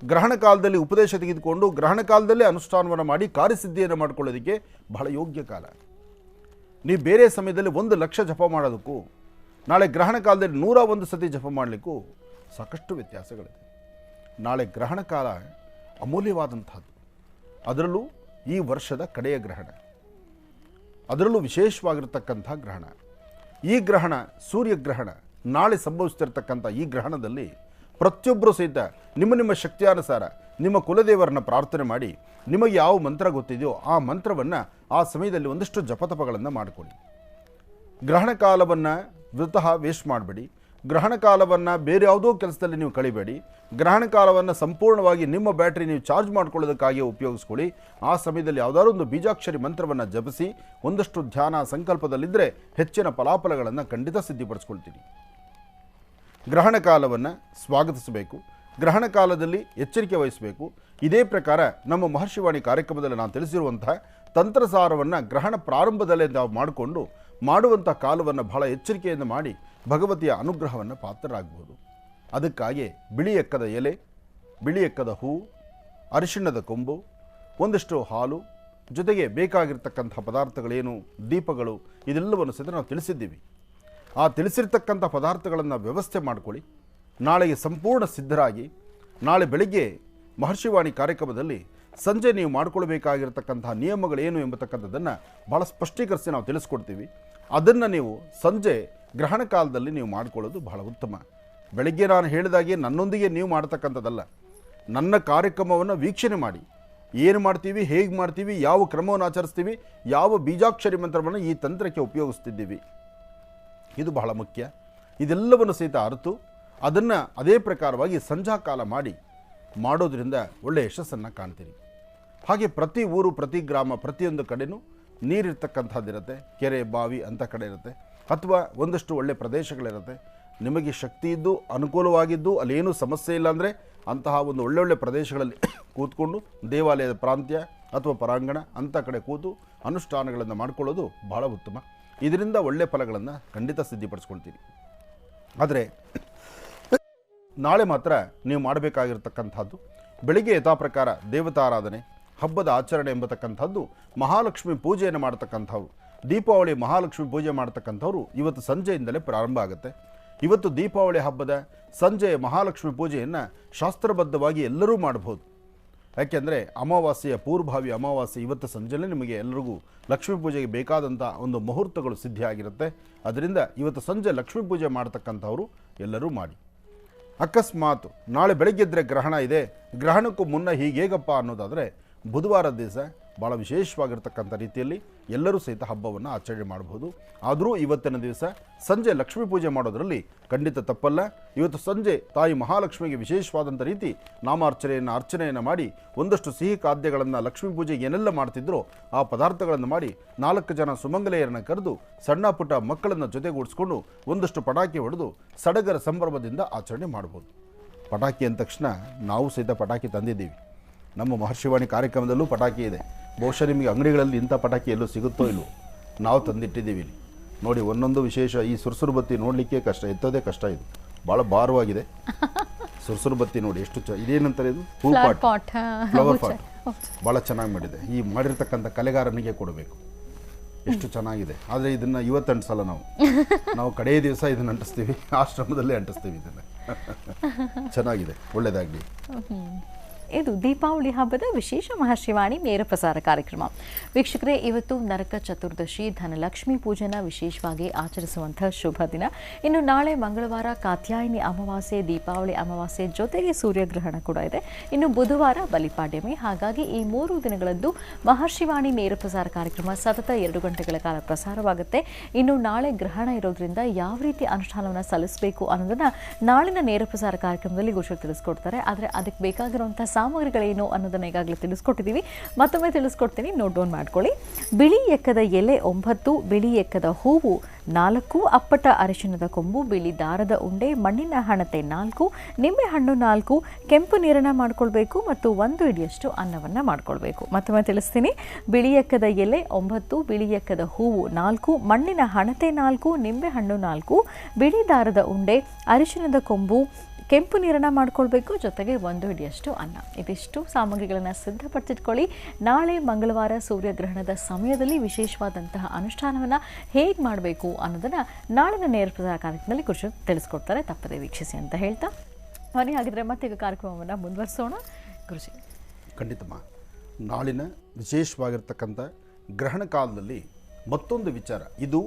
ಗ್ರಹಣ ಕಾಲದಲ್ಲಿ ಉಪದೇಶ ತೆಗೆದುಕೊಂಡು ಗ್ರಹಣ ಕಾಲದಲ್ಲೇ ಅನುಷ್ಠಾನವನ್ನು ಮಾಡಿ ಕಾರ್ಯಸಿದ್ಧಿಯನ್ನು ಮಾಡಿಕೊಳ್ಳೋದಕ್ಕೆ ಬಹಳ ಯೋಗ್ಯ ಕಾಲ. ನೀವು ಬೇರೆ ಸಮಯದಲ್ಲಿ 1 ಲಕ್ಷ ಜಪ ಮಾಡೋದಕ್ಕೂ ನಾಳೆ ಗ್ರಹಣ ಕಾಲದಲ್ಲಿ 101 ಸತಿ ಜಪ ಮಾಡಲಿಕ್ಕೂ ಸಾಕಷ್ಟು ವ್ಯತ್ಯಾಸಗಳಿದೆ. ನಾಳೆ ಗ್ರಹಣ ಕಾಲ ಅಮೂಲ್ಯವಾದಂಥದ್ದು. ಅದರಲ್ಲೂ ಈ ವರ್ಷದ ಕಡೆಯ ಗ್ರಹಣ, ಅದರಲ್ಲೂ ವಿಶೇಷವಾಗಿರ್ತಕ್ಕಂಥ ಗ್ರಹಣ. ಈ ಗ್ರಹಣ ಸೂರ್ಯಗ್ರಹಣ. ನಾಳೆ ಸಂಭವಿಸ್ತಿರ್ತಕ್ಕಂಥ ಈ ಗ್ರಹಣದಲ್ಲಿ ಪ್ರತಿಯೊಬ್ಬರೂ ಸಹಿತ ನಿಮ್ಮ ಶಕ್ತಿಯಾನುಸಾರ ನಿಮ್ಮ ಕುಲದೇವರನ್ನು ಪ್ರಾರ್ಥನೆ ಮಾಡಿ, ನಿಮಗೆ ಯಾವ ಮಂತ್ರ ಗೊತ್ತಿದೆಯೋ ಆ ಮಂತ್ರವನ್ನು ಆ ಸಮಯದಲ್ಲಿ ಒಂದಷ್ಟು ಜಪತಪಗಳನ್ನು ಮಾಡಿಕೊಳ್ಳಿ. ಗ್ರಹಣ ಕಾಲವನ್ನು ವೃತಃ ವೇಸ್ಟ್ ಮಾಡಬೇಡಿ. ಗ್ರಹಣ ಕಾಲವನ್ನು ಬೇರೆ ಯಾವುದೋ ಕೆಲಸದಲ್ಲಿ ನೀವು ಕಳಿಬೇಡಿ. ಗ್ರಹಣ ಕಾಲವನ್ನು ಸಂಪೂರ್ಣವಾಗಿ ನಿಮ್ಮ ಬ್ಯಾಟ್ರಿ ನೀವು ಚಾರ್ಜ್ ಮಾಡ್ಕೊಳ್ಳೋದಕ್ಕಾಗಿ ಉಪಯೋಗಿಸ್ಕೊಳ್ಳಿ. ಆ ಸಮಯದಲ್ಲಿ ಯಾವುದಾದ್ರೂ ಒಂದು ಬೀಜಾಕ್ಷರಿ ಮಂತ್ರವನ್ನು ಜಪಿಸಿ ಒಂದಷ್ಟು ಧ್ಯಾನ ಸಂಕಲ್ಪದಲ್ಲಿದ್ದರೆ ಹೆಚ್ಚಿನ ಫಲಾಫಲಗಳನ್ನು ಖಂಡಿತ ಸಿದ್ಧಿಪಡಿಸ್ಕೊಳ್ತೀರಿ. ಗ್ರಹಣ ಕಾಲವನ್ನು ಸ್ವಾಗತಿಸಬೇಕು. ಗ್ರಹಣ ಕಾಲದಲ್ಲಿ ಎಚ್ಚರಿಕೆ ವಹಿಸಬೇಕು. ಇದೇ ಪ್ರಕಾರ ನಮ್ಮ ಮಹರ್ಷಿವಾಣಿ ಕಾರ್ಯಕ್ರಮದಲ್ಲಿ ನಾನು ತಿಳಿಸಿರುವಂತಹ ತಂತ್ರಸಾರವನ್ನು ಗ್ರಹಣ ಪ್ರಾರಂಭದಲ್ಲೇ ನಾವು ಮಾಡಿಕೊಂಡು ಮಾಡುವಂಥ ಕಾಲವನ್ನು ಬಹಳ ಎಚ್ಚರಿಕೆಯಿಂದ ಮಾಡಿ ಭಗವತಿಯ ಅನುಗ್ರಹವನ್ನು ಪಾತ್ರರಾಗಬಹುದು. ಅದಕ್ಕಾಗಿ ಬಿಳಿ ಎಕ್ಕದ ಎಲೆ, ಬಿಳಿ ಎಕ್ಕದ ಹೂವು, ಅರಿಶಿಣದ ಕೊಂಬು, ಒಂದಿಷ್ಟು ಹಾಲು, ಜೊತೆಗೆ ಬೇಕಾಗಿರ್ತಕ್ಕಂಥ ಪದಾರ್ಥಗಳೇನು, ದೀಪಗಳು, ಇದೆಲ್ಲವನ್ನು ಸಹಿತ ನಾವು ತಿಳಿಸಿದ್ದೀವಿ. ಆ ತಿಳಿಸಿರ್ತಕ್ಕಂಥ ಪದಾರ್ಥಗಳನ್ನು ವ್ಯವಸ್ಥೆ ಮಾಡಿಕೊಳ್ಳಿ. ನಾಳೆಗೆ ಸಂಪೂರ್ಣ ಸಿದ್ಧರಾಗಿ ನಾಳೆ ಬೆಳಿಗ್ಗೆ ಮಹರ್ಷಿವಾಣಿ ಕಾರ್ಯಕ್ರಮದಲ್ಲಿ ಸಂಜೆ ನೀವು ಮಾಡಿಕೊಳ್ಬೇಕಾಗಿರ್ತಕ್ಕಂತಹ ನಿಯಮಗಳೇನು ಎಂಬತಕ್ಕಂಥದ್ದನ್ನು ಭಾಳ ಸ್ಪಷ್ಟೀಕರಿಸಿ ನಾವು ತಿಳಿಸ್ಕೊಡ್ತೀವಿ. ಅದನ್ನು ನೀವು ಸಂಜೆ ಗ್ರಹಣ ಕಾಲದಲ್ಲಿ ನೀವು ಮಾಡಿಕೊಳ್ಳೋದು ಬಹಳ ಉತ್ತಮ. ಬೆಳಗ್ಗೆ ನಾನು ಹೇಳಿದಾಗೆ ನನ್ನೊಂದಿಗೆ ನೀವು ಮಾಡ್ತಕ್ಕಂಥದ್ದಲ್ಲ, ನನ್ನ ಕಾರ್ಯಕ್ರಮವನ್ನು ವೀಕ್ಷಣೆ ಮಾಡಿ ಏನು ಮಾಡ್ತೀವಿ, ಹೇಗೆ ಮಾಡ್ತೀವಿ, ಯಾವ ಕ್ರಮವನ್ನು ಆಚರಿಸ್ತೀವಿ, ಯಾವ ಬೀಜಾಕ್ಷರಿ ಮಂತ್ರವನ್ನು ಈ ತಂತ್ರಕ್ಕೆ ಉಪಯೋಗಿಸ್ತಿದ್ದೀವಿ, ಇದು ಬಹಳ ಮುಖ್ಯ. ಇದೆಲ್ಲವನ್ನು ಸಹಿತ ಅರಿತು ಅದನ್ನು ಅದೇ ಪ್ರಕಾರವಾಗಿ ಸಂಧ್ಯಾಕಾಲ ಮಾಡಿ ಮಾಡೋದ್ರಿಂದ ಒಳ್ಳೆಯ ಯಶಸ್ಸನ್ನು ಕಾಣ್ತೀರಿ. ಹಾಗೆ ಪ್ರತಿ ಊರು, ಪ್ರತಿ ಗ್ರಾಮ, ಪ್ರತಿಯೊಂದು ಕಡೆಯೂ ನೀರಿರ್ತಕ್ಕಂಥದ್ದಿರುತ್ತೆ. ಕೆರೆ, ಬಾವಿ ಅಂಥ ಕಡೆ ಇರುತ್ತೆ, ಅಥವಾ ಒಂದಷ್ಟು ಒಳ್ಳೆಯ ಪ್ರದೇಶಗಳಿರುತ್ತೆ. ನಿಮಗೆ ಶಕ್ತಿ ಇದ್ದು ಅನುಕೂಲವಾಗಿದ್ದು ಅಲ್ಲೇನೂ ಸಮಸ್ಯೆ ಇಲ್ಲ ಅಂದರೆ ಅಂತಹ ಒಂದು ಒಳ್ಳೊಳ್ಳೆ ಪ್ರದೇಶಗಳಲ್ಲಿ ಕೂತ್ಕೊಂಡು ದೇವಾಲಯದ ಪ್ರಾಂತ್ಯ ಅಥವಾ ಪರಾಂಗಣ ಅಂಥ ಕಡೆ ಕೂತು ಅನುಷ್ಠಾನಗಳನ್ನು ಮಾಡಿಕೊಳ್ಳೋದು ಬಹಳ ಉತ್ತಮ. ಇದರಿಂದ ಒಳ್ಳೆಯ ಫಲಗಳನ್ನು ಖಂಡಿತ ಸಿದ್ಧಿಪಡಿಸ್ಕೊಳ್ತೀರಿ. ಆದರೆ ನಾಳೆ ಮಾತ್ರ ನೀವು ಮಾಡಬೇಕಾಗಿರ್ತಕ್ಕಂಥದ್ದು ಬೆಳಿಗ್ಗೆ ಯಥಾಪ್ರಕಾರ ದೇವತಾರಾಧನೆ, ಹಬ್ಬದ ಆಚರಣೆ ಎಂಬತಕ್ಕಂಥದ್ದು, ಮಹಾಲಕ್ಷ್ಮಿ ಪೂಜೆಯನ್ನು ಮಾಡ್ತಕ್ಕಂಥವ್ರು, ದೀಪಾವಳಿ ಮಹಾಲಕ್ಷ್ಮಿ ಪೂಜೆ ಮಾಡ್ತಕ್ಕಂಥವ್ರು ಇವತ್ತು ಸಂಜೆಯಿಂದಲೇ ಪ್ರಾರಂಭ ಆಗುತ್ತೆ. ಇವತ್ತು ದೀಪಾವಳಿ ಹಬ್ಬದ ಸಂಜೆ ಮಹಾಲಕ್ಷ್ಮಿ ಪೂಜೆಯನ್ನು ಶಾಸ್ತ್ರಬದ್ಧವಾಗಿ ಎಲ್ಲರೂ ಮಾಡ್ಬೋದು. ಯಾಕೆಂದರೆ ಅಮಾವಾಸ್ಯೆಯ ಪೂರ್ವಭಾವಿ ಅಮಾವಾಸ್ಯೆ ಇವತ್ತು ಸಂಜೆಯಲ್ಲೇ ನಿಮಗೆ ಎಲ್ಲರಿಗೂ ಲಕ್ಷ್ಮೀ ಪೂಜೆಗೆ ಬೇಕಾದಂಥ ಒಂದು ಮುಹೂರ್ತಗಳು ಸಿದ್ಧಿಯಾಗಿರುತ್ತೆ. ಅದರಿಂದ ಇವತ್ತು ಸಂಜೆ ಲಕ್ಷ್ಮೀ ಪೂಜೆ ಮಾಡ್ತಕ್ಕಂಥವರು ಎಲ್ಲರೂ ಮಾಡಿ. ಅಕಸ್ಮಾತ್ ನಾಳೆ ಬೆಳಗ್ಗೆದ್ರೆ ಗ್ರಹಣ ಇದೆ, ಗ್ರಹಣಕ್ಕೂ ಮುನ್ನ ಹೀಗೇಗಪ್ಪ ಅನ್ನೋದಾದರೆ ಬುಧವಾರ ದಿವಸ ಭಾಳ ವಿಶೇಷವಾಗಿರ್ತಕ್ಕಂಥ ರೀತಿಯಲ್ಲಿ ಎಲ್ಲರೂ ಸಹಿತ ಹಬ್ಬವನ್ನು ಆಚರಣೆ ಮಾಡ್ಬೋದು. ಆದರೂ ಇವತ್ತಿನ ದಿವಸ ಸಂಜೆ ಲಕ್ಷ್ಮೀ ಪೂಜೆ ಮಾಡೋದರಲ್ಲಿ ಖಂಡಿತ ತಪ್ಪಲ್ಲ. ಇವತ್ತು ಸಂಜೆ ತಾಯಿ ಮಹಾಲಕ್ಷ್ಮಿಗೆ ವಿಶೇಷವಾದಂಥ ರೀತಿ ಅರ್ಚನೆಯನ್ನು ಮಾಡಿ ಒಂದಷ್ಟು ಸಿಹಿ ಖಾದ್ಯಗಳನ್ನು ಲಕ್ಷ್ಮೀ ಪೂಜೆಗೆ ಏನೆಲ್ಲ ಮಾಡ್ತಿದ್ರೋ ಆ ಪದಾರ್ಥಗಳನ್ನು ಮಾಡಿ 4 ಜನ ಸುಮಂಗಲೆಯರನ್ನು ಕರೆದು ಸಣ್ಣ ಪುಟ್ಟ ಮಕ್ಕಳನ್ನು ಜೊತೆಗೂಡಿಸ್ಕೊಂಡು ಒಂದಷ್ಟು ಪಟಾಕಿ ಹೊಡೆದು ಸಡಗರ ಸಂಭ್ರಮದಿಂದ ಆಚರಣೆ ಮಾಡ್ಬೋದು. ಪಟಾಕಿ ಅಂದ ತಕ್ಷಣ ನಾವು ಸಹಿತ ಪಟಾಕಿ ತಂದಿದ್ದೀವಿ. ನಮ್ಮ ಮಹರ್ಷಿವಾಣಿ ಕಾರ್ಯಕ್ರಮದಲ್ಲೂ ಪಟಾಕಿ ಇದೆ. ಬಹುಶಃ ನಿಮಗೆ ಅಂಗಡಿಗಳಲ್ಲಿ ಇಂಥ ಪಟಾಕಿ ಎಲ್ಲೂ ಸಿಗುತ್ತೋ ಇಲ್ವೋ, ನಾವು ತಂದಿಟ್ಟಿದ್ದೀವಿ ಇಲ್ಲಿ ನೋಡಿ. ಒಂದೊಂದು ವಿಶೇಷ. ಈ ಸುರ್ಸುರು ಬತ್ತಿ ನೋಡಲಿಕ್ಕೆ ಕಷ್ಟ, ಎತ್ತೋದೇ ಕಷ್ಟ. ಇದು ಭಾಳ ಭಾರವಾಗಿದೆ. ಸುರ್ಸುರು ಬತ್ತಿ ನೋಡಿ ಎಷ್ಟು ಇದೇನಂತಾರೆ, ಇದು ಫ್ಲವರ್ ಪಾಟ್, ಭಾಳ ಚೆನ್ನಾಗಿ ಮಾಡಿದೆ. ಈ ಮಾಡಿರ್ತಕ್ಕಂಥ ಕಲೆಗಾರನಿಗೆ ಕೊಡಬೇಕು, ಎಷ್ಟು ಚೆನ್ನಾಗಿದೆ. ಆದರೆ ಇದನ್ನು ಇವತ್ತು ಅಂಟಿಸಲ್ಲ, ನಾವು ಕಡೆಯ ದಿವಸ ಇದನ್ನು ಅಂಟಿಸ್ತೀವಿ, ಆಶ್ರಮದಲ್ಲೇ ಅಂಟಿಸ್ತೀವಿ ಇದನ್ನು. ಚೆನ್ನಾಗಿದೆ, ಒಳ್ಳೆಯದಾಗಲಿ. ಇದು ದೀಪಾವಳಿ ಹಬ್ಬದ ವಿಶೇಷ ಮಹರ್ಷಿವಾಣಿ ನೇರ ಪ್ರಸಾರ ಕಾರ್ಯಕ್ರಮ. ವೀಕ್ಷಕರೇ, ಇವತ್ತು ನರಕ ಚತುರ್ದಶಿ, ಧನಲಕ್ಷ್ಮಿ ಪೂಜೆನ ವಿಶೇಷವಾಗಿ ಆಚರಿಸುವಂಥ ಶುಭ ದಿನ. ಇನ್ನು ನಾಳೆ ಮಂಗಳವಾರ ಕಾತ್ಯಾಯಿನಿ ಅಮಾವಾಸ್ಯೆ, ದೀಪಾವಳಿ ಅಮಾವಾಸ್ಯೆ ಜೊತೆಗೆ ಸೂರ್ಯಗ್ರಹಣ ಕೂಡ ಇದೆ. ಇನ್ನು ಬುಧವಾರ ಬಲಿಪಾಡ್ಯಮಿ. ಹಾಗಾಗಿ ಈ 3 ದಿನಗಳದ್ದು ಮಹರ್ಷಿವಾಣಿ ನೇರ ಪ್ರಸಾರ ಕಾರ್ಯಕ್ರಮ ಸತತ 2 ಗಂಟೆಗಳ ಕಾಲ ಪ್ರಸಾರವಾಗುತ್ತೆ. ಇನ್ನು ನಾಳೆ ಗ್ರಹಣ ಇರೋದ್ರಿಂದ ಯಾವ ರೀತಿ ಅನುಷ್ಠಾನವನ್ನು ಸಲ್ಲಿಸಬೇಕು ಅನ್ನೋದನ್ನು ನಾಳಿನ ನೇರ ಪ್ರಸಾರ ಕಾರ್ಯಕ್ರಮದಲ್ಲಿ ಗುರುಗಳು ತಿಳಿಸ್ಕೊಡ್ತಾರೆ. ಆದರೆ ಅದಕ್ಕೆ ಬೇಕಾಗಿರುವಂಥ ಸಾಮಗ್ರಿಗಳೇನು ಅನ್ನೋದನ್ನ ಈಗಾಗಲೇ ತಿಳಿಸ್ಕೊಟ್ಟಿದ್ದೀವಿ. ಮತ್ತೊಮ್ಮೆ ತಿಳಿಸ್ಕೊಡ್ತೀನಿ, ನೋಟ್ ಡೌನ್ ಮಾಡ್ಕೊಳ್ಳಿ. ಬಿಳಿ ಎಕ್ಕದ ಎಲೆ 9, ಬಿಳಿ ಎಕ್ಕದ ಹೂವು 4, ಅಪ್ಪಟ ಅರಿಶಿಣದ ಕೊಂಬು, ಬಿಳಿ ದಾರದ ಉಂಡೆ, ಮಣ್ಣಿನ ಹಣತೆ 4, ನಿಂಬೆಹಣ್ಣು 4, ಕೆಂಪು ನೀರನ್ನು ಮಾಡ್ಕೊಳ್ಬೇಕು ಮತ್ತು 1 ಹಿಡಿಯಷ್ಟು ಅನ್ನವನ್ನು ಮಾಡ್ಕೊಳ್ಬೇಕು. ಮತ್ತೊಮ್ಮೆ ತಿಳಿಸ್ತೀನಿ, ಬಿಳಿ ಎಕ್ಕದ ಎಲೆ 9, ಬಿಳಿ ಎಕ್ಕದ ಹೂವು 4, ಮಣ್ಣಿನ ಹಣತೆ 4, ನಿಂಬೆಹಣ್ಣು 4, ಬಿಳಿ ದಾರದ ಉಂಡೆ, ಅರಿಶಿಣದ ಕೊಂಬು, ಕೆಂಪು ನೀರನ್ನು ಮಾಡ್ಕೊಳ್ಬೇಕು, ಜೊತೆಗೆ 1 ಹಿಡಿಯಷ್ಟು ಅನ್ನ. ಇದಿಷ್ಟು ಸಾಮಗ್ರಿಗಳನ್ನು ಸಿದ್ಧಪಡಿಸಿಟ್ಕೊಳ್ಳಿ. ನಾಳೆ ಮಂಗಳವಾರ ಸೂರ್ಯಗ್ರಹಣದ ಸಮಯದಲ್ಲಿ ವಿಶೇಷವಾದಂತಹ ಅನುಷ್ಠಾನವನ್ನು ಹೇಗೆ ಮಾಡಬೇಕು ಅನ್ನೋದನ್ನು ನಾಳಿನ ನೇರ ಪ್ರಸಾರ ಕಾರ್ಯಕ್ರಮದಲ್ಲಿ ಗುರುಜಿ ತಿಳಿಸ್ಕೊಡ್ತಾರೆ. ತಪ್ಪದೆ ವೀಕ್ಷಿಸಿ ಅಂತ ಹೇಳ್ತಾ ಹಾಗಿದ್ರೆ ಮತ್ತೆ ಈಗ ಕಾರ್ಯಕ್ರಮವನ್ನು ಮುಂದುವರಿಸೋಣ. ಗುರುಜಿ, ಖಂಡಿತಮ್ಮ, ನಾಳಿನ ವಿಶೇಷವಾಗಿರ್ತಕ್ಕಂಥ ಗ್ರಹಣ ಕಾಲದಲ್ಲಿ ಮತ್ತೊಂದು ವಿಚಾರ. ಇದು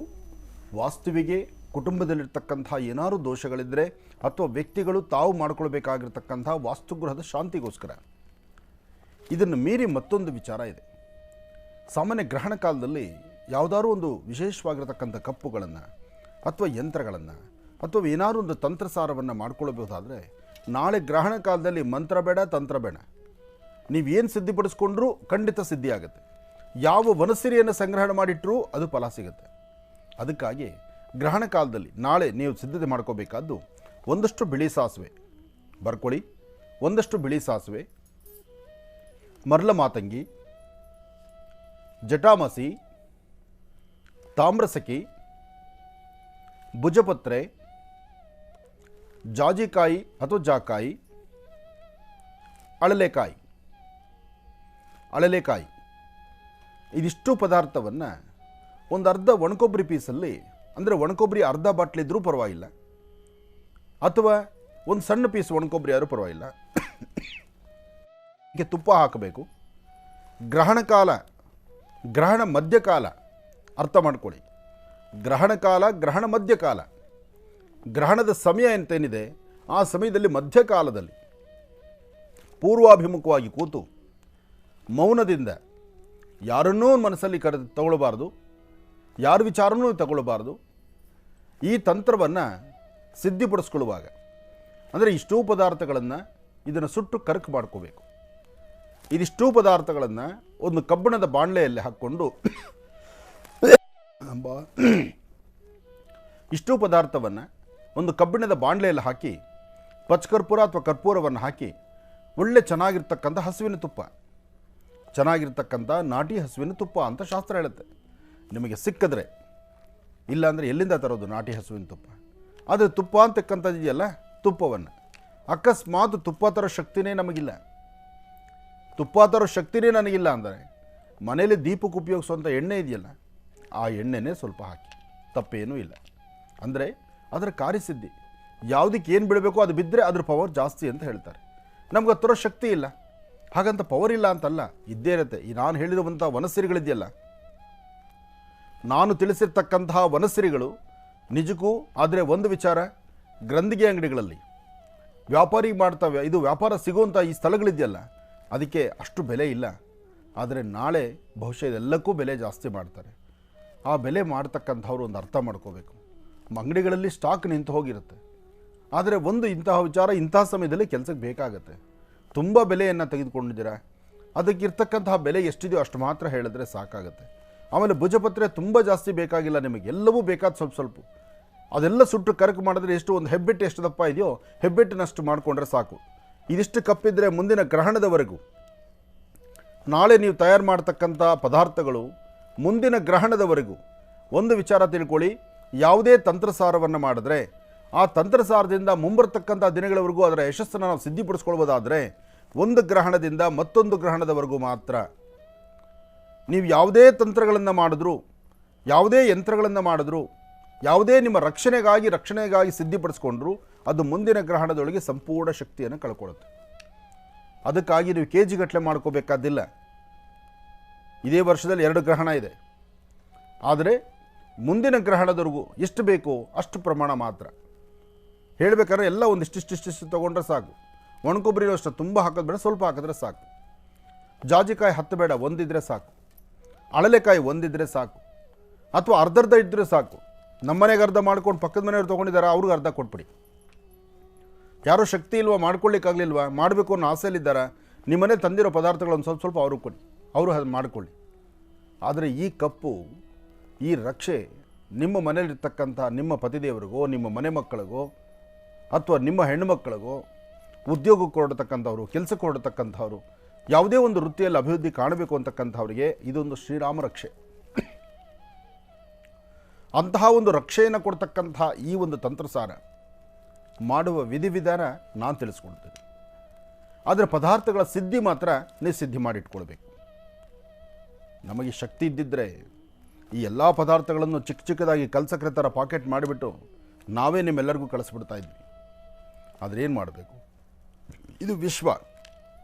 ವಾಸ್ತುವಿಗೆ ಕುಟುಂಬದಲ್ಲಿರ್ತಕ್ಕಂಥ ಏನಾದರೂ ದೋಷಗಳಿದ್ದರೆ ಅಥವಾ ವ್ಯಕ್ತಿಗಳು ತಾವು ಮಾಡಿಕೊಳ್ಬೇಕಾಗಿರ್ತಕ್ಕಂಥ ವಾಸ್ತುಗೃಹದ ಶಾಂತಿಗೋಸ್ಕರ ಇದನ್ನು ಮೀರಿ ಮತ್ತೊಂದು ವಿಚಾರ ಇದೆ. ಸಾಮಾನ್ಯ ಗ್ರಹಣ ಕಾಲದಲ್ಲಿ ಯಾವುದಾದ್ರೂ ಒಂದು ವಿಶೇಷವಾಗಿರ್ತಕ್ಕಂಥ ಕಪ್ಪುಗಳನ್ನು ಅಥವಾ ಯಂತ್ರಗಳನ್ನು ಅಥವಾ ಏನಾದರೂ ಒಂದು ತಂತ್ರಸಾರವನ್ನು ಮಾಡ್ಕೊಳ್ಬಹುದಾದರೆ ನಾಳೆ ಗ್ರಹಣ ಕಾಲದಲ್ಲಿ ಮಂತ್ರ ಬೇಡ, ತಂತ್ರ ಬೇಡ, ನೀವೇನು ಸಿದ್ಧಿಪಡಿಸ್ಕೊಂಡ್ರೂ ಖಂಡಿತ ಸಿದ್ಧಿ ಆಗುತ್ತೆ. ಯಾವ ವನಸಿರಿಯನ್ನು ಸಂಗ್ರಹಣೆ ಮಾಡಿಟ್ಟರೂ ಅದು ಫಲ ಸಿಗುತ್ತೆ. ಅದಕ್ಕಾಗಿ ಗ್ರಹಣ ಕಾಲದಲ್ಲಿ ನಾಳೆ ನೀವು ಸಿದ್ಧತೆ ಮಾಡ್ಕೋಬೇಕಾದ್ದು ಒಂದಷ್ಟು ಬಿಳಿ ಸಾಸಿವೆ ಬರ್ಕೊಳ್ಳಿ, ಒಂದಷ್ಟು ಬಿಳಿ ಸಾಸಿವೆ, ಮರಳ ಮಾತಂಗಿ, ಜಟಾಮಸಿ, ತಾಮ್ರಸಖಿ, ಭುಜಪತ್ರೆ, ಜಾಜಿಕಾಯಿ ಅಥವಾ ಜಾಕಾಯಿ, ಅಳಲೆಕಾಯಿ ಇದಿಷ್ಟು ಪದಾರ್ಥವನ್ನು ಒಂದು ಅರ್ಧ ಒಣಕೊಬ್ಬರಿ ಪೀಸಲ್ಲಿ, ಅಂದರೆ ಒಣಕೊಬ್ಬರಿ ಅರ್ಧ ಬಾಟ್ಲಿದ್ರೂ ಪರವಾಗಿಲ್ಲ, ಅಥವಾ ಒಂದು ಸಣ್ಣ ಪೀಸ್ ಒಣಕೊಬ್ಬರಿ ಆದರೂ ಪರವಾಗಿಲ್ಲ, ಇದಕ್ಕೆ ತುಪ್ಪ ಹಾಕಬೇಕು. ಗ್ರಹಣ ಕಾಲ, ಗ್ರಹಣ ಮಧ್ಯಕಾಲ ಅರ್ಥ ಮಾಡ್ಕೊಳ್ಳಿ. ಗ್ರಹಣ ಕಾಲ, ಗ್ರಹಣ ಮಧ್ಯಕಾಲ, ಗ್ರಹಣದ ಸಮಯ ಅಂತೇನಿದೆ ಆ ಸಮಯದಲ್ಲಿ ಮಧ್ಯಕಾಲದಲ್ಲಿ ಪೂರ್ವಾಭಿಮುಖವಾಗಿ ಕೂತು ಮೌನದಿಂದ ಯಾರನ್ನೂ ಮನಸ್ಸಲ್ಲಿ ತಗೊಳ್ಳಬಾರ್ದು, ಯಾರ ವಿಚಾರನೂ ತಗೊಳ್ಳಬಾರ್ದು. ಈ ತಂತ್ರವನ್ನು ಸಿದ್ಧಿಪಡಿಸ್ಕೊಳ್ಳುವಾಗ ಅಂದರೆ ಇಷ್ಟೂ ಪದಾರ್ಥಗಳನ್ನು ಇದನ್ನು ಸುಟ್ಟು ಕರಕು ಮಾಡ್ಕೋಬೇಕು. ಇದಿಷ್ಟೂ ಪದಾರ್ಥಗಳನ್ನು ಒಂದು ಕಬ್ಬಿಣದ ಬಾಣಲೆಯಲ್ಲಿ ಹಾಕ್ಕೊಂಡು ಇಷ್ಟೂ ಪದಾರ್ಥವನ್ನು ಒಂದು ಕಬ್ಬಿಣದ ಬಾಣಲೆಯಲ್ಲಿ ಹಾಕಿ ಪಚ್ಕರ್ಪೂರ ಅಥವಾ ಕರ್ಪೂರವನ್ನು ಹಾಕಿ ಒಳ್ಳೆ ಚೆನ್ನಾಗಿರ್ತಕ್ಕಂಥ ಹಸುವಿನ ತುಪ್ಪ, ಚೆನ್ನಾಗಿರ್ತಕ್ಕಂಥ ನಾಟಿ ಹಸುವಿನ ತುಪ್ಪ ಅಂತ ಶಾಸ್ತ್ರ ಹೇಳುತ್ತೆ. ನಿಮಗೆ ಸಿಕ್ಕಿದ್ರೆ, ಇಲ್ಲಾಂದರೆ ಎಲ್ಲಿಂದ ತರೋದು ನಾಟಿ ಹಸುವಿನ ತುಪ್ಪ? ಆದರೆ ತುಪ್ಪ ಅಂತಕ್ಕಂಥದ್ದು ಇದೆಯಲ್ಲ, ತುಪ್ಪವನ್ನು ಅಕಸ್ಮಾತ್ ತುಪ್ಪ ತರೋ ಶಕ್ತಿನೇ ನಮಗಿಲ್ಲ, ತುಪ್ಪ ತರೋ ಶಕ್ತಿನೇ ನನಗಿಲ್ಲ ಅಂದರೆ ಮನೇಲಿ ದೀಪಕ್ಕೆ ಉಪಯೋಗಿಸುವಂಥ ಎಣ್ಣೆ ಇದೆಯಲ್ಲ, ಆ ಎಣ್ಣೆನೇ ಸ್ವಲ್ಪ ಹಾಕಿ, ತಪ್ಪೇನೂ ಇಲ್ಲ. ಅಂದರೆ ಅದರ ಕಾರ್ಯಸಿದ್ಧಿ, ಯಾವುದಕ್ಕೆ ಏನು ಬಿಡಬೇಕು ಅದು ಬಿದ್ದರೆ ಅದ್ರ ಪವರ್ ಜಾಸ್ತಿ ಅಂತ ಹೇಳ್ತಾರೆ. ನಮ್ಗೆ ತರೋ ಶಕ್ತಿ ಇಲ್ಲ, ಹಾಗಂತ ಪವರ್ ಇಲ್ಲ ಅಂತಲ್ಲ, ಇದ್ದೇ ಇರುತ್ತೆ. ಈ ನಾನು ಹೇಳಿರುವಂಥ ವನಸಿರಿಗಳಿದೆಯಲ್ಲ, ನಾನು ತಿಳಿಸಿರ್ತಕ್ಕಂತಹ ವನಸಿರಿಗಳು ನಿಜಕ್ಕೂ. ಆದರೆ ಒಂದು ವಿಚಾರ, ಗ್ರಂಥಿಗೆ ಅಂಗಡಿಗಳಲ್ಲಿ ವ್ಯಾಪಾರಿ ಮಾಡ್ತವೆ, ಇದು ವ್ಯಾಪಾರ ಸಿಗುವಂಥ ಈ ಸ್ಥಳಗಳಿದೆಯಲ್ಲ, ಅದಕ್ಕೆ ಅಷ್ಟು ಬೆಲೆ ಇಲ್ಲ. ಆದರೆ ನಾಳೆ ಬಹುಶಃ ಇದೆಲ್ಲಕ್ಕೂ ಬೆಲೆ ಜಾಸ್ತಿ ಮಾಡ್ತಾರೆ. ಆ ಬೆಲೆ ಮಾಡ್ತಕ್ಕಂಥವ್ರು ಒಂದು ಅರ್ಥ ಮಾಡ್ಕೋಬೇಕು. ಅಂಗಡಿಗಳಲ್ಲಿ ಸ್ಟಾಕ್ ನಿಂತು ಹೋಗಿರುತ್ತೆ, ಆದರೆ ಒಂದು ಇಂತಹ ವಿಚಾರ ಇಂತಹ ಸಮಯದಲ್ಲಿ ಕೆಲಸಕ್ಕೆ ಬೇಕಾಗತ್ತೆ. ತುಂಬ ಬೆಲೆಯನ್ನು ತೆಗೆದುಕೊಂಡಿದ್ದೀರಾ, ಅದಕ್ಕಿರ್ತಕ್ಕಂತಹ ಬೆಲೆ ಎಷ್ಟಿದೆಯೋ ಅಷ್ಟು ಮಾತ್ರ ಹೇಳಿದ್ರೆ ಸಾಕಾಗುತ್ತೆ. ಆಮೇಲೆ ಭುಜಪತ್ರೆ ತುಂಬ ಜಾಸ್ತಿ ಬೇಕಾಗಿಲ್ಲ ನಿಮಗೆ, ಎಲ್ಲವೂ ಬೇಕಾದ ಸ್ವಲ್ಪ ಸ್ವಲ್ಪ. ಅದೆಲ್ಲ ಸುಟ್ಟು ಕರಕು ಮಾಡಿದ್ರೆ ಎಷ್ಟು, ಒಂದು ಹೆಬ್ಬೆಟ್ಟು ಎಷ್ಟು ದಪ್ಪ ಇದೆಯೋ ಹೆಬ್ಬೆಟ್ಟಿನಷ್ಟು ಮಾಡಿಕೊಂಡ್ರೆ ಸಾಕು. ಇದಿಷ್ಟು ಕಪ್ಪಿದ್ರೆ ಮುಂದಿನ ಗ್ರಹಣದವರೆಗೂ, ನಾಳೆ ನೀವು ತಯಾರು ಮಾಡ್ತಕ್ಕಂಥ ಪದಾರ್ಥಗಳು ಮುಂದಿನ ಗ್ರಹಣದವರೆಗೂ. ಒಂದು ವಿಚಾರ ತಿಳ್ಕೊಳ್ಳಿ, ಯಾವುದೇ ತಂತ್ರಸಾರವನ್ನು ಮಾಡಿದ್ರೆ ಆ ತಂತ್ರಸಾರದಿಂದ ಮುಂಬರ್ತಕ್ಕಂಥ ದಿನಗಳವರೆಗೂ ಅದರ ಯಶಸ್ಸನ್ನು ನಾವು ಸಿದ್ಧಿಪಡಿಸ್ಕೊಳ್ಬೋದಾದರೆ ಒಂದು ಗ್ರಹಣದಿಂದ ಮತ್ತೊಂದು ಗ್ರಹಣದವರೆಗೂ ಮಾತ್ರ. ನೀವು ಯಾವುದೇ ತಂತ್ರಗಳನ್ನು ಮಾಡಿದ್ರು, ಯಾವುದೇ ಯಂತ್ರಗಳನ್ನು ಮಾಡಿದ್ರು, ಯಾವುದೇ ನಿಮ್ಮ ರಕ್ಷಣೆಗಾಗಿ ಸಿದ್ಧಿಪಡಿಸ್ಕೊಂಡ್ರು, ಅದು ಮುಂದಿನ ಗ್ರಹಣದೊಳಗೆ ಸಂಪೂರ್ಣ ಶಕ್ತಿಯನ್ನು ಕಳ್ಕೊಳ್ಳುತ್ತೆ. ಅದಕ್ಕಾಗಿ ನೀವು ಕೆ ಜಿ ಗಟ್ಟಲೆ ಮಾಡ್ಕೋಬೇಕಾದಿಲ್ಲ. ಇದೇ ವರ್ಷದಲ್ಲಿ 2 ಗ್ರಹಣ ಇದೆ, ಆದರೆ ಮುಂದಿನ ಗ್ರಹಣದವರೆಗೂ ಎಷ್ಟು ಬೇಕೋ ಅಷ್ಟು ಪ್ರಮಾಣ ಮಾತ್ರ. ಹೇಳಬೇಕಾದ್ರೆ ಎಲ್ಲ ಒಂದಿಷ್ಟಿಷ್ಟು ತೊಗೊಂಡ್ರೆ ಸಾಕು. ಒಣಕೊಬ್ಬರಿನೂ ಅಷ್ಟು ತುಂಬ ಹಾಕೋದು ಬೇಡ, ಸ್ವಲ್ಪ ಹಾಕಿದ್ರೆ ಸಾಕು. ಜಾಜಿಕಾಯಿ 10 ಬೇಡ, ಒಂದಿದ್ರೆ ಸಾಕು. ಅಳಲೆಕಾಯಿ ಒಂದಿದ್ರೆ ಸಾಕು, ಅಥವಾ ಅರ್ಧ ಇದ್ದರೆ ಸಾಕು. ನಮ್ಮನೆಗೆ ಅರ್ಧ ಮಾಡ್ಕೊಂಡು ಪಕ್ಕದ ಮನೆಯವ್ರು ತೊಗೊಂಡಿದ್ದಾರೆ, ಅವ್ರಿಗೆ ಅರ್ಧ ಕೊಟ್ಬಿಡಿ. ಯಾರೋ ಶಕ್ತಿ ಇಲ್ವಾ, ಮಾಡ್ಕೊಳ್ಳಿಕ್ಕಾಗಲಿಲ್ವಾ, ಮಾಡಬೇಕು ಅನ್ನೋ ಆಸೆಯಲ್ಲಿದ್ದಾರೆ, ನಿಮ್ಮನೆ ತಂದಿರೋ ಪದಾರ್ಥಗಳನ್ನು ಸ್ವಲ್ಪ ಸ್ವಲ್ಪ ಅವ್ರಿಗೆ ಕೊಡಿ, ಅವರು ಅದು ಮಾಡಿಕೊಳ್ಳಿ. ಆದರೆ ಈ ಕಪ್ಪು, ಈ ರಕ್ಷೆ ನಿಮ್ಮ ಮನೇಲಿರ್ತಕ್ಕಂಥ ನಿಮ್ಮ ಪತಿದೇವರಿಗೋ, ನಿಮ್ಮ ಮನೆ ಮಕ್ಕಳಿಗೋ, ಅಥವಾ ನಿಮ್ಮ ಹೆಣ್ಣುಮಕ್ಕಳಿಗೋ, ಉದ್ಯೋಗಕ್ಕೆ ಹೊರಡತಕ್ಕಂಥವ್ರು, ಕೆಲಸಕ್ಕೆ ಹೊರಡತಕ್ಕಂಥವ್ರು, ಯಾವುದೇ ಒಂದು ವೃತ್ತಿಯಲ್ಲಿ ಅಭಿವೃದ್ಧಿ ಕಾಣಬೇಕು ಅಂತಕ್ಕಂಥವ್ರಿಗೆ ಇದೊಂದು ಶ್ರೀರಾಮ ರಕ್ಷೆ. ಅಂತಹ ಒಂದು ರಕ್ಷೆಯನ್ನು ಕೊಡ್ತಕ್ಕಂಥ ಈ ಒಂದು ತಂತ್ರಸಾರ ಮಾಡುವ ವಿಧಿವಿಧಾನ ನಾನು ತಿಳಿಸ್ಕೊಡ್ತೇನೆ. ಆದರೆ ಪದಾರ್ಥಗಳ ಸಿದ್ಧಿ ಮಾತ್ರ ನೀವು ಸಿದ್ಧಿ ಮಾಡಿಟ್ಕೊಳ್ಬೇಕು. ನಮಗೆ ಶಕ್ತಿ ಇದ್ದಿದ್ದರೆ ಈ ಎಲ್ಲ ಪದಾರ್ಥಗಳನ್ನು ಚಿಕ್ಕದಾಗಿ ಕಲ್ಸಕ್ರೆ ಥರ ಪಾಕೆಟ್ ಮಾಡಿಬಿಟ್ಟು ನಾವೇ ನಿಮ್ಮೆಲ್ಲರಿಗೂ ಕಳಿಸ್ಬಿಡ್ತಾ ಇದ್ವಿ. ಆದರೆ ಏನು ಮಾಡಬೇಕು? ಇದು ವಿಶ್ವ,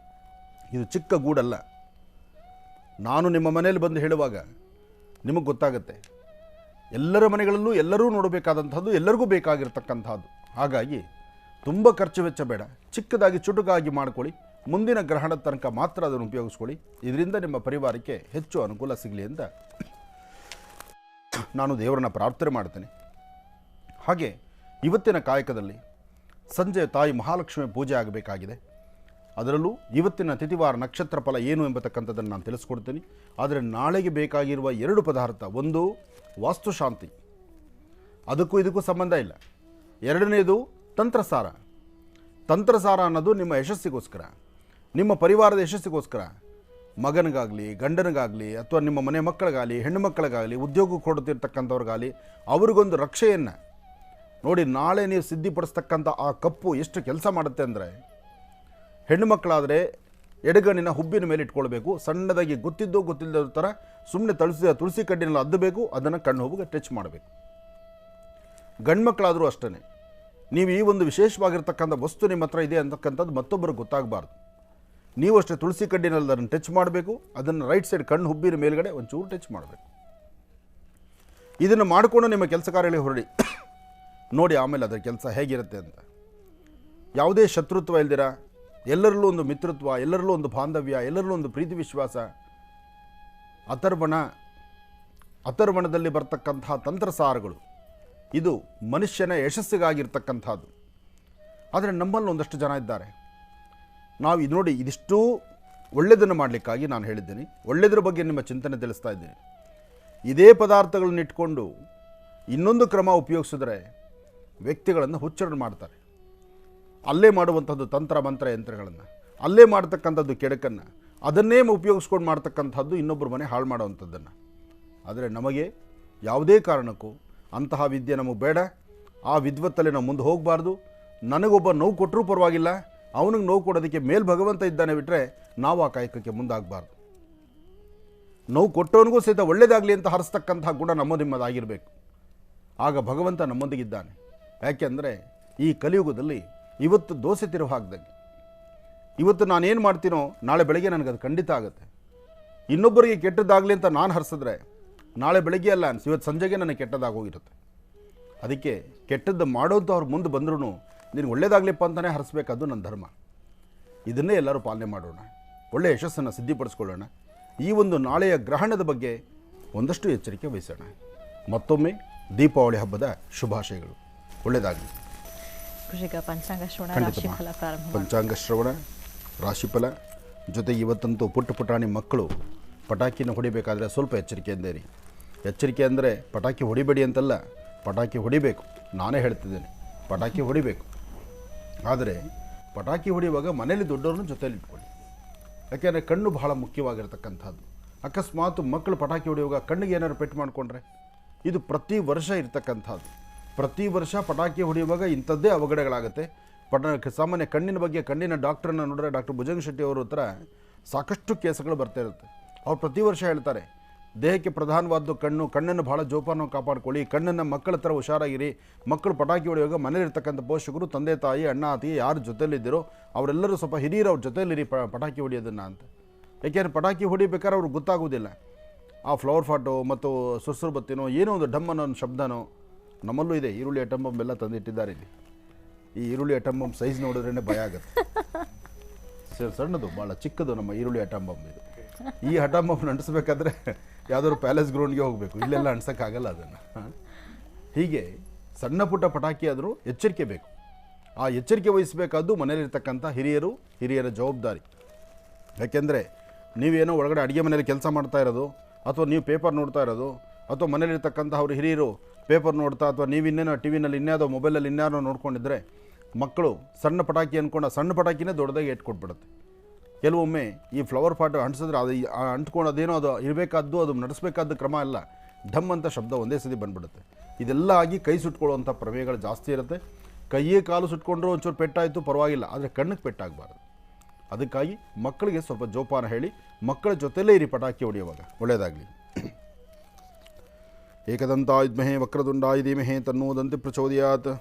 ಇದು ಚಿಕ್ಕ ಗೂಡಲ್ಲ. ನಾನು ನಿಮ್ಮ ಮನೆಯಲ್ಲಿ ಬಂದು ಹೇಳುವಾಗ ನಿಮಗೆ ಗೊತ್ತಾಗುತ್ತೆ, ಎಲ್ಲರ ಮನೆಗಳಲ್ಲೂ ಎಲ್ಲರೂ ನೋಡಬೇಕಾದಂಥದ್ದು, ಎಲ್ಲರಿಗೂ ಬೇಕಾಗಿರ್ತಕ್ಕಂಥದ್ದು. ಹಾಗಾಗಿ ತುಂಬ ಖರ್ಚು ವೆಚ್ಚ ಬೇಡ, ಚಿಕ್ಕದಾಗಿ ಚುಟುಕಾಗಿ ಮಾಡ್ಕೊಳ್ಳಿ. ಮುಂದಿನ ಗ್ರಹಣದ ತನಕ ಮಾತ್ರ ಅದನ್ನು ಉಪಯೋಗಿಸ್ಕೊಳ್ಳಿ. ಇದರಿಂದ ನಿಮ್ಮ ಪರಿವಾರಕ್ಕೆ ಹೆಚ್ಚು ಅನುಕೂಲ ಸಿಗಲಿ ಅಂತ ನಾನು ದೇವರನ್ನ ಪ್ರಾರ್ಥನೆ ಮಾಡ್ತೇನೆ. ಹಾಗೆ ಇವತ್ತಿನ ಕಾಯಕದಲ್ಲಿ ಸಂಜೆ ತಾಯಿ ಮಹಾಲಕ್ಷ್ಮಿ ಪೂಜೆ ಆಗಬೇಕಾಗಿದೆ. ಅದರಲ್ಲೂ ಇವತ್ತಿನ ತಿಥಿವಾರ ನಕ್ಷತ್ರ ಫಲ ಏನು ಎಂಬತಕ್ಕಂಥದ್ದನ್ನು ನಾನು ತಿಳಿಸ್ಕೊಡ್ತೀನಿ. ಆದರೆ ನಾಳೆಗೆ ಬೇಕಾಗಿರುವ 2 ಪದಾರ್ಥ, ಒಂದು ವಾಸ್ತುಶಾಂತಿ, ಅದಕ್ಕೂ ಇದಕ್ಕೂ ಸಂಬಂಧ ಇಲ್ಲ. 2ನೇದು ತಂತ್ರಸಾರ. ತಂತ್ರಸಾರ ಅನ್ನೋದು ನಿಮ್ಮ ಯಶಸ್ಸಿಗೋಸ್ಕರ, ನಿಮ್ಮ ಪರಿವಾರದ ಯಶಸ್ಸಿಗೋಸ್ಕರ, ಮಗನಿಗಾಗಲಿ ಗಂಡನಿಗಾಗಲಿ ಅಥವಾ ನಿಮ್ಮ ಮನೆ ಮಕ್ಕಳಿಗಾಗಲಿ ಹೆಣ್ಣು ಮಕ್ಕಳಿಗಾಗಲಿ ಉದ್ಯೋಗಕ್ಕೆ ಕೊಡುತ್ತಿರ್ತಕ್ಕಂಥವ್ರಿಗಾಗಲಿ ಅವ್ರಿಗೊಂದು ರಕ್ಷೆಯನ್ನು ನೋಡಿ. ನಾಳೆ ನೀವು ಸಿದ್ಧಿಪಡಿಸ್ತಕ್ಕಂಥ ಆ ಕಪ್ಪು ಎಷ್ಟು ಕೆಲಸ ಮಾಡುತ್ತೆ ಅಂದರೆ, ಹೆಣ್ಣು ಮಕ್ಕಳಾದರೆ ಎಡಗಣ್ಣಿನ ಹುಬ್ಬಿನ ಮೇಲೆ ಇಟ್ಕೊಳ್ಬೇಕು, ಸಣ್ಣದಾಗಿ ಗೊತ್ತಿಲ್ಲದ ಥರ ಸುಮ್ಮನೆ ತುಳಸಿ ಕಡ್ಡಿನೆಲ್ಲ ಅದ್ದಬೇಕು, ಅದನ್ನು ಕಣ್ಣು ಹೋಗಿ ಟಚ್ ಮಾಡಬೇಕು. ಗಂಡು ಮಕ್ಕಳಾದರೂ ಅಷ್ಟೇ, ನೀವು ಈ ಒಂದು ವಿಶೇಷವಾಗಿರ್ತಕ್ಕಂಥ ವಸ್ತು ನಿಮ್ಮ ಹತ್ರ ಇದೆ ಅಂತಕ್ಕಂಥದ್ದು ಮತ್ತೊಬ್ಬರಿಗೆ ಗೊತ್ತಾಗಬಾರ್ದು. ನೀವು ಅಷ್ಟೇ ತುಳಸಿ ಕಡ್ಡಿನಲ್ಲಿ ಅದನ್ನು ಟಚ್ ಮಾಡಬೇಕು, ಅದನ್ನು ರೈಟ್ ಸೈಡ್ ಕಣ್ಣು ಹುಬ್ಬಿನ ಮೇಲ್ಗಡೆ ಒಂಚೂರು ಟಚ್ ಮಾಡಬೇಕು. ಇದನ್ನು ಮಾಡಿಕೊಂಡು ನಿಮ್ಮ ಕೆಲಸ ಕಾರ್ಯಗಳಿಗೆ ಹೊರಡಿ ನೋಡಿ, ಆಮೇಲೆ ಅದರ ಕೆಲಸ ಹೇಗಿರುತ್ತೆ ಅಂತ. ಯಾವುದೇ ಶತ್ರುತ್ವ ಇಲ್ದಿರ, ಎಲ್ಲರಲ್ಲೂ ಒಂದು ಮಿತ್ರತ್ವ, ಎಲ್ಲರಲ್ಲೂ ಒಂದು ಬಾಂಧವ್ಯ, ಎಲ್ಲರಲ್ಲೂ ಒಂದು ಪ್ರೀತಿ ವಿಶ್ವಾಸ. ಅಥರ್ವಣದಲ್ಲಿ ಬರ್ತಕ್ಕಂತಹ ತಂತ್ರಸಾರಗಳು ಇದು ಮನುಷ್ಯನ ಯಶಸ್ಸಿಗಾಗಿರ್ತಕ್ಕಂಥದ್ದು. ಆದರೆ ನಮ್ಮಲ್ಲಿ ಒಂದಷ್ಟು ಜನ ಇದ್ದಾರೆ, ನಾವು ಇದು ನೋಡಿ, ಇದಿಷ್ಟು ಒಳ್ಳೆಯದನ್ನು ಮಾಡಲಿಕ್ಕಾಗಿ ನಾನು ಹೇಳಿದ್ದೇನೆ. ಒಳ್ಳೆಯದ್ರ ಬಗ್ಗೆ ನಿಮ್ಮ ಚಿಂತನೆ ತಿಳಿಸ್ತಾ ಇದ್ದೇನೆ. ಇದೇ ಪದಾರ್ಥಗಳನ್ನ ಇಟ್ಕೊಂಡು ಇನ್ನೊಂದು ಕ್ರಮ ಉಪಯೋಗಿಸಿದ್ರೆ ವ್ಯಕ್ತಿಗಳನ್ನು ಹುಚ್ಚರನ್ನು ಮಾಡ್ತಾರೆ. ಅಲ್ಲೇ ಮಾಡುವಂಥದ್ದು ತಂತ್ರ ಮಂತ್ರ ಯಂತ್ರಗಳನ್ನು, ಅಲ್ಲೇ ಮಾಡ್ತಕ್ಕಂಥದ್ದು ಕೆಡಕನ್ನು, ಅದನ್ನೇ ಉಪಯೋಗಿಸ್ಕೊಂಡು ಮಾಡ್ತಕ್ಕಂಥದ್ದು ಇನ್ನೊಬ್ಬರ ಮನೆ ಹಾಳು ಮಾಡುವಂಥದ್ದನ್ನು. ಆದರೆ ನಮಗೆ ಯಾವುದೇ ಕಾರಣಕ್ಕೂ ಅಂತಹ ವಿದ್ಯೆ ನಮಗೆ ಬೇಡ. ಆ ವಿದ್ವತ್ತಲ್ಲಿ ನಾವು ಮುಂದೆ ಹೋಗಬಾರ್ದು. ನನಗೊಬ್ಬ ನೋವು ಕೊಟ್ಟರೂ ಪರವಾಗಿಲ್ಲ, ಅವನಿಗೆ ನೋವು ಕೊಡೋದಕ್ಕೆ ಮೇಲ್ ಭಗವಂತ ಇದ್ದಾನೆ ಬಿಟ್ಟರೆ ನಾವು ಆ ಕಾಯಕಕ್ಕೆ ಮುಂದಾಗಬಾರ್ದು. ನೋವು ಕೊಟ್ಟವನಿಗೂ ಸಹಿತ ಒಳ್ಳೆಯದಾಗಲಿ ಅಂತ ಹರಿಸ್ತಕ್ಕಂತಹ ಗುಣ ನಿಮ್ಮದಾಗಿರಬೇಕು. ಆಗ ಭಗವಂತ ನಮ್ಮೊಂದಿಗಿದ್ದಾನೆ. ಯಾಕೆಂದರೆ ಈ ಕಲಿಯುಗದಲ್ಲಿ ಇವತ್ತು ದೋಸೆ ತಿರುವು ಹಾಕ್ದಂಗೆ, ಇವತ್ತು ನಾನೇನು ಮಾಡ್ತೀನೋ ನಾಳೆ ಬೆಳಗ್ಗೆ ನನಗದು ಖಂಡಿತ ಆಗುತ್ತೆ. ಇನ್ನೊಬ್ಬರಿಗೆ ಕೆಟ್ಟದ್ದಾಗಲಿ ಅಂತ ನಾನು ಹರಿಸಿದ್ರೆ ನಾಳೆ ಬೆಳಗ್ಗೆ ಅಲ್ಲ ಅನಿಸಿ ಇವತ್ತು ಸಂಜೆಗೆ ನನಗೆ ಕೆಟ್ಟದಾಗೋಗಿರುತ್ತೆ. ಅದಕ್ಕೆ ಕೆಟ್ಟದ್ದು ಮಾಡೋದು ಅವ್ರು ಮುಂದೆ ಬಂದ್ರೂ ನಿನಗೆ ಒಳ್ಳೇದಾಗಲಿಪ್ಪ ಅಂತಲೇ ಹರಿಸ್ಬೇಕದು ನನ್ನ ಧರ್ಮ. ಇದನ್ನೇ ಎಲ್ಲರೂ ಪಾಲನೆ ಮಾಡೋಣ, ಒಳ್ಳೆಯ ಯಶಸ್ಸನ್ನು ಸಿದ್ಧಿಪಡಿಸ್ಕೊಳ್ಳೋಣ. ಈ ಒಂದು ನಾಳೆಯ ಗ್ರಹಣದ ಬಗ್ಗೆ ಒಂದಷ್ಟು ಎಚ್ಚರಿಕೆ ವಹಿಸೋಣ. ಮತ್ತೊಮ್ಮೆ ದೀಪಾವಳಿ ಹಬ್ಬದ ಶುಭಾಶಯಗಳು. ಒಳ್ಳೆಯದಾಗಲಿ. ಪಂಚಾಂಗ ಶ್ರವಣ, ರಾಶಿಫಲ ಪ್ರಾರಂಭ. ಪಂಚಾಂಗ ಶ್ರವಣ, ರಾಶಿಫಲ ಜೊತೆಗೆ ಇವತ್ತಂತೂ ಪುಟ್ಟ ಪುಟಾಣಿ ಮಕ್ಕಳು ಪಟಾಕಿನ ಹೊಡಿಬೇಕಾದ್ರೆ ಸ್ವಲ್ಪ ಎಚ್ಚರಿಕೆಯಿಂದ ಇರಿ. ಎಚ್ಚರಿಕೆ ಅಂದರೆ ಪಟಾಕಿ ಹೊಡಿಬೇಡಿ ಅಂತಲ್ಲ, ಪಟಾಕಿ ಹೊಡಿಬೇಕು. ನಾನೇ ಹೇಳ್ತಿದ್ದೇನೆ, ಪಟಾಕಿ ಹೊಡಿಬೇಕು. ಆದರೆ ಪಟಾಕಿ ಹೊಡಿಯುವಾಗ ಮನೇಲಿ ದೊಡ್ಡವ್ರನ್ನ ಜೊತೆಯಲ್ಲಿ ಇಟ್ಕೊಳ್ಳಿ. ಯಾಕೆಂದರೆ ಕಣ್ಣು ಬಹಳ ಮುಖ್ಯವಾಗಿರ್ತಕ್ಕಂಥದ್ದು. ಅಕಸ್ಮಾತ್ ಮಕ್ಕಳು ಪಟಾಕಿ ಹೊಡೆಯುವಾಗ ಕಣ್ಣಿಗೆ ಏನಾದ್ರು ಪೆಟ್ಟು ಮಾಡಿಕೊಂಡ್ರೆ ಇದು ಪ್ರತಿ ವರ್ಷ ಇರ್ತಕ್ಕಂಥದ್ದು. ಪ್ರತಿ ವರ್ಷ ಪಟಾಕಿ ಹೊಡೆಯುವಾಗ ಇಂಥದ್ದೇ ಅವಘಡಗಳಾಗುತ್ತೆ. ಸಾಮಾನ್ಯ ಕಣ್ಣಿನ ಬಗ್ಗೆ ಕಣ್ಣಿನ ಡಾಕ್ಟ್ರನ್ನ ನೋಡಿದ್ರೆ ಡಾಕ್ಟರ್ ಭುಜಂಗ್ ಶೆಟ್ಟಿ ಅವರ ಹತ್ರ ಸಾಕಷ್ಟು ಕೇಸುಗಳು ಬರ್ತಾ ಇರುತ್ತೆ. ಅವ್ರು ಪ್ರತಿ ವರ್ಷ ಹೇಳ್ತಾರೆ, ದೇಹಕ್ಕೆ ಪ್ರಧಾನವಾದ್ದು ಕಣ್ಣು, ಕಣ್ಣನ್ನು ಭಾಳ ಜೋಪಾನ ಕಾಪಾಡ್ಕೊಳ್ಳಿ, ಕಣ್ಣನ್ನು ಮಕ್ಕಳ ಥರ ಹುಷಾರಾಗಿರಿ. ಮಕ್ಕಳು ಪಟಾಕಿ ಹೊಡೆಯುವಾಗ ಮನೇಲಿರ್ತಕ್ಕಂಥ ಪೋಷಕರು, ತಂದೆ ತಾಯಿ, ಅಣ್ಣ ಅತಿ ಯಾರು ಜೊತೆಯಲ್ಲಿದ್ದೀರೋ ಅವರೆಲ್ಲರೂ ಸ್ವಲ್ಪ ಹಿರಿಯರು ಅವ್ರ ಜೊತೆಯಲ್ಲಿರಿ ಪಟಾಕಿ ಹೊಡೆಯೋದನ್ನು ಅಂತ. ಯಾಕೆಂದರೆ ಪಟಾಕಿ ಹೊಡಿಬೇಕಾದ್ರೆ ಅವ್ರಿಗೆ ಗೊತ್ತಾಗೋದಿಲ್ಲ. ಆ ಫ್ಲವರ್ ಫಾಟೋ ಮತ್ತು ಸುರ್ಸುರು ಬತ್ತಿನೋ ಏನೋ ಒಂದು ಡಮ್ ಅನ್ನೋ ಒಂದು ಶಬ್ದನೋ. ನಮ್ಮಲ್ಲೂ ಇದೆ, ಈರುಳ್ಳಿ ಅಟಮ್ ಬಾಂಬ್ ಎಲ್ಲ ತಂದಿಟ್ಟಿದ್ದಾರೆ ಇಲ್ಲಿ. ಈ ಈರುಳ್ಳಿ ಅಟಮ್ ಬಾಂಬ್ ಸೈಜ್ ನೋಡಿದ್ರೇ ಭಯ ಆಗುತ್ತೆ. ಸಣ್ಣದು, ಭಾಳ ಚಿಕ್ಕದು ನಮ್ಮ ಈರುಳ್ಳಿ ಅಟಮ್ ಬಾಂಬ್ ಇದು. ಈ ಅಟಮ್ ಬಾಂಬ್ ಅಂಟಿಸ್ಬೇಕಾದ್ರೆ ಯಾವುದಾದ್ರು ಪ್ಯಾಲೇಸ್ ಗ್ರೌಂಡ್ಗೆ ಹೋಗಬೇಕು, ಇಲ್ಲೆಲ್ಲ ಅಂಟಿಸೋಕ್ಕಾಗಲ್ಲ ಅದನ್ನು. ಹೀಗೆ ಸಣ್ಣ ಪುಟ್ಟ ಪಟಾಕಿ ಆದರೂ ಎಚ್ಚರಿಕೆ ಬೇಕು. ಆ ಎಚ್ಚರಿಕೆ ವಹಿಸಬೇಕಾದ್ದು ಮನೇಲಿರ್ತಕ್ಕಂಥ ಹಿರಿಯರ ಜವಾಬ್ದಾರಿ. ಯಾಕೆಂದರೆ ನೀವೇನೋ ಒಳಗಡೆ ಅಡುಗೆ ಮನೇಲಿ ಕೆಲಸ ಮಾಡ್ತಾ ಇರೋದು, ಅಥವಾ ನೀವು ಪೇಪರ್ ನೋಡ್ತಾ ಇರೋದು, ಅಥವಾ ಮನೇಲಿರ್ತಕ್ಕಂಥ ಅವ್ರ ಹಿರಿಯರು ಪೇಪರ್ ನೋಡ್ತಾ, ಅಥವಾ ನೀವು ಇನ್ನೇನೋ ಟಿ ವಿನಲ್ಲಿ ಇನ್ಯಾವುದೋ ಮೊಬೈಲಲ್ಲಿ ಇನ್ಯಾರೋ ನೋಡ್ಕೊಂಡಿದ್ರೆ ಮಕ್ಕಳು ಸಣ್ಣ ಪಟಾಕಿ ಅಂದ್ಕೊಂಡು ಸಣ್ಣ ಪಟಾಕಿನೇ ದೊಡ್ಡದಾಗಿ ಇಟ್ಕೊಟ್ಬಿಡುತ್ತೆ. ಕೆಲವೊಮ್ಮೆ ಈ ಫ್ಲವರ್ ಪಾಟ್ ಅಂಟಿಸಿದ್ರೆ ಅದು ಅಂಟ್ಕೊಂಡು ಅದೇನೋ ಅದು ಇರಬೇಕಾದ್ದು, ಅದು ನಡೆಸಬೇಕಾದ ಕ್ರಮ ಎಲ್ಲ ಢಮ್ ಅಂತ ಶಬ್ದ ಒಂದೇ ಸತಿ ಬಂದ್ಬಿಡುತ್ತೆ. ಇದೆಲ್ಲ ಆಗಿ ಕೈ ಸುಟ್ಕೊಳ್ಳುವಂಥ ಪ್ರಮೇಯಗಳು ಜಾಸ್ತಿ ಇರುತ್ತೆ. ಕೈಯೇ ಕಾಲು ಸುಟ್ಕೊಂಡ್ರೂ ಒಂಚೂರು ಪೆಟ್ಟಾಯಿತು ಪರವಾಗಿಲ್ಲ, ಆದರೆ ಕಣ್ಣಿಗೆ ಪೆಟ್ಟಾಗಬಾರ್ದು. ಅದಕ್ಕಾಗಿ ಮಕ್ಕಳಿಗೆ ಸ್ವಲ್ಪ ಜೋಪಾನ ಹೇಳಿ ಮಕ್ಕಳ ಜೊತೆಲೇ ಇರಿ ಪಟಾಕಿ ಹೊಡೆಯುವಾಗ. ಒಳ್ಳೆಯದಾಗಲಿ. ಏಕದಂತಾಯ ವಿದ್ಮಹೇ ವಕ್ರತುಂಡಾಯ ಧೀಮಹಿ ತನ್ನೋ ದಂತಿ ಪ್ರಚೋದಯಾತ್.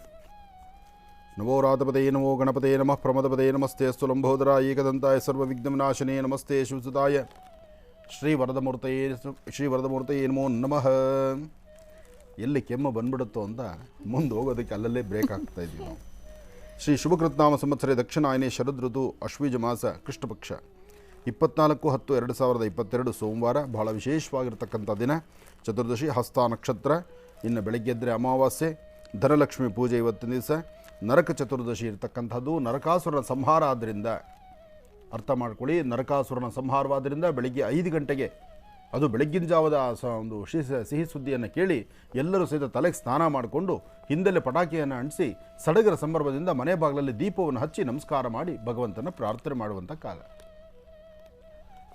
ನಮೋ ರಾಧಪದೇ ನಮೋ ಗಣಪತೆ ನಮಃ ಪ್ರಮದಪದೇ ನಮಸ್ತೆ ಅಸ್ತು ಲಂಬೋದರಾಯ ಏಕದಂತಾಯ ಸರ್ವವಿಘ್ನವಿನಾಶನೇ ನಮಸ್ತೆ ಶಿವಸುತಾಯ ಶ್ರೀ ವರದಮೂರ್ತಯೇ ನಮೋ ನಮಃ. ಎಲ್ಲಿ ಕೆಮ್ಮು ಬಂದ್ಬಿಡುತ್ತೋ ಅಂತ ಮುಂದೆ ಹೋಗೋದಕ್ಕೆ ಅಲ್ಲಲ್ಲೇ ಬ್ರೇಕ್ ಆಗ್ತಾ ಇದ್ದೀವಿ ನಾವು. ಶ್ರೀ ಶುಭಕೃತ್ನಾಮ ಸಂವತ್ಸರೆ ದಕ್ಷಿಣಾಯನೇ ಶರದ್ ಋತು ಅಶ್ವೀಜ ಮಾಸ ಕೃಷ್ಣಪಕ್ಷ 24/10/2022 ಸೋಮವಾರ. ಬಹಳ ವಿಶೇಷವಾಗಿರ್ತಕ್ಕಂಥ ದಿನ, ಚತುರ್ದಶಿ, ಹಸ್ತ ನಕ್ಷತ್ರ. ಇನ್ನು ಬೆಳಗ್ಗೆ ಎದ್ದರೆ ಅಮಾವಾಸ್ಯೆ, ಧನಲಕ್ಷ್ಮಿ ಪೂಜೆ ಇವತ್ತಿನ ದಿವಸ. ನರಕ ಚತುರ್ದಶಿ ಇರತಕ್ಕಂಥದ್ದು. ನರಕಾಸುರನ ಸಂಹಾರ ಆದ್ದರಿಂದ ಅರ್ಥ ಮಾಡ್ಕೊಳ್ಳಿ. ನರಕಾಸುರನ ಸಂಹಾರವಾದ್ದರಿಂದ ಬೆಳಗ್ಗೆ 5 ಗಂಟೆಗೆ, ಅದು ಬೆಳಗ್ಗಿನ ಜಾವದ ಒಂದು ಸಿಹಿ ಸುದ್ದಿಯನ್ನು ಕೇಳಿ ಎಲ್ಲರೂ ಸಹಿತ ತಲೆಗೆ ಸ್ನಾನ ಮಾಡಿಕೊಂಡು ಹಿಂದೆಲ್ಲೇ ಪಟಾಕಿಯನ್ನು ಅಂಟಿಸಿ ಸಡಗರ ಸಂಭ್ರಮದಿಂದ ಮನೆ ಬಾಗಿಲಲ್ಲಿ ದೀಪವನ್ನು ಹಚ್ಚಿ ನಮಸ್ಕಾರ ಮಾಡಿ ಭಗವಂತನ ಪ್ರಾರ್ಥನೆ ಮಾಡುವಂಥ ಕಾಲ.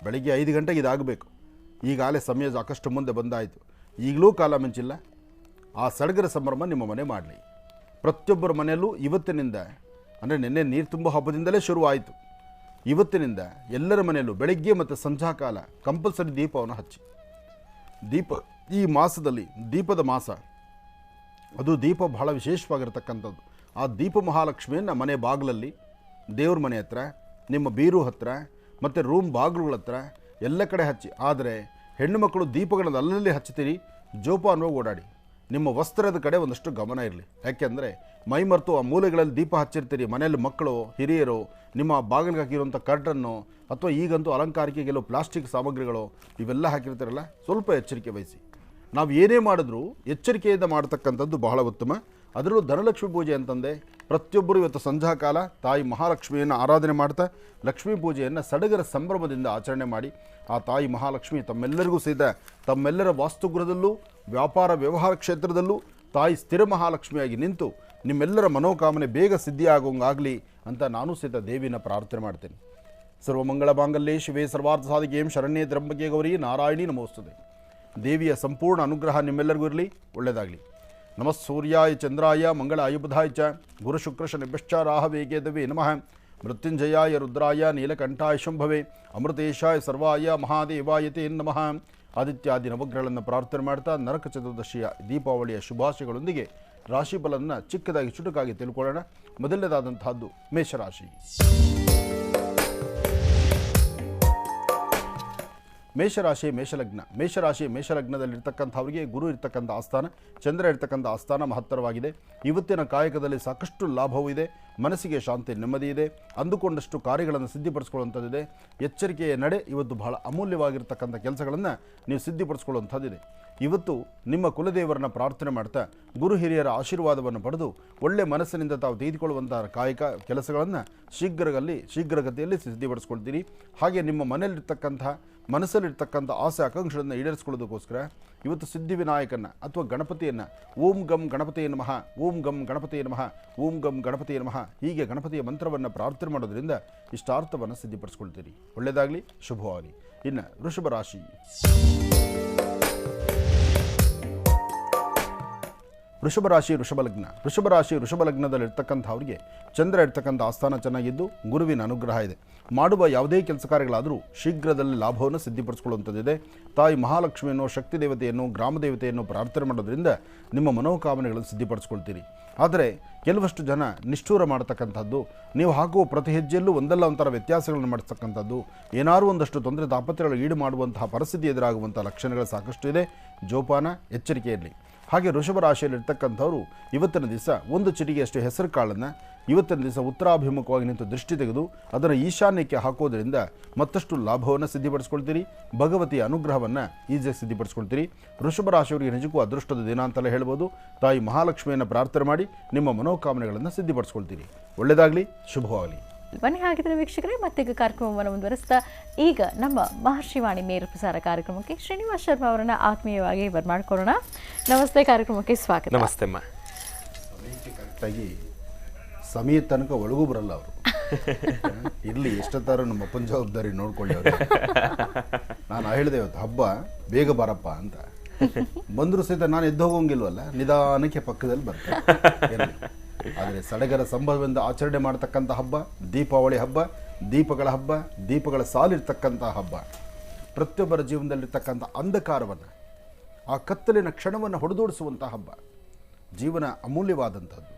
ಬೆಳಗ್ಗೆ 5 ಗಂಟೆಗೆ ಇದಾಗಬೇಕು. ಈಗಾಗಲೇ ಸಮಯ ಸಾಕಷ್ಟು ಮುಂದೆ ಬಂದಾಯಿತು, ಈಗಲೂ ಕಾಲ ಮಿಂಚಿಲ್ಲ. ಆ ಸಡಗರ ಸಂಭ್ರಮ ನಿಮ್ಮ ಮನೆ ಮಾಡಲಿ. ಪ್ರತಿಯೊಬ್ಬರ ಮನೆಯಲ್ಲೂ ಇವತ್ತಿನಿಂದ, ಅಂದರೆ ನಿನ್ನೆ ನೀರು ತುಂಬ ಹಬ್ಬದಿಂದಲೇ ಶುರುವಾಯಿತು, ಇವತ್ತಿನಿಂದ ಎಲ್ಲರ ಮನೆಯಲ್ಲೂ ಬೆಳಗ್ಗೆ ಮತ್ತು ಸಂಧ್ಯಾಕಾಲ ಕಂಪಲ್ಸರಿ ದೀಪವನ್ನು ಹಚ್ಚಿ. ಈ ಮಾಸದಲ್ಲಿ ದೀಪದ ಮಾಸ, ಅದು ದೀಪ ಬಹಳ ವಿಶೇಷವಾಗಿರ್ತಕ್ಕಂಥದ್ದು. ಆ ದೀಪ ಮಹಾಲಕ್ಷ್ಮಿಯನ್ನು ಮನೆ ಬಾಗಿಲಲ್ಲಿ, ದೇವ್ರ ಮನೆ ಹತ್ರ, ನಿಮ್ಮ ಬೀರು ಹತ್ರ ಮತ್ತು ರೂಮ್ ಬಾಗಿಲುಗಳ ಹತ್ರ ಎಲ್ಲ ಕಡೆ ಹಚ್ಚಿ. ಆದರೆ ಹೆಣ್ಣು ಮಕ್ಕಳು ದೀಪಗಳನ್ನು ಅಲ್ಲಲ್ಲಿ ಹಚ್ತೀರಿ, ಜೋಪಾನವಾಗಿ ಓಡಾಡಿ. ನಿಮ್ಮ ವಸ್ತ್ರದ ಕಡೆ ಒಂದಷ್ಟು ಗಮನ ಇರಲಿ. ಯಾಕೆಂದರೆ ಮೈಮರೆತು ಆ ಮೂಲೆಗಳಲ್ಲಿ ದೀಪ ಹಚ್ಚಿರ್ತೀರಿ. ಮನೆಯಲ್ಲಿ ಮಕ್ಕಳು, ಹಿರಿಯರು ನಿಮ್ಮ ಬಾಗಿಲಿಗೆ ಹಾಕಿರುವಂಥ ಕರ್ಟನ್ನು, ಅಥವಾ ಈಗಂತೂ ಅಲಂಕಾರಿಕೆ ಕೆಲವು ಪ್ಲಾಸ್ಟಿಕ್ ಸಾಮಗ್ರಿಗಳು ಇವೆಲ್ಲ ಹಾಕಿರ್ತೀರಲ್ಲ, ಸ್ವಲ್ಪ ಎಚ್ಚರಿಕೆ ವಹಿಸಿ. ನಾವು ಏನೇ ಮಾಡಿದ್ರೂ ಎಚ್ಚರಿಕೆಯಿಂದ ಮಾಡ್ತಕ್ಕಂಥದ್ದು ಬಹಳ ಉತ್ತಮ. ಅದರಲ್ಲೂ ಧನಲಕ್ಷ್ಮಿ ಪೂಜೆ ಅಂತಂದೆ ಪ್ರತಿಯೊಬ್ಬರು ಇವತ್ತು ಸಂಧ್ಯಾ ಕಾಲ ತಾಯಿ ಮಹಾಲಕ್ಷ್ಮಿಯನ್ನು ಆರಾಧನೆ ಮಾಡ್ತಾ ಲಕ್ಷ್ಮೀ ಪೂಜೆಯನ್ನು ಸಡಗರ ಸಂಭ್ರಮದಿಂದ ಆಚರಣೆ ಮಾಡಿ ಆ ತಾಯಿ ಮಹಾಲಕ್ಷ್ಮಿ ತಮ್ಮೆಲ್ಲರಿಗೂ ಸಹಿತ ತಮ್ಮೆಲ್ಲರ ವಾಸ್ತುಗೃಹದಲ್ಲೂ ವ್ಯಾಪಾರ ವ್ಯವಹಾರ ಕ್ಷೇತ್ರದಲ್ಲೂ ತಾಯಿ ಸ್ಥಿರ ಮಹಾಲಕ್ಷ್ಮಿಯಾಗಿ ನಿಂತು ನಿಮ್ಮೆಲ್ಲರ ಮನೋಕಾಮನೆ ಬೇಗ ಸಿದ್ಧಿಯಾಗೋಂಗಾಗಲಿ ಅಂತ ನಾನು ಸಹಿತ ದೇವಿನ ಪ್ರಾರ್ಥನೆ ಮಾಡ್ತೇನೆ. ಸರ್ವಮಂಗಳ ಮಾಂಗಲ್ಯೆ ಶಿವೆ ಸರ್ವಾರ್ಥ ಸಾಧಿಕೆಯಂ ಶರಣ್ಯೇ ತ್ರ್ಯಂಬಕೆ ಗೌರಿ ನಾರಾಯಣಿ ನಮೋಸ್ತುತೆ. ದೇವಿಯ ಸಂಪೂರ್ಣ ಅನುಗ್ರಹ ನಿಮ್ಮೆಲ್ಲರಿಗೂ ಇರಲಿ, ಒಳ್ಳೆಯದಾಗಲಿ. ನಮಃ ಸೂರ್ಯಾಯ ಚಂದ್ರಾಯ ಮಂಗಳಾಯ ಬುಧಾಯ ಚ ಗುರು ಶುಕ್ರ ಶನಿಭ್ಯಶ್ಚ ರಾಹವೇ ಕೇತವೇ ನಮಃ. ಮೃತ್ಯುಂಜಯಾಯ ರುದ್ರಾಯ ನೀಲಕಂಠಾಯ ಶಂಭವೆ ಅಮೃತೇಶಾಯ ಸರ್ವಾಯ ಮಹಾದೇವಾಯ ತೇ ನಮಃ. ಆದಿತ್ಯಾದಿ ನವಗ್ರಹಗಳನ್ನು ಪ್ರಾರ್ಥನೆ ಮಾಡ್ತಾ ನರಕ ಚತುರ್ದಶಿಯ ದೀಪಾವಳಿಯ ಶುಭಾಶಯಗಳೊಂದಿಗೆ ರಾಶಿಫಲವನ್ನು ಚಿಕ್ಕದಾಗಿ ಚುಟುಕಾಗಿ ತಿಳ್ಕೊಳ್ಳೋಣ. ಮೊದಲನೇದಾದಂತಹದ್ದು ಮೇಷರಾಶಿ. ಮೇಷರಾಶಿ ಮೇಷಲಗ್ನದಲ್ಲಿರ್ತಕ್ಕಂಥವ್ರಿಗೆ ಗುರು ಇರ್ತಕ್ಕಂಥ ಆಸ್ಥಾನ, ಚಂದ್ರ ಇರ್ತಕ್ಕಂಥ ಆಸ್ಥಾನ ಮಹತ್ತರವಾಗಿದೆ. ಇವತ್ತಿನ ಕಾಯಕದಲ್ಲಿ ಸಾಕಷ್ಟು ಲಾಭವೂ ಇದೆ, ಮನಸ್ಸಿಗೆ ಶಾಂತಿ ನೆಮ್ಮದಿ ಇದೆ, ಅಂದುಕೊಂಡಷ್ಟು ಕಾರ್ಯಗಳನ್ನು ಸಿದ್ಧಿಪಡಿಸ್ಕೊಳ್ಳುವಂಥದ್ದಿದೆ. ಎಚ್ಚರಿಕೆಯ ನಡೆ ಇವತ್ತು ಬಹಳ ಅಮೂಲ್ಯವಾಗಿರ್ತಕ್ಕಂಥ ಕೆಲಸಗಳನ್ನು ನೀವು ಸಿದ್ಧಿಪಡಿಸ್ಕೊಳ್ಳುವಂಥದ್ದಿದೆ. ಇವತ್ತು ನಿಮ್ಮ ಕುಲದೇವರನ್ನ ಪ್ರಾರ್ಥನೆ ಮಾಡ್ತಾ ಗುರು ಹಿರಿಯರ ಆಶೀರ್ವಾದವನ್ನು ಪಡೆದು ಒಳ್ಳೆ ಮನಸ್ಸಿನಿಂದ ತಾವು ತೆಗೆದುಕೊಳ್ಳುವಂತಹ ಕಾಯಕ ಕೆಲಸಗಳನ್ನು ಶೀಘ್ರಗತಿಯಲ್ಲಿ ಸಿದ್ಧಿಪಡಿಸ್ಕೊಳ್ತೀರಿ. ಹಾಗೆ ನಿಮ್ಮ ಮನಸ್ಸಲ್ಲಿರ್ತಕ್ಕಂಥ ಆಸೆ ಆಕಾಂಕ್ಷೆಗಳನ್ನು ಈಡೇರಿಸಿಕೊಳ್ಳೋದಕ್ಕೋಸ್ಕರ ಇವತ್ತು ಸಿದ್ಧಿವಿನಾಯಕನ ಅಥವಾ ಗಣಪತಿಯನ್ನು ಓಂ ಗಂ ಗಣಪತಿಯ ನಮಃ, ಓಂ ಗಂ ಗಣಪತಿಯ ನಮಃ, ಓಂ ಗಂ ಗಣಪತಿಯ ನಮಃ ಹೀಗೆ ಗಣಪತಿಯ ಮಂತ್ರವನ್ನು ಪ್ರಾರ್ಥನೆ ಮಾಡೋದ್ರಿಂದ ಇಷ್ಟಾರ್ಥವನ್ನು ಸಿದ್ಧಿಪಡಿಸ್ಕೊಳ್ತೀರಿ. ಒಳ್ಳೆಯದಾಗಲಿ, ಶುಭವಾಗಲಿ. ಇನ್ನು ವೃಷಭ ರಾಶಿ. ವೃಷಭ ಲಗ್ನದಲ್ಲಿರ್ತಕ್ಕಂಥವ್ರಿಗೆ ಚಂದ್ರ ಇರ್ತಕ್ಕಂಥ ಆಸ್ಥಾನ ಚೆನ್ನಾಗಿದ್ದು ಗುರುವಿನ ಅನುಗ್ರಹ ಇದೆ. ಮಾಡುವ ಯಾವುದೇ ಕೆಲಸ ಕಾರ್ಯಗಳಾದರೂ ಶೀಘ್ರದಲ್ಲಿ ಲಾಭವನ್ನು ಸಿದ್ಧಿಪಡಿಸ್ಕೊಳ್ಳುವಂಥದ್ದಿದೆ. ತಾಯಿ ಮಹಾಲಕ್ಷ್ಮಿಯನ್ನು, ಶಕ್ತಿ ದೇವತೆಯನ್ನು, ಗ್ರಾಮ ದೇವತೆಯನ್ನು ಪ್ರಾರ್ಥನೆ ಮಾಡೋದ್ರಿಂದ ನಿಮ್ಮ ಮನೋಕಾಮನೆಗಳನ್ನು ಸಿದ್ಧಿಪಡಿಸ್ಕೊಳ್ತೀರಿ. ಆದರೆ ಕೆಲವಷ್ಟು ಜನ ನಿಷ್ಠೂರ ಮಾಡತಕ್ಕಂಥದ್ದು, ನೀವು ಹಾಕುವ ಪ್ರತಿ ಹೆಜ್ಜೆಯಲ್ಲೂ ಒಂದಲ್ಲ ಒಂಥರ ವ್ಯತ್ಯಾಸಗಳನ್ನು ಮಾಡಿಸ್ತಕ್ಕಂಥದ್ದು, ಏನಾದರೂ ಒಂದಷ್ಟು ತೊಂದರೆ ತಾಪತ್ರಗಳು ಈಡು ಮಾಡುವಂತಹ ಪರಿಸ್ಥಿತಿ ಎದುರಾಗುವಂಥ ಲಕ್ಷಣಗಳು ಸಾಕಷ್ಟು ಇದೆ. ಜೋಪಾನ, ಎಚ್ಚರಿಕೆಯಲ್ಲಿ. ಹಾಗೆ ವೃಷಭ ರಾಶಿಯಲ್ಲಿರ್ತಕ್ಕಂಥವ್ರು ಇವತ್ತಿನ ದಿವಸ ಒಂದು ಚಿಟಿಗೆಯಷ್ಟು ಹೆಸರು ಕಾಳನ್ನು ಇವತ್ತಿನ ದಿವಸ ಉತ್ತರಾಭಿಮುಖವಾಗಿ ನಿಂತು ದೃಷ್ಟಿ ತೆಗೆದು ಅದನ್ನು ಈಶಾನ್ಯಕ್ಕೆ ಹಾಕೋದ್ರಿಂದ ಮತ್ತಷ್ಟು ಲಾಭವನ್ನು ಸಿದ್ಧಿಪಡಿಸ್ಕೊಳ್ತೀರಿ. ಭಗವತಿಯ ಅನುಗ್ರಹವನ್ನು ಈಸಿಯಾಗಿ ಸಿದ್ಧಿಪಡಿಸ್ಕೊಳ್ತೀರಿ. ವೃಷಭ ರಾಶಿಯವರಿಗೆ ನಿಜಕ್ಕೂ ಅದೃಷ್ಟದ ದಿನ ಅಂತಲೇ ಹೇಳ್ಬೋದು. ತಾಯಿ ಮಹಾಲಕ್ಷ್ಮಿಯನ್ನು ಪ್ರಾರ್ಥನೆ ಮಾಡಿ ನಿಮ್ಮ ಮನೋಕಾಮನೆಗಳನ್ನು ಸಿದ್ಧಿಪಡಿಸ್ಕೊಳ್ತೀರಿ. ಒಳ್ಳೆಯದಾಗಲಿ, ಶುಭವಾಗಲಿ. ಬನ್ನಿ ಹಾಗಿದ್ರೆ ವೀಕ್ಷಕರೇ, ಮತ್ತೀಗ ಕಾರ್ಯಕ್ರಮವನ್ನು ಮುಂದುವರಿಸ್ತಾ ಈಗ ನಮ್ಮ ಮಹರ್ಷಿವಾಣಿ ನೇರ ಪ್ರಸಾರ ಕಾರ್ಯಕ್ರಮಕ್ಕೆ ಶ್ರೀನಿವಾಸ್ ಶರ್ಮಾ ಅವರನ್ನ ಆತ್ಮೀಯವಾಗಿ ಬರ್ಮಾಡ್ಕೊಳ್ಳೋಣ. ನಮಸ್ತೆ, ಕಾರ್ಯಕ್ರಮಕ್ಕೆ ಸ್ವಾಗತ. ನಮಸ್ತೆ ಅಮ್ಮ. ಕರೆಕ್ಟಾಗಿ ಸಮಯ ತನಕ ಒಳಗೂ ಬರಲ್ಲ ಅವರು. ಇರಲಿ, ಎಷ್ಟೊತ್ತಾರು ನಮ್ಮ ಅಪ್ಪನ ಜವಾಬ್ದಾರಿ ನೋಡ್ಕೊಳ್ಳಿ ಅವರು. ನಾನು ಹೇಳಿದೆ ಇವತ್ತು ಹಬ್ಬ ಬೇಗ ಬಾರಪ್ಪ ಅಂತ. ಬಂದರೂ ಸಹಿತ ನಾನು ಎದ್ದು ಹೋಗೋಂಗಿಲ್ವಲ್ಲ, ನಿಧಾನಕ್ಕೆ ಪಕ್ಕದಲ್ಲಿ ಬರ್ತೇನೆ. ಆದರೆ ಸಡಗರ ಸಂಭವದಿಂದ ಆಚರಣೆ ಮಾಡತಕ್ಕಂಥ ಹಬ್ಬ ದೀಪಾವಳಿ ಹಬ್ಬ, ದೀಪಗಳ ಹಬ್ಬ, ದೀಪಗಳ ಸಾಲಿರ್ತಕ್ಕಂಥ ಹಬ್ಬ. ಪ್ರತಿಯೊಬ್ಬರ ಜೀವನದಲ್ಲಿರ್ತಕ್ಕಂಥ ಅಂಧಕಾರವನ್ನು, ಆ ಕತ್ತಲಿನ ಕ್ಷಣವನ್ನು ಹೊಡೆದೋಡಿಸುವಂಥ ಹಬ್ಬ. ಜೀವನ ಅಮೂಲ್ಯವಾದಂಥದ್ದು.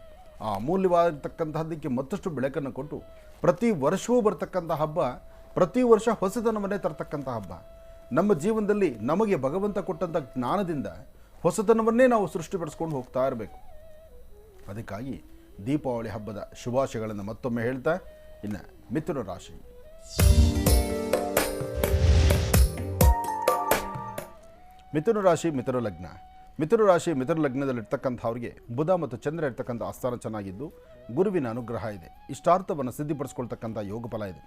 ಆ ಅಮೂಲ್ಯವಾಗಿರ್ತಕ್ಕಂಥದ್ದಕ್ಕೆ ಮತ್ತಷ್ಟು ಬೆಳಕನ್ನು ಕೊಟ್ಟು ಪ್ರತಿ ವರ್ಷವೂ ಬರ್ತಕ್ಕಂಥ ಹಬ್ಬ, ಪ್ರತಿ ವರ್ಷ ಹೊಸತನವನ್ನೇ ತರ್ತಕ್ಕಂಥ ಹಬ್ಬ. ನಮ್ಮ ಜೀವನದಲ್ಲಿ ನಮಗೆ ಭಗವಂತ ಕೊಟ್ಟಂಥ ಜ್ಞಾನದಿಂದ ಹೊಸತನವನ್ನೇ ನಾವು ಸೃಷ್ಟಿಪಡಿಸ್ಕೊಂಡು ಹೋಗ್ತಾ ಇರಬೇಕು. ಅದಕ್ಕಾಗಿ ದೀಪಾವಳಿ ಹಬ್ಬದ ಶುಭಾಶಯಗಳನ್ನು ಮತ್ತೊಮ್ಮೆ ಹೇಳ್ತಾ, ಇನ್ನು ಮಿಥುನ ರಾಶಿ. ಮಿಥುನ ಲಗ್ನದಲ್ಲಿರ್ತಕ್ಕಂಥವ್ರಿಗೆ ಬುಧ ಮತ್ತು ಚಂದ್ರ ಇರ್ತಕ್ಕಂಥ ಆಸ್ಥಾನ ಚೆನ್ನಾಗಿದ್ದು ಗುರುವಿನ ಅನುಗ್ರಹ ಇದೆ. ಇಷ್ಟಾರ್ಥವನ್ನು ಸಿದ್ಧಿಪಡಿಸ್ಕೊಳ್ತಕ್ಕಂಥ ಯೋಗ ಫಲ ಇದೆ.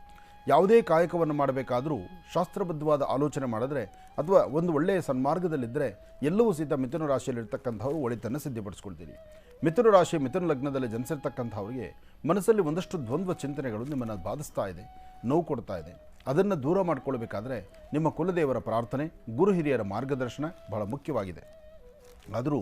ಯಾವುದೇ ಕಾಯಕವನ್ನು ಮಾಡಬೇಕಾದರೂ ಶಾಸ್ತ್ರಬದ್ಧವಾದ ಆಲೋಚನೆ ಮಾಡಿದ್ರೆ ಅಥವಾ ಒಂದು ಒಳ್ಳೆಯ ಸನ್ಮಾರ್ಗದಲ್ಲಿದ್ದರೆ ಎಲ್ಲವೂ ಸಹಿತ ಮಿಥುನ ರಾಶಿಯಲ್ಲಿರ್ತಕ್ಕಂಥವ್ರು ಒಳಿತನ್ನು ಸಿದ್ಧಿಪಡಿಸ್ಕೊಳ್ತೀರಿ. ಮಿಥುನ ಲಗ್ನದಲ್ಲಿ ಜನಿಸಿರ್ತಕ್ಕಂಥವ್ರಿಗೆ ಮನಸ್ಸಲ್ಲಿ ಒಂದಷ್ಟು ದ್ವಂದ್ವ ಚಿಂತನೆಗಳು ನಿಮ್ಮನ್ನು ಬಾಧಿಸ್ತಾ ಇದೆ, ನೋವು ಕೊಡ್ತಾ ಇದೆ. ಅದನ್ನು ದೂರ ಮಾಡಿಕೊಳ್ಬೇಕಾದ್ರೆ ನಿಮ್ಮ ಕುಲದೇವರ ಪ್ರಾರ್ಥನೆ, ಗುರು ಹಿರಿಯರ ಮಾರ್ಗದರ್ಶನ ಬಹಳ ಮುಖ್ಯವಾಗಿದೆ. ಆದರೂ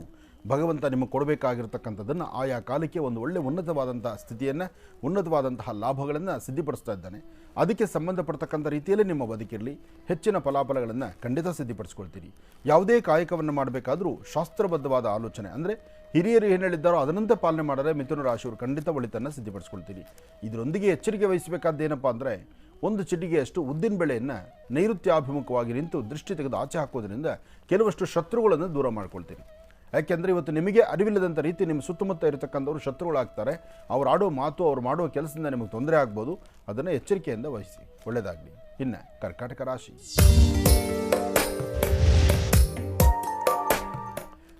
ಭಗವಂತ ನಿಮಗೆ ಕೊಡಬೇಕಾಗಿರ್ತಕ್ಕಂಥದ್ದನ್ನು ಆಯಾ ಕಾಲಕ್ಕೆ ಒಂದು ಒಳ್ಳೆಯ ಉನ್ನತವಾದಂಥ ಸ್ಥಿತಿಯನ್ನು, ಉನ್ನತವಾದಂತಹ ಲಾಭಗಳನ್ನು ಸಿದ್ಧಿಪಡಿಸ್ತಾ ಇದ್ದಾನೆ. ಅದಕ್ಕೆ ಸಂಬಂಧಪಡ್ತಕ್ಕಂಥ ರೀತಿಯಲ್ಲಿ ನಿಮ್ಮ ಬದುಕಿರಲಿ, ಹೆಚ್ಚಿನ ಫಲಾಫಲಗಳನ್ನು ಖಂಡಿತ ಸಿದ್ಧಿಪಡಿಸ್ಕೊಳ್ತೀರಿ. ಯಾವುದೇ ಕಾಯಕವನ್ನು ಮಾಡಬೇಕಾದರೂ ಶಾಸ್ತ್ರಬದ್ಧವಾದ ಆಲೋಚನೆ, ಅಂದರೆ ಹಿರಿಯರು ಏನು ಹೇಳಿದ್ದಾರೋ ಅದನ್ನಂತೆ ಪಾಲನೆ ಮಾಡಿದ್ರೆ ಮಿಥುನ ರಾಶಿಯವರು ಖಂಡಿತ ಒಳಿತನ್ನು ಸಿದ್ಧಿಪಡಿಸ್ಕೊಳ್ತೀರಿ. ಇದರೊಂದಿಗೆ ಎಚ್ಚರಿಕೆ ವಹಿಸಬೇಕಾದ್ದೇನಪ್ಪ ಅಂದರೆ, ಒಂದು ಚಿಟಿಗೆಯಷ್ಟು ಉದ್ದಿನ ಬೆಳೆಯನ್ನು ನೈಋತ್ಯಾಭಿಮುಖವಾಗಿ ನಿಂತು ದೃಷ್ಟಿ ತೆಗೆದು ಆಚೆ ಹಾಕೋದ್ರಿಂದ ಕೆಲವಷ್ಟು ಶತ್ರುಗಳನ್ನು ದೂರ ಮಾಡ್ಕೊಳ್ತೀರಿ. ಯಾಕೆಂದರೆ ಇವತ್ತು ನಿಮಗೆ ಅರಿವಿಲ್ಲದಂಥ ರೀತಿ ನಿಮ್ಮ ಸುತ್ತಮುತ್ತ ಇರತಕ್ಕಂಥವ್ರು ಶತ್ರುಗಳಾಗ್ತಾರೆ. ಅವ್ರು ಆಡೋ ಮಾತು, ಅವ್ರು ಮಾಡುವ ಕೆಲಸದಿಂದ ನಿಮಗೆ ತೊಂದರೆ ಆಗ್ಬೋದು. ಅದನ್ನು ಎಚ್ಚರಿಕೆಯಿಂದ ವಹಿಸಿ. ಒಳ್ಳೆಯದಾಗಲಿ. ಇನ್ನು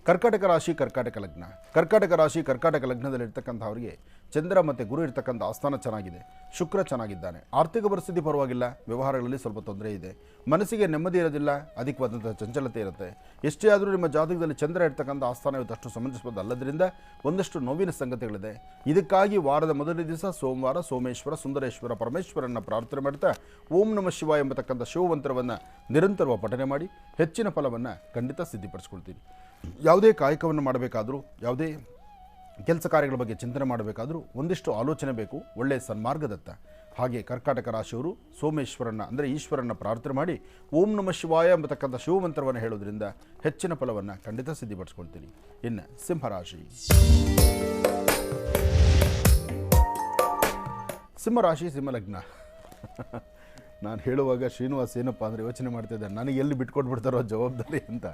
ಕರ್ಕಾಟಕ ರಾಶಿ ಕರ್ಕಾಟಕ ಲಗ್ನ. ಕರ್ಕಾಟಕ ರಾಶಿ ಕರ್ಕಾಟಕ ಲಗ್ನದಲ್ಲಿರ್ತಕ್ಕಂಥವ್ರಿಗೆ ಚಂದ್ರ ಮತ್ತು ಗುರು ಇರ್ತಕ್ಕಂಥ ಆಸ್ಥಾನ ಚೆನ್ನಾಗಿದೆ, ಶುಕ್ರ ಚೆನ್ನಾಗಿದ್ದಾನೆ. ಆರ್ಥಿಕ ಪರಿಸ್ಥಿತಿ ಪರವಾಗಿಲ್ಲ, ವ್ಯವಹಾರಗಳಲ್ಲಿ ಸ್ವಲ್ಪ ತೊಂದರೆ ಇದೆ, ಮನಸ್ಸಿಗೆ ನೆಮ್ಮದಿ ಇರೋದಿಲ್ಲ, ಅಧಿಕವಾದಂಥ ಚಂಚಲತೆ ಇರುತ್ತೆ. ಎಷ್ಟೇ ಆದರೂ ನಿಮ್ಮ ಜಾತಕದಲ್ಲಿ ಚಂದ್ರ ಇರ್ತಕ್ಕಂಥ ಆಸ್ಥಾನ ಇವತ್ತಷ್ಟು ಸಮಂಜಸವಾದ ಅಲ್ಲದ್ರಿಂದ ಒಂದಷ್ಟು ನೋವಿನ ಸಂಗತಿಗಳಿದೆ. ಇದಕ್ಕಾಗಿ ವಾರದ ಮೊದಲನೇ ದಿವಸ ಸೋಮವಾರ ಸೋಮೇಶ್ವರ ಸುಂದರೇಶ್ವರ ಪರಮೇಶ್ವರನ್ನ ಪ್ರಾರ್ಥನೆ ಮಾಡ್ತಾ ಓಂ ನಮಃ ಶಿವ ಎಂಬತಕ್ಕಂಥ ಶಿವಮಂತ್ರವನ್ನು ನಿರಂತರವಾಗಿ ಪಠನೆ ಮಾಡಿ ಹೆಚ್ಚಿನ ಫಲವನ್ನು ಖಂಡಿತ ಸಿದ್ಧಿಪಡಿಸ್ಕೊಳ್ತೀರಿ. ಯಾವುದೇ ಕಾಯಕವನ್ನು ಮಾಡಬೇಕಾದ್ರೂ, ಯಾವುದೇ ಕೆಲಸ ಕಾರ್ಯಗಳ ಬಗ್ಗೆ ಚಿಂತನೆ ಮಾಡಬೇಕಾದ್ರೂ ಒಂದಿಷ್ಟು ಆಲೋಚನೆ ಬೇಕು, ಒಳ್ಳೆಯ ಸನ್ಮಾರ್ಗದತ್ತ. ಹಾಗೆ ಕರ್ಕಾಟಕ ರಾಶಿಯವರು ಸೋಮೇಶ್ವರನ್ನ ಅಂದರೆ ಈಶ್ವರನ್ನ ಪ್ರಾರ್ಥನೆ ಮಾಡಿ ಓಂ ನಮಃ ಶಿವಾಯ ಎಂಬತಕ್ಕಂಥ ಶಿವಮಂತ್ರವನ್ನು ಹೇಳೋದ್ರಿಂದ ಹೆಚ್ಚಿನ ಫಲವನ್ನು ಖಂಡಿತ ಸಿದ್ಧಿಪಡಿಸ್ಕೊಳ್ತೀರಿ. ಇನ್ನು ಸಿಂಹರಾಶಿ. ಸಿಂಹರಾಶಿ ಸಿಂಹಲಗ್ನ. ನಾನು ಹೇಳುವಾಗ ಶ್ರೀನಿವಾಸ್ ಏನಪ್ಪ ಅಂದರೆ ಯೋಚನೆ ಮಾಡ್ತಿದ್ದೆ, ನನಗೆ ಎಲ್ಲಿ ಬಿಟ್ಕೊಟ್ಬಿಡ್ತಾರೋ ಜವಾಬ್ದಾರಿ ಅಂತ.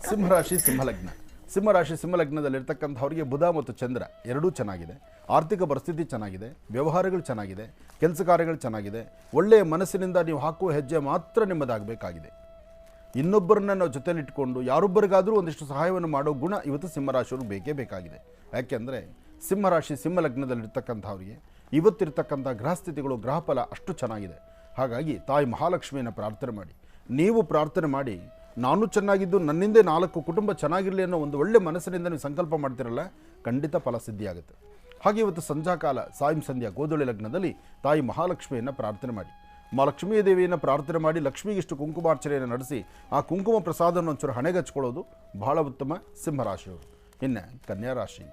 ಸಿಂಹರಾಶಿ ಸಿಂಹಲಗ್ನ. ಸಿಂಹರಾಶಿ ಸಿಂಹಲಗ್ನದಲ್ಲಿರ್ತಕ್ಕಂಥವ್ರಿಗೆ ಬುಧ ಮತ್ತು ಚಂದ್ರ ಎರಡೂ ಚೆನ್ನಾಗಿದೆ, ಆರ್ಥಿಕ ಪರಿಸ್ಥಿತಿ ಚೆನ್ನಾಗಿದೆ, ವ್ಯವಹಾರಗಳು ಚೆನ್ನಾಗಿದೆ, ಕೆಲಸ ಕಾರ್ಯಗಳು ಚೆನ್ನಾಗಿದೆ. ಒಳ್ಳೆಯ ಮನಸ್ಸಿನಿಂದ ನೀವು ಹಾಕುವ ಹೆಜ್ಜೆ ಮಾತ್ರ ನಿಮ್ಮದಾಗಬೇಕಾಗಿದೆ. ಇನ್ನೊಬ್ಬರನ್ನ ನಾವು ಜೊತೆಲಿಟ್ಕೊಂಡು ಯಾರೊಬ್ಬರಿಗಾದರೂ ಒಂದಿಷ್ಟು ಸಹಾಯವನ್ನು ಮಾಡೋ ಗುಣ ಇವತ್ತು ಸಿಂಹರಾಶಿಯವ್ರಿಗೆ ಬೇಕೇ ಬೇಕಾಗಿದೆ. ಯಾಕೆಂದರೆ ಸಿಂಹರಾಶಿ ಸಿಂಹಲಗ್ನದಲ್ಲಿರ್ತಕ್ಕಂಥವ್ರಿಗೆ ಇವತ್ತಿರ್ತಕ್ಕಂಥ ಗ್ರಹಸ್ಥಿತಿಗಳು ಗ್ರಹಫಲ ಅಷ್ಟು ಚೆನ್ನಾಗಿದೆ. ಹಾಗಾಗಿ ತಾಯಿ ಮಹಾಲಕ್ಷ್ಮಿಯನ್ನು ಪ್ರಾರ್ಥನೆ ಮಾಡಿ, ನೀವು ಪ್ರಾರ್ಥನೆ ಮಾಡಿ ನಾನು ಚೆನ್ನಾಗಿದ್ದು ನನ್ನಿಂದ 4 ಕುಟುಂಬ ಚೆನ್ನಾಗಿರಲಿ ಅನ್ನೋ ಒಂದು ಒಳ್ಳೆ ಮನಸ್ಸಿನಿಂದ ನೀವು ಸಂಕಲ್ಪ ಮಾಡ್ತಿರಲ್ಲ, ಖಂಡಿತ ಫಲ ಸಿದ್ಧಿಯಾಗುತ್ತೆ. ಹಾಗೆ ಇವತ್ತು ಸಂಧ್ಯಾಕಾಲ ಸಾಯಂ ಸಂಧ್ಯಾ ಗೋಧೂಳಿ ಲಗ್ನದಲ್ಲಿ ತಾಯಿ ಮಹಾಲಕ್ಷ್ಮಿಯನ್ನು ಪ್ರಾರ್ಥನೆ ಮಾಡಿ, ಲಕ್ಷ್ಮೀ ದೇವಿಯನ್ನು ಪ್ರಾರ್ಥನೆ ಮಾಡಿ ಲಕ್ಷ್ಮಿಗಿಷ್ಟು ಕುಂಕುಮಾರ್ಚನೆಯನ್ನು ನಡೆಸಿ ಆ ಕುಂಕುಮ ಪ್ರಸಾದವನ್ನು ಒಂಚೂರು ಹಣೆಗೆ ಹಚ್ಕೊಳ್ಳೋದು ಬಹಳ ಉತ್ತಮ ಸಿಂಹರಾಶಿಯವರು. ಇನ್ನು ಕನ್ಯಾ ರಾಶಿ.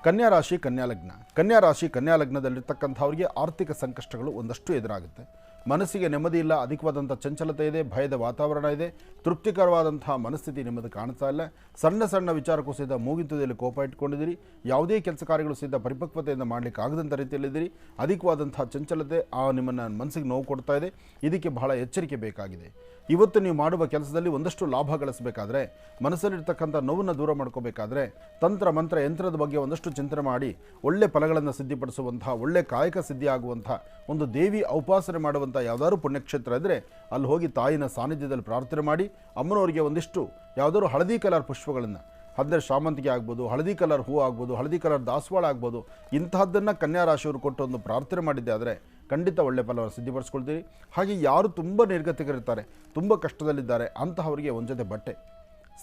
ಕನ್ಯಾ ರಾಶಿ ಕನ್ಯಾ ಲಗ್ನ. ಕನ್ಯಾ ರಾಶಿ ಕನ್ಯಾ ಲಗ್ನದಲ್ಲಿರ್ತಕ್ಕಂಥವ್ರಿಗೆ ಆರ್ಥಿಕ ಸಂಕಷ್ಟಗಳು ಒಂದಷ್ಟು ಎದುರಾಗುತ್ತೆ. ಮನಸ್ಸಿಗೆ ನೆಮ್ಮದಿ ಇಲ್ಲ, ಅಧಿಕವಾದಂಥ ಚಂಚಲತೆ ಇದೆ, ಭಯದ ವಾತಾವರಣ ಇದೆ, ತೃಪ್ತಿಕರವಾದಂತಹ ಮನಸ್ಥಿತಿ ನಿಮ್ಮದು ಕಾಣಿಸ್ತಾ ಇಲ್ಲ. ಸಣ್ಣ ಸಣ್ಣ ವಿಚಾರಕ್ಕೂ ಸಹಿತ ಮೂಗಿಂತದಲ್ಲಿ ಕೋಪ ಇಟ್ಕೊಂಡಿದ್ದೀರಿ. ಯಾವುದೇ ಕೆಲಸ ಕಾರ್ಯಗಳು ಸಹಿತ ಪರಿಪಕ್ವತೆಯಿಂದ ಮಾಡಲಿಕ್ಕೆ ಆಗದಂಥ ರೀತಿಯಲ್ಲಿದ್ದೀರಿ. ಅಧಿಕವಾದಂಥ ಚಂಚಲತೆ ನಿಮ್ಮನ್ನು ಮನಸ್ಸಿಗೆ ನೋವು ಕೊಡ್ತಾ ಇದೆ. ಇದಕ್ಕೆ ಬಹಳ ಎಚ್ಚರಿಕೆ ಬೇಕಾಗಿದೆ. ಇವತ್ತು ನೀವು ಮಾಡುವ ಕೆಲಸದಲ್ಲಿ ಒಂದಷ್ಟು ಲಾಭ ಗಳಿಸಬೇಕಾದ್ರೆ, ಮನಸ್ಸಲ್ಲಿರ್ತಕ್ಕಂಥ ನೋವನ್ನು ದೂರ ಮಾಡ್ಕೋಬೇಕಾದ್ರೆ ತಂತ್ರ ಮಂತ್ರ ಯಂತ್ರದ ಬಗ್ಗೆ ಒಂದಷ್ಟು ಚಿಂತನೆ ಮಾಡಿ ಒಳ್ಳೆ ಫಲಗಳನ್ನು ಸಿದ್ಧಿಪಡಿಸುವಂತಹ, ಒಳ್ಳೆ ಕಾಯಕ ಸಿದ್ಧಿ ಆಗುವಂಥ ಒಂದು ದೇವಿ ಔಪಾಸನೆ ಮಾಡುವಂಥ ಯಾವುದಾದ್ರು ಪುಣ್ಯಕ್ಷೇತ್ರ ಇದ್ದರೆ ಅಲ್ಲಿ ಹೋಗಿ ತಾಯಿನ ಸಾನ್ನಿಧ್ಯದಲ್ಲಿ ಪ್ರಾರ್ಥನೆ ಮಾಡಿ ಅಮ್ಮನವರಿಗೆ ಒಂದಿಷ್ಟು ಯಾವುದಾದ್ರು ಹಳದಿ ಕಲರ್ ಪುಷ್ಪಗಳನ್ನು, ಅಂದರೆ ಶಾಮಂತಿಗೆ ಆಗ್ಬೋದು, ಹಳದಿ ಕಲರ್ ಹೂವು ಆಗ್ಬೋದು, ಹಳದಿ ಕಲರ್ ದಾಸವಾಳ ಆಗ್ಬೋದು, ಇಂತಹದ್ದನ್ನು ಕನ್ಯಾ ರಾಶಿಯವರು ಕೊಟ್ಟು ಒಂದು ಪ್ರಾರ್ಥನೆ ಮಾಡಿದ್ದೆ ಆದರೆ ಖಂಡಿತ ಒಳ್ಳೆ ಫಲವನ್ನು ಸಿದ್ಧಿಪಡಿಸ್ಕೊಳ್ತೀರಿ. ಹಾಗೆ ಯಾರು ತುಂಬ ನಿರ್ಗತಿಕರಿರ್ತಾರೆ, ತುಂಬ ಕಷ್ಟದಲ್ಲಿದ್ದಾರೆ ಅಂತಹವರಿಗೆ ಒಂದು ಜೊತೆ ಬಟ್ಟೆ,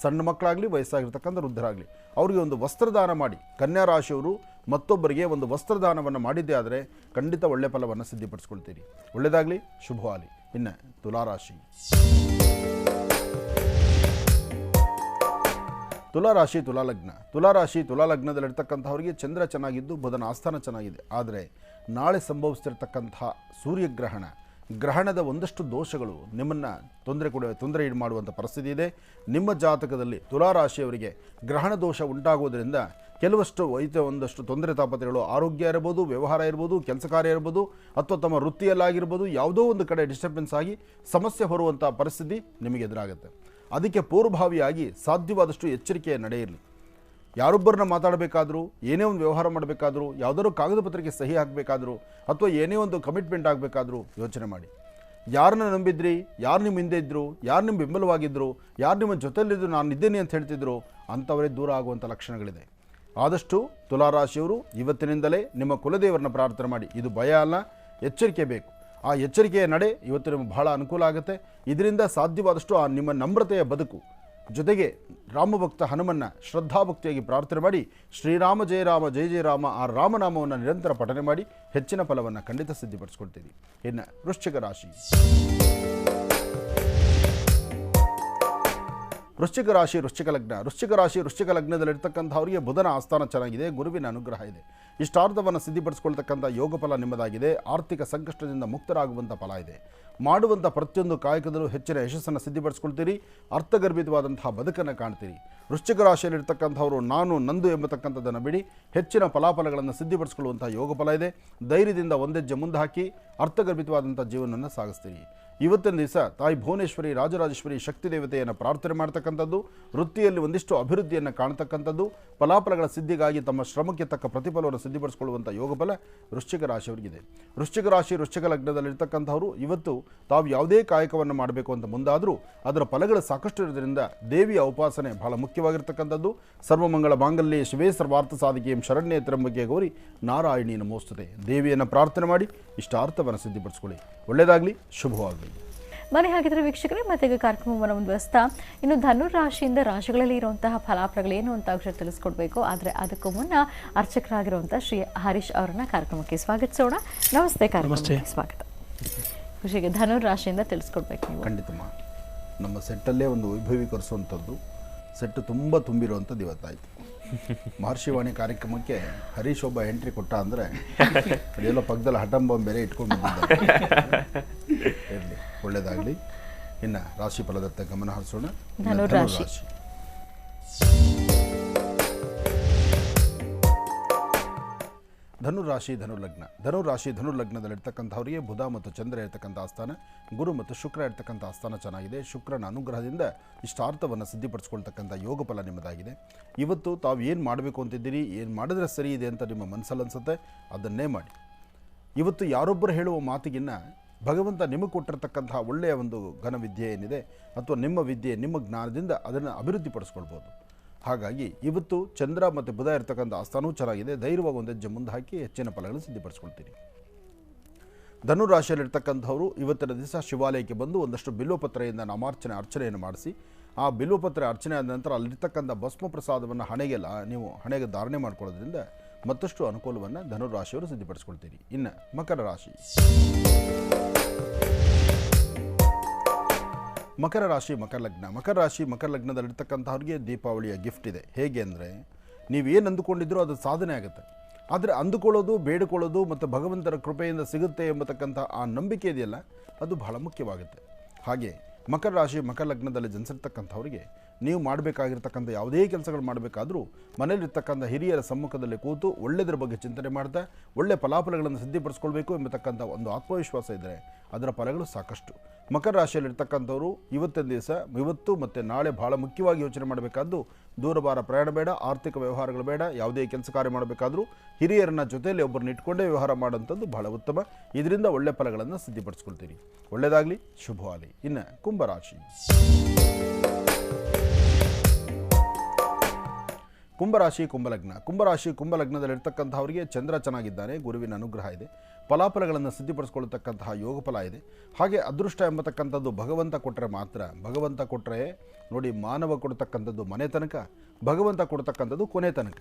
ಸಣ್ಣ ಮಕ್ಕಳಾಗಲಿ ವಯಸ್ಸಾಗಿರ್ತಕ್ಕಂಥ ವೃದ್ಧರಾಗಲಿ ಅವರಿಗೆ ಒಂದು ವಸ್ತ್ರದಾನ ಮಾಡಿ, ಕನ್ಯಾ ರಾಶಿಯವರು ಮತ್ತೊಬ್ಬರಿಗೆ ಒಂದು ವಸ್ತ್ರದಾನವನ್ನು ಮಾಡಿದ್ದೇ ಆದರೆ ಖಂಡಿತ ಒಳ್ಳೆ ಫಲವನ್ನು ಸಿದ್ಧಿಪಡಿಸ್ಕೊಳ್ತೀರಿ. ಒಳ್ಳೆಯದಾಗಲಿ, ಶುಭವಾಗಲಿ. ಇನ್ನು ತುಲಾರಾಶಿ. ತುಲಾರಾಶಿ ತುಲಾಲಗ್ನ. ತುಲಾರಾಶಿ ತುಲಾಲಗ್ನದಲ್ಲಿರ್ತಕ್ಕಂಥವ್ರಿಗೆ ಚಂದ್ರ ಚೆನ್ನಾಗಿದ್ದು ಬುಧನ ಆಸ್ಥಾನ ಚೆನ್ನಾಗಿದೆ. ಆದರೆ ನಾಳೆ ಸಂಭವಿಸ್ತಿರ್ತಕ್ಕಂಥ ಗ್ರಹಣದ ಒಂದಷ್ಟು ದೋಷಗಳು ನಿಮ್ಮನ್ನು ತೊಂದರೆ ಮಾಡುವಂಥ ಪರಿಸ್ಥಿತಿ ಇದೆ. ನಿಮ್ಮ ಜಾತಕದಲ್ಲಿ ತುಲಾರಾಶಿಯವರಿಗೆ ಗ್ರಹಣ ದೋಷ ಉಂಟಾಗುವುದರಿಂದ ಕೆಲವಷ್ಟು ಒಂದಷ್ಟು ತೊಂದರೆ ತಾಪತ್ರೆಗಳು, ಆರೋಗ್ಯ ಇರ್ಬೋದು, ವ್ಯವಹಾರ ಇರ್ಬೋದು, ಕೆಲಸ ಕಾರ್ಯ ಇರ್ಬೋದು, ಅಥವಾ ತಮ್ಮ ವೃತ್ತಿಯಲ್ಲಾಗಿರ್ಬೋದು, ಯಾವುದೋ ಒಂದು ಕಡೆ ಡಿಸ್ಟರ್ಬೆನ್ಸ್ ಆಗಿ ಸಮಸ್ಯೆ ಹೊರುವಂಥ ಪರಿಸ್ಥಿತಿ ನಿಮಗೆ ಎದುರಾಗುತ್ತೆ. ಅದಕ್ಕೆ ಪೂರ್ವಭಾವಿಯಾಗಿ ಸಾಧ್ಯವಾದಷ್ಟು ಎಚ್ಚರಿಕೆಯ ನಡೆ ಇರಲಿ. ಯಾರೊಬ್ಬರನ್ನ ಮಾತಾಡಬೇಕಾದ್ರೂ, ಏನೇ ಒಂದು ವ್ಯವಹಾರ ಮಾಡಬೇಕಾದ್ರೂ, ಯಾವುದಾದ್ರು ಕಾಗದ ಪತ್ರಕ್ಕೆ ಸಹಿ ಹಾಕಬೇಕಾದ್ರೂ, ಅಥವಾ ಏನೇ ಒಂದು ಕಮಿಟ್ಮೆಂಟ್ ಆಗಬೇಕಾದ್ರೂ ಯೋಚನೆ ಮಾಡಿ. ಯಾರನ್ನ ನಂಬಿದ್ರಿ, ಯಾರು ನಿಮ್ಮ ಹಿಂದೆ ಇದ್ದರು, ಯಾರು ನಿಮ್ಮ ಬೆಂಬಲವಾಗಿದ್ದರು, ಯಾರು ನಿಮ್ಮ ಜೊತೆಯಲ್ಲಿದ್ದರು, ನಾನು ಇದ್ದೇನೆ ಅಂತ ಹೇಳ್ತಿದ್ರು, ಅಂಥವರೇ ದೂರ ಆಗುವಂಥ ಲಕ್ಷಣಗಳಿದೆ. ಆದಷ್ಟು ತುಲಾರಾಶಿಯವರು ಇವತ್ತಿನಿಂದಲೇ ನಿಮ್ಮ ಕುಲದೇವರನ್ನ ಪ್ರಾರ್ಥನೆ ಮಾಡಿ. ಇದು ಭಯ ಅಲ್ಲ, ಎಚ್ಚರಿಕೆ ಬೇಕು. ಆ ಎಚ್ಚರಿಕೆಯ ನಡೆ ಇವತ್ತು ನಿಮಗೆ ಬಹಳ ಅನುಕೂಲ ಆಗುತ್ತೆ. ಇದರಿಂದ ಸಾಧ್ಯವಾದಷ್ಟು ಆ ನಿಮ್ಮ ನಮ್ರತೆಯ ಬದುಕು, ಜೊತೆಗೆ ರಾಮಭಕ್ತ ಹನುಮನ್ನ ಶ್ರದ್ಧಾಭಕ್ತಿಯಾಗಿ ಪ್ರಾರ್ಥನೆ ಮಾಡಿ ಶ್ರೀರಾಮ ಜಯ ರಾಮ ಜಯ ಜಯ ರಾಮ ಆ ರಾಮನಾಮವನ್ನು ನಿರಂತರ ಪಠನೆ ಮಾಡಿ ಹೆಚ್ಚಿನ ಫಲವನ್ನು ಖಂಡಿತ ಸಿದ್ಧಿಪಡಿಸ್ಕೊಳ್ತೀರಿ. ಇನ್ನು ವೃಶ್ಚಿಕ ರಾಶಿ. ವೃಶ್ಚಿಕ ಲಗ್ನದಲ್ಲಿರ್ತಕ್ಕಂಥವರಿಗೆ ಬುಧನ ಆಸ್ಥಾನ ಚೆನ್ನಾಗಿದೆ, ಗುರುವಿನ ಅನುಗ್ರಹ ಇದೆ, ಇಷ್ಟಾರ್ಥವನ್ನು ಸಿದ್ಧಿಪಡಿಸ್ಕೊಳ್ತಕ್ಕಂಥ ಯೋಗ ಫಲ ನಿಮ್ಮದಾಗಿದೆ. ಆರ್ಥಿಕ ಸಂಕಷ್ಟದಿಂದ ಮುಕ್ತರಾಗುವಂಥ ಫಲ ಇದೆ. ಮಾಡುವಂಥ ಪ್ರತಿಯೊಂದು ಕಾಯಕದಲ್ಲೂ ಹೆಚ್ಚಿನ ಯಶಸ್ಸನ್ನು ಸಿದ್ಧಿಪಡಿಸ್ಕೊಳ್ತೀರಿ. ಅರ್ಥಗರ್ಭಿತವಾದಂತಹ ಬದುಕನ್ನು ಕಾಣ್ತೀರಿ. ವೃಶ್ಚಿಕ ರಾಶಿಯಲ್ಲಿರ್ತಕ್ಕಂಥವರು ನಾನು ನಂದು ಎಂಬತಕ್ಕಂಥದ್ದನ್ನು ಬಿಡಿ ಹೆಚ್ಚಿನ ಫಲಾಫಲಗಳನ್ನು ಸಿದ್ಧಿಪಡಿಸ್ಕೊಳ್ಳುವಂಥ ಯೋಗ ಫಲ ಇದೆ. ಧೈರ್ಯದಿಂದ ಒಂದೆಜ್ಜೆ ಮುಂದೆ ಹಾಕಿ ಅರ್ಥಗರ್ಭಿತವಾದಂಥ ಜೀವನವನ್ನು ಸಾಗಿಸ್ತೀರಿ. ಇವತ್ತಿನ ದಿವಸ ತಾಯಿ ಭುವನೇಶ್ವರಿ ರಾಜರಾಜೇಶ್ವರಿ ಶಕ್ತಿ ದೇವತೆಯನ್ನು ಪ್ರಾರ್ಥನೆ ಮಾಡ್ತಕ್ಕಂಥದ್ದು, ವೃತ್ತಿಯಲ್ಲಿ ಒಂದಿಷ್ಟು ಅಭಿವೃದ್ಧಿಯನ್ನು ಕಾಣ್ತಕ್ಕಂಥದ್ದು, ಫಲಾಫಲಗಳ ಸಿದ್ಧಿಗಾಗಿ ತಮ್ಮ ಶ್ರಮಕ್ಕೆ ತಕ್ಕ ಪ್ರತಿಫಲವನ್ನು ಸಿದ್ಧಿಪಡಿಸಿಕೊಳ್ಳುವಂಥ ಯೋಗ ಫಲ ವೃಶ್ಚಿಕ ರಾಶಿಯವರಿಗಿದೆ. ವೃಶ್ಚಿಕ ರಾಶಿ ವೃಶ್ಚಿಕ ಲಗ್ನದಲ್ಲಿರ್ತಕ್ಕಂಥವರು ಇವತ್ತು ತಾವು ಯಾವುದೇ ಕಾಯಕವನ್ನು ಮಾಡಬೇಕು ಅಂತ ಮುಂದಾದರೂ ಅದರ ಫಲಗಳು ಸಾಕಷ್ಟು ಇರೋದ್ರಿಂದ ದೇವಿಯ ಉಪಾಸನೆ ಬಹಳ ಮುಖ್ಯವಾಗಿರ್ತಕ್ಕಂಥದ್ದು. ಸರ್ವಮಂಗಳ ಮಾಂಗಲ್ಯೆ ಶಿವೇ ಸರ್ವಾರ್ಥ ಸಾಧಿಕೆ ಶರಣ್ಯೇ ತ್ರ್ಯಂಬಕೆ ಗೌರಿ ನಾರಾಯಣಿ ನಮೋಸ್ತುತೆ. ದೇವಿಯನ್ನು ಪ್ರಾರ್ಥನೆ ಮಾಡಿ ಇಷ್ಟಾರ್ಥವನ್ನು ಸಿದ್ಧಿಪಡಿಸ್ಕೊಳ್ಳಿ. ಒಳ್ಳೆಯದಾಗಲಿ, ಶುಭವಾಗಲಿ. ಮನೆ ಹಾಗಿದ್ರೆ ವೀಕ್ಷಕರೇ, ಮತ್ತೆ ಈಗ ಕಾರ್ಯಕ್ರಮವನ್ನು ಮುಂದುವರಿಸ್ತಾ ಇನ್ನು ಧನುರ್ ರಾಶಿಯಿಂದ ರಾಶಿಗಳಲ್ಲಿ ಇರುವಂತಹ ಫಲಾಫಲಗಳೇನು ಅಂತ ಅಕ್ಷರ ತಿಳಿಸ್ಕೊಡ್ಬೇಕು. ಆದರೆ ಅದಕ್ಕೂ ಮುನ್ನ ಅರ್ಚಕರಾಗಿರುವಂತಹ ಶ್ರೀ ಹರೀಶ್ ಅವರನ್ನ ಕಾರ್ಯಕ್ರಮಕ್ಕೆ ಸ್ವಾಗತಿಸೋಣ. ನಮಸ್ತೆ, ಕಾರ್ಯಕ್ರಮಕ್ಕೆ ಸ್ವಾಗತ. ಖುಷಿಗೆ ಧನುರ್ ರಾಶಿಯಿಂದ ತಿಳಿಸ್ಕೊಡ್ಬೇಕು ನೀವು. ಖಂಡಿತಮ್ಮ, ನಮ್ಮ ಸೆಟ್ಟಲ್ಲೇ ಒಂದು ವೈಭವೀಕರಿಸುವಂಥದ್ದು ಸೆಟ್ಟು ತುಂಬ ತುಂಬಿರುವಂಥದ್ದು ಇವತ್ತಾಯಿತು. ಮಹರ್ಷಿವಾಣಿ ಕಾರ್ಯಕ್ರಮಕ್ಕೆ ಹರೀಶ್ ಒಬ್ಬ ಎಂಟ್ರಿ ಕೊಟ್ಟ ಅಂದರೆ ಅದೆಲ್ಲ ಪಕ್ಕದಲ್ಲಿ ಹಠಂಬಂ ಬೇರೆ ಇಟ್ಕೊಂಡು ಬಂದಿದ್ದಾರೆ. ಇರಲಿ, ಒಳ್ಳೆಯದಾಗಲಿ. ಇನ್ನು ರಾಶಿ ಫಲದತ್ತ ಗಮನ ಹರಿಸೋಣ. ಧನುರ್ ರಾಶಿ. ಧನುರಾಶಿ ಧನುರ್ಲಗ್ನ. ಧನುರಾಶಿ ಧನುರ್ಲಗ್ನದಲ್ಲಿರ್ತಕ್ಕಂಥವರಿಗೆ ಬುಧ ಮತ್ತು ಚಂದ್ರ ಇರ್ತಕ್ಕಂಥ ಆಸ್ಥಾನ, ಗುರು ಮತ್ತು ಶುಕ್ರ ಇರ್ತಕ್ಕಂಥ ಆಸ್ಥಾನ ಚೆನ್ನಾಗಿದೆ. ಶುಕ್ರನ ಅನುಗ್ರಹದಿಂದ ಇಷ್ಟಾರ್ಥವನ್ನು ಸಿದ್ಧಿಪಡಿಸ್ಕೊಳ್ತಕ್ಕಂಥ ಯೋಗ ಫಲ ನಿಮ್ಮದಾಗಿದೆ. ಇವತ್ತು ತಾವು ಏನು ಮಾಡಬೇಕು ಅಂತಿದ್ದೀರಿ, ಏನು ಮಾಡಿದ್ರೆ ಸರಿ ಇದೆ ಅಂತ ನಿಮ್ಮ ಮನಸ್ಸಲ್ಲಿ ಅನಿಸುತ್ತೆ, ಅದನ್ನೇ ಮಾಡಿ. ಇವತ್ತು ಯಾರೊಬ್ಬರು ಹೇಳುವ ಮಾತಿಗಿನ್ನ ಭಗವಂತ ನಿಮಗೆ ಕೊಟ್ಟಿರ್ತಕ್ಕಂತಹ ಒಳ್ಳೆಯ ಒಂದು ಘನವಿದ್ಯೆ ಏನಿದೆ ಅಥವಾ ನಿಮ್ಮ ವಿದ್ಯೆ ನಿಮ್ಮ ಜ್ಞಾನದಿಂದ ಅದನ್ನು ಅಭಿವೃದ್ಧಿಪಡಿಸ್ಕೊಳ್ಬೋದು. ಹಾಗಾಗಿ ಇವತ್ತು ಚಂದ್ರ ಮತ್ತು ಬುಧ ಇರ್ತಕ್ಕಂಥ ಆಸ್ಥಾನವೂ ಚೆನ್ನಾಗಿದೆ. ಧೈರ್ಯವಾಗಿ ಒಂದು ಹೆಜ್ಜೆ ಮುಂದೆ ಹಾಕಿ ಹೆಚ್ಚಿನ ಫಲಗಳನ್ನು ಸಿದ್ಧಿಪಡಿಸ್ಕೊಳ್ತೀರಿ. ಧನುರಾಶಿಯಲ್ಲಿರ್ತಕ್ಕಂಥವರು ಇವತ್ತಿನ ದಿವಸ ಶಿವಾಲಯಕ್ಕೆ ಬಂದು ಒಂದಷ್ಟು ಬಿಲ್ವಪತ್ರೆಯಿಂದ ಅರ್ಚನೆಯನ್ನು ಮಾಡಿಸಿ, ಆ ಬಿಲ್ವಪತ್ರೆ ಅರ್ಚನೆ ಆದ ನಂತರ ಅಲ್ಲಿರ್ತಕ್ಕಂಥ ಭಸ್ಮ ಪ್ರಸಾದವನ್ನು ನೀವು ಹಣೆಗೆ ಧಾರಣೆ ಮಾಡ್ಕೊಳ್ಳೋದ್ರಿಂದ ಮತ್ತಷ್ಟು ಅನುಕೂಲವನ್ನು ಧನುರಾಶಿಯವರು ಸಿದ್ಧಿಪಡಿಸ್ಕೊಳ್ತೀರಿ. ಇನ್ನು ಮಕರ ರಾಶಿ. ಮಕರ ರಾಶಿ ಮಕರ ಲಗ್ನ. ಮಕರ ರಾಶಿ ಮಕರ ಲಗ್ನದಲ್ಲಿರ್ತಕ್ಕಂಥವ್ರಿಗೆ ದೀಪಾವಳಿಯ ಗಿಫ್ಟ್ ಇದೆ. ಹೇಗೆ ಅಂದರೆ, ನೀವೇನು ಅಂದುಕೊಂಡಿದ್ರೂ ಅದು ಸಾಧನೆ ಆಗುತ್ತೆ. ಆದರೆ ಅಂದುಕೊಳ್ಳೋದು, ಬೇಡಿಕೊಳ್ಳೋದು ಮತ್ತು ಭಗವಂತನ ಕೃಪೆಯಿಂದ ಸಿಗುತ್ತೆ ಎಂಬತಕ್ಕಂಥ ಆ ನಂಬಿಕೆ ಇದೆಯಲ್ಲ, ಅದು ಬಹಳ ಮುಖ್ಯವಾಗುತ್ತೆ. ಹಾಗೆ ಮಕರ ರಾಶಿ ಮಕರ ಲಗ್ನದಲ್ಲಿ ಜನಿಸಿರ್ತಕ್ಕಂಥವ್ರಿಗೆ ನೀವು ಮಾಡಬೇಕಾಗಿರ್ತಕ್ಕಂಥ ಯಾವುದೇ ಕೆಲಸಗಳು ಮಾಡಬೇಕಾದ್ರೂ ಮನೆಯಲ್ಲಿರ್ತಕ್ಕಂಥ ಹಿರಿಯರ ಸಮ್ಮುಖದಲ್ಲಿ ಕೂತು ಒಳ್ಳೆಯದ್ರ ಬಗ್ಗೆ ಚಿಂತನೆ ಮಾಡ್ತಾ ಒಳ್ಳೆಯ ಫಲಾಫಲಗಳನ್ನು ಸಿದ್ಧಿಪಡಿಸ್ಕೊಳ್ಬೇಕು ಎಂಬತಕ್ಕಂಥ ಒಂದು ಆತ್ಮವಿಶ್ವಾಸ ಇದ್ದರೆ ಅದರ ಫಲಗಳು ಸಾಕಷ್ಟು. ಮಕರ ರಾಶಿಯಲ್ಲಿರ್ತಕ್ಕಂಥವರು ಇವತ್ತಿನ ದಿವಸ, ಇವತ್ತು ಮತ್ತು ನಾಳೆ ಬಹಳ ಮುಖ್ಯವಾಗಿ ಯೋಚನೆ ಮಾಡಬೇಕಾದ್ದು, ದೂರಭಾರ ಪ್ರಯಾಣ ಬೇಡ, ಆರ್ಥಿಕ ವ್ಯವಹಾರಗಳು ಬೇಡ. ಯಾವುದೇ ಕೆಲಸ ಕಾರ್ಯ ಮಾಡಬೇಕಾದ್ರೂ ಹಿರಿಯರನ್ನ ಜೊತೆಯಲ್ಲಿ ಒಬ್ಬರನ್ನ ಇಟ್ಕೊಂಡೇ ವ್ಯವಹಾರ ಮಾಡೋಂಥದ್ದು ಬಹಳ ಉತ್ತಮ. ಇದರಿಂದ ಒಳ್ಳೆಯ ಫಲಗಳನ್ನು ಸಿದ್ಧಿಪಡಿಸ್ಕೊಳ್ತೀರಿ. ಒಳ್ಳೆಯದಾಗಲಿ, ಶುಭವಾಗಲಿ. ಇನ್ನು ಕುಂಭರಾಶಿ. ಕುಂಭರಾಶಿ ಕುಂಭಲಗ್ನ. ಕುಂಭರಾಶಿ ಕುಂಭಲಗ್ನದಲ್ಲಿರ್ತಕ್ಕಂಥವರಿಗೆ ಚಂದ್ರ ಚೆನ್ನಾಗಿದ್ದಾನೆ, ಗುರುವಿನ ಅನುಗ್ರಹ ಇದೆ, ಫಲಾಫಲಗಳನ್ನು ಸಿದ್ಧಿಪಡಿಸ್ಕೊಳ್ಳತಕ್ಕಂತಹ ಯೋಗ ಫಲ ಇದೆ. ಹಾಗೆ ಅದೃಷ್ಟ ಎಂಬತಕ್ಕಂಥದ್ದು ಭಗವಂತ ಕೊಟ್ಟರೆ ಮಾತ್ರ. ಭಗವಂತ ಕೊಟ್ಟರೆ ನೋಡಿ, ಮಾನವ ಕೊಡ್ತಕ್ಕಂಥದ್ದು ಮನೆ ತನಕ, ಭಗವಂತ ಕೊಡ್ತಕ್ಕಂಥದ್ದು ಕೊನೆ ತನಕ.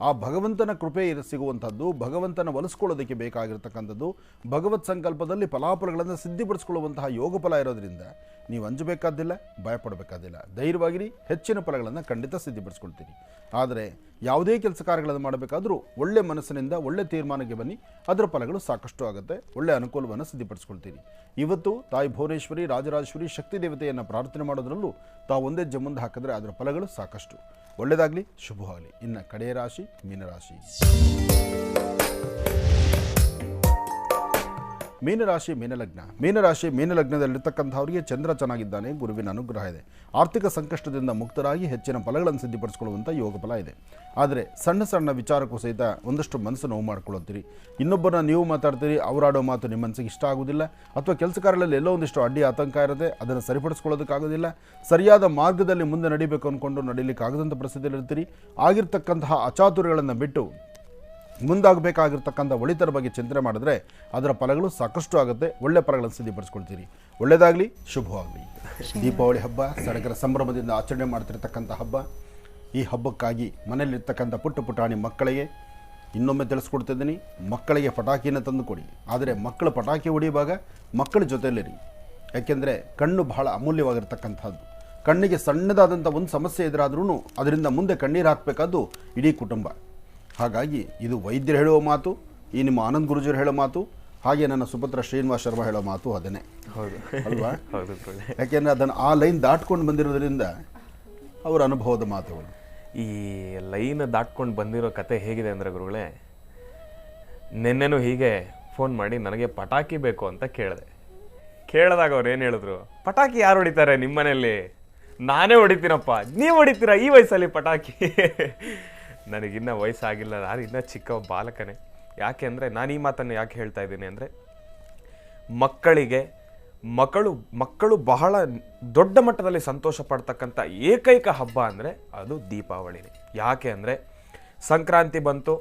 ಆ ಭಗವಂತನ ಕೃಪೆ ಸಿಗುವಂಥದ್ದು, ಭಗವಂತನ ಒಲಿಸ್ಕೊಳ್ಳೋದಕ್ಕೆ ಬೇಕಾಗಿರ್ತಕ್ಕಂಥದ್ದು, ಭಗವತ್ ಸಂಕಲ್ಪದಲ್ಲಿ ಫಲಾಫಲಗಳನ್ನು ಸಿದ್ಧಿಪಡಿಸ್ಕೊಳ್ಳುವಂತಹ ಯೋಗ ಫಲ ಇರೋದ್ರಿಂದ ನೀವು ಅಂಜಬೇಕಾದಿಲ್ಲ, ಭಯಪಡಬೇಕಾದಿಲ್ಲ. ಧೈರ್ಯವಾಗಿರಿ, ಹೆಚ್ಚಿನ ಫಲಗಳನ್ನು ಖಂಡಿತ ಸಿದ್ಧಿಪಡಿಸ್ಕೊಳ್ತೀರಿ. ಆದರೆ ಯಾವುದೇ ಕೆಲಸ ಕಾರ್ಯಗಳನ್ನು ಮಾಡಬೇಕಾದ್ರೂ ಒಳ್ಳೆ ಮನಸ್ಸಿನಿಂದ ಒಳ್ಳೆ ತೀರ್ಮಾನಕ್ಕೆ ಬನ್ನಿ, ಅದರ ಫಲಗಳು ಸಾಕಷ್ಟು ಆಗುತ್ತೆ. ಒಳ್ಳೆಯ ಅನುಕೂಲವನ್ನು ಸಿದ್ಧಿಪಡಿಸ್ಕೊಳ್ತೀರಿ. ಇವತ್ತು ತಾಯಿ ಭುವನೇಶ್ವರಿ, ರಾಜರಾಜೇಶ್ವರಿ, ಶಕ್ತಿ ದೇವತೆಯನ್ನು ಪ್ರಾರ್ಥನೆ ಮಾಡೋದ್ರಲ್ಲೂ ತಾವು ಒಂದೇ ಹೆಜ್ಜೆ ಮುಂದೆ ಹಾಕಿದ್ರೆ ಅದರ ಫಲಗಳು ಸಾಕಷ್ಟು. ಒಳ್ಳೆಯದಾಗಲಿ, ಶುಭವಾಗಲಿ. ಇನ್ನು ಕಡೆಯ ರಾಶಿ ಮೀನರಾಶಿ. ಮೀನರಾಶಿ ಮೀನಲಗ್ನ. ಮೀನಲಗ್ನದಲ್ಲಿರ್ತಕ್ಕಂಥವರಿಗೆ ಚಂದ್ರ ಚೆನ್ನಾಗಿದ್ದಾನೆ, ಗುರುವಿನ ಅನುಗ್ರಹ ಇದೆ, ಆರ್ಥಿಕ ಸಂಕಷ್ಟದಿಂದ ಮುಕ್ತರಾಗಿ ಹೆಚ್ಚಿನ ಫಲಗಳನ್ನು ಸಿದ್ಧಿಪಡಿಸ್ಕೊಳ್ಳುವಂಥ ಯೋಗ ಫಲ ಇದೆ. ಆದರೆ ಸಣ್ಣ ಸಣ್ಣ ವಿಚಾರಕ್ಕೂ ಸಹಿತ ಒಂದಷ್ಟು ಮನಸ್ಸು ನೋವು ಮಾಡ್ಕೊಳ್ತೀರಿ. ಇನ್ನೊಬ್ಬರನ್ನ ನೀವು ಮಾತಾಡ್ತೀರಿ, ಅವರಾಡೋ ಮಾತು ನಿಮ್ಮ ಮನಸ್ಸಿಗೆ ಇಷ್ಟ ಆಗೋದಿಲ್ಲ, ಅಥವಾ ಕೆಲಸ ಕಾರ್ಯಗಳಲ್ಲಿ ಎಲ್ಲೋ ಒಂದಿಷ್ಟು ಅಡ್ಡಿ ಆತಂಕ ಇರುತ್ತೆ, ಅದನ್ನು ಸರಿಪಡಿಸ್ಕೊಳ್ಳೋದಕ್ಕಾಗೋದಿಲ್ಲ. ಸರಿಯಾದ ಮಾರ್ಗದಲ್ಲಿ ಮುಂದೆ ನಡಿಬೇಕು ಅಂದ್ಕೊಂಡು ನಡೀಲಿಕ್ಕೆ ಆಗದಂಥ ಪರಿಸ್ಥಿತಿಯಲ್ಲಿರ್ತೀರಿ. ಆಗಿರ್ತಕ್ಕಂತಹ ಅಚಾತುರ್ಯಗಳನ್ನು ಬಿಟ್ಟು ಮುಂದಾಗಬೇಕಾಗಿರ್ತಕ್ಕಂಥ ಒಳಿತರ ಬಗ್ಗೆ ಚಿಂತನೆ ಮಾಡಿದ್ರೆ ಅದರ ಫಲಗಳು ಸಾಕಷ್ಟು ಆಗುತ್ತೆ. ಒಳ್ಳೆ ಫಲಗಳನ್ನು ಸಿದ್ಧಿಪಡಿಸ್ಕೊಳ್ತೀರಿ. ಒಳ್ಳೆಯದಾಗಲಿ, ಶುಭವಾಗಲಿ. ದೀಪಾವಳಿ ಹಬ್ಬ ಸಡಗರ ಸಂಭ್ರಮದಿಂದ ಆಚರಣೆ ಮಾಡ್ತಿರ್ತಕ್ಕಂಥ ಹಬ್ಬ. ಈ ಹಬ್ಬಕ್ಕಾಗಿ ಮನೆಯಲ್ಲಿರ್ತಕ್ಕಂಥ ಪುಟ್ಟ ಪುಟಾಣಿ ಮಕ್ಕಳಿಗೆ ಇನ್ನೊಮ್ಮೆ ತಿಳಿಸ್ಕೊಡ್ತಿದ್ದೀನಿ, ಮಕ್ಕಳಿಗೆ ಪಟಾಕಿಯನ್ನು ತಂದು ಕೊಡಿ. ಆದರೆ ಮಕ್ಕಳು ಪಟಾಕಿ ಹೊಡಿಯುವಾಗ ಮಕ್ಕಳ ಜೊತೆಯಲ್ಲಿರಿ. ಯಾಕೆಂದರೆ ಕಣ್ಣು ಬಹಳ ಅಮೂಲ್ಯವಾಗಿರ್ತಕ್ಕಂಥದ್ದು. ಕಣ್ಣಿಗೆ ಸಣ್ಣದಾದಂಥ ಒಂದು ಸಮಸ್ಯೆ ಎದುರಾದ್ರೂ ಅದರಿಂದ ಮುಂದೆ ಕಣ್ಣೀರು ಹಾಕಬೇಕಾದ್ದು ಇಡೀ ಕುಟುಂಬ. ಹಾಗಾಗಿ ಇದು ವೈದ್ಯರು ಹೇಳುವ ಮಾತು, ಈ ನಿಮ್ಮ ಆನಂದ್ ಗುರುಜಿಯರು ಹೇಳೋ ಮಾತು, ಹಾಗೆ ನನ್ನ ಸುಪುತ್ರ ಶ್ರೀನಿವಾಸ್ ಶರ್ಮಾ ಹೇಳೋ ಮಾತು ಅದನ್ನೇ. ಹೌದು ಅಲ್ವಾ? ಹೌದು. ಯಾಕೆಂದರೆ ಅದನ್ನು ಆ ಲೈನ್ ದಾಟ್ಕೊಂಡು ಬಂದಿರೋದ್ರಿಂದ ಅವರ ಅನುಭವದ ಮಾತುಗಳು. ಈ ಲೈನ್ ದಾಟ್ಕೊಂಡು ಬಂದಿರೋ ಕತೆ ಹೇಗಿದೆ ಅಂದರೆ ಗುರುಗಳೇ, ನಿನ್ನೆನೂ ಹೀಗೆ ಫೋನ್ ಮಾಡಿ ನನಗೆ ಪಟಾಕಿ ಬೇಕು ಅಂತ ಕೇಳಿದಾಗ ಅವ್ರು ಏನು ಹೇಳಿದ್ರು, ಪಟಾಕಿ ಯಾರು ಹೊಡಿತಾರೆ ನಿಮ್ಮ ಮನೆಯಲ್ಲಿ? ನಾನೇ ಹೊಡಿತೀನಪ್ಪ. ನೀವು ಹೊಡಿತೀರಾ ಈ ವಯಸ್ಸಲ್ಲಿ ಪಟಾಕಿ? ನನಗಿನ್ನೂ ವಯಸ್ಸಾಗಿಲ್ಲ, ನಾನು ಇನ್ನೂ ಚಿಕ್ಕ ಬಾಲಕನೇ. ಯಾಕೆ ಅಂದರೆ ನಾನು ಈ ಮಾತನ್ನು ಯಾಕೆ ಹೇಳ್ತಾ ಇದ್ದೀನಿ ಅಂದರೆ, ಮಕ್ಕಳು ಬಹಳ ದೊಡ್ಡ ಮಟ್ಟದಲ್ಲಿ ಸಂತೋಷ ಪಡ್ತಕ್ಕಂಥ ಏಕೈಕ ಹಬ್ಬ ಅಂದರೆ ಅದು ದೀಪಾವಳಿನೇ. ಯಾಕೆ ಅಂದರೆ ಸಂಕ್ರಾಂತಿ ಬಂತು,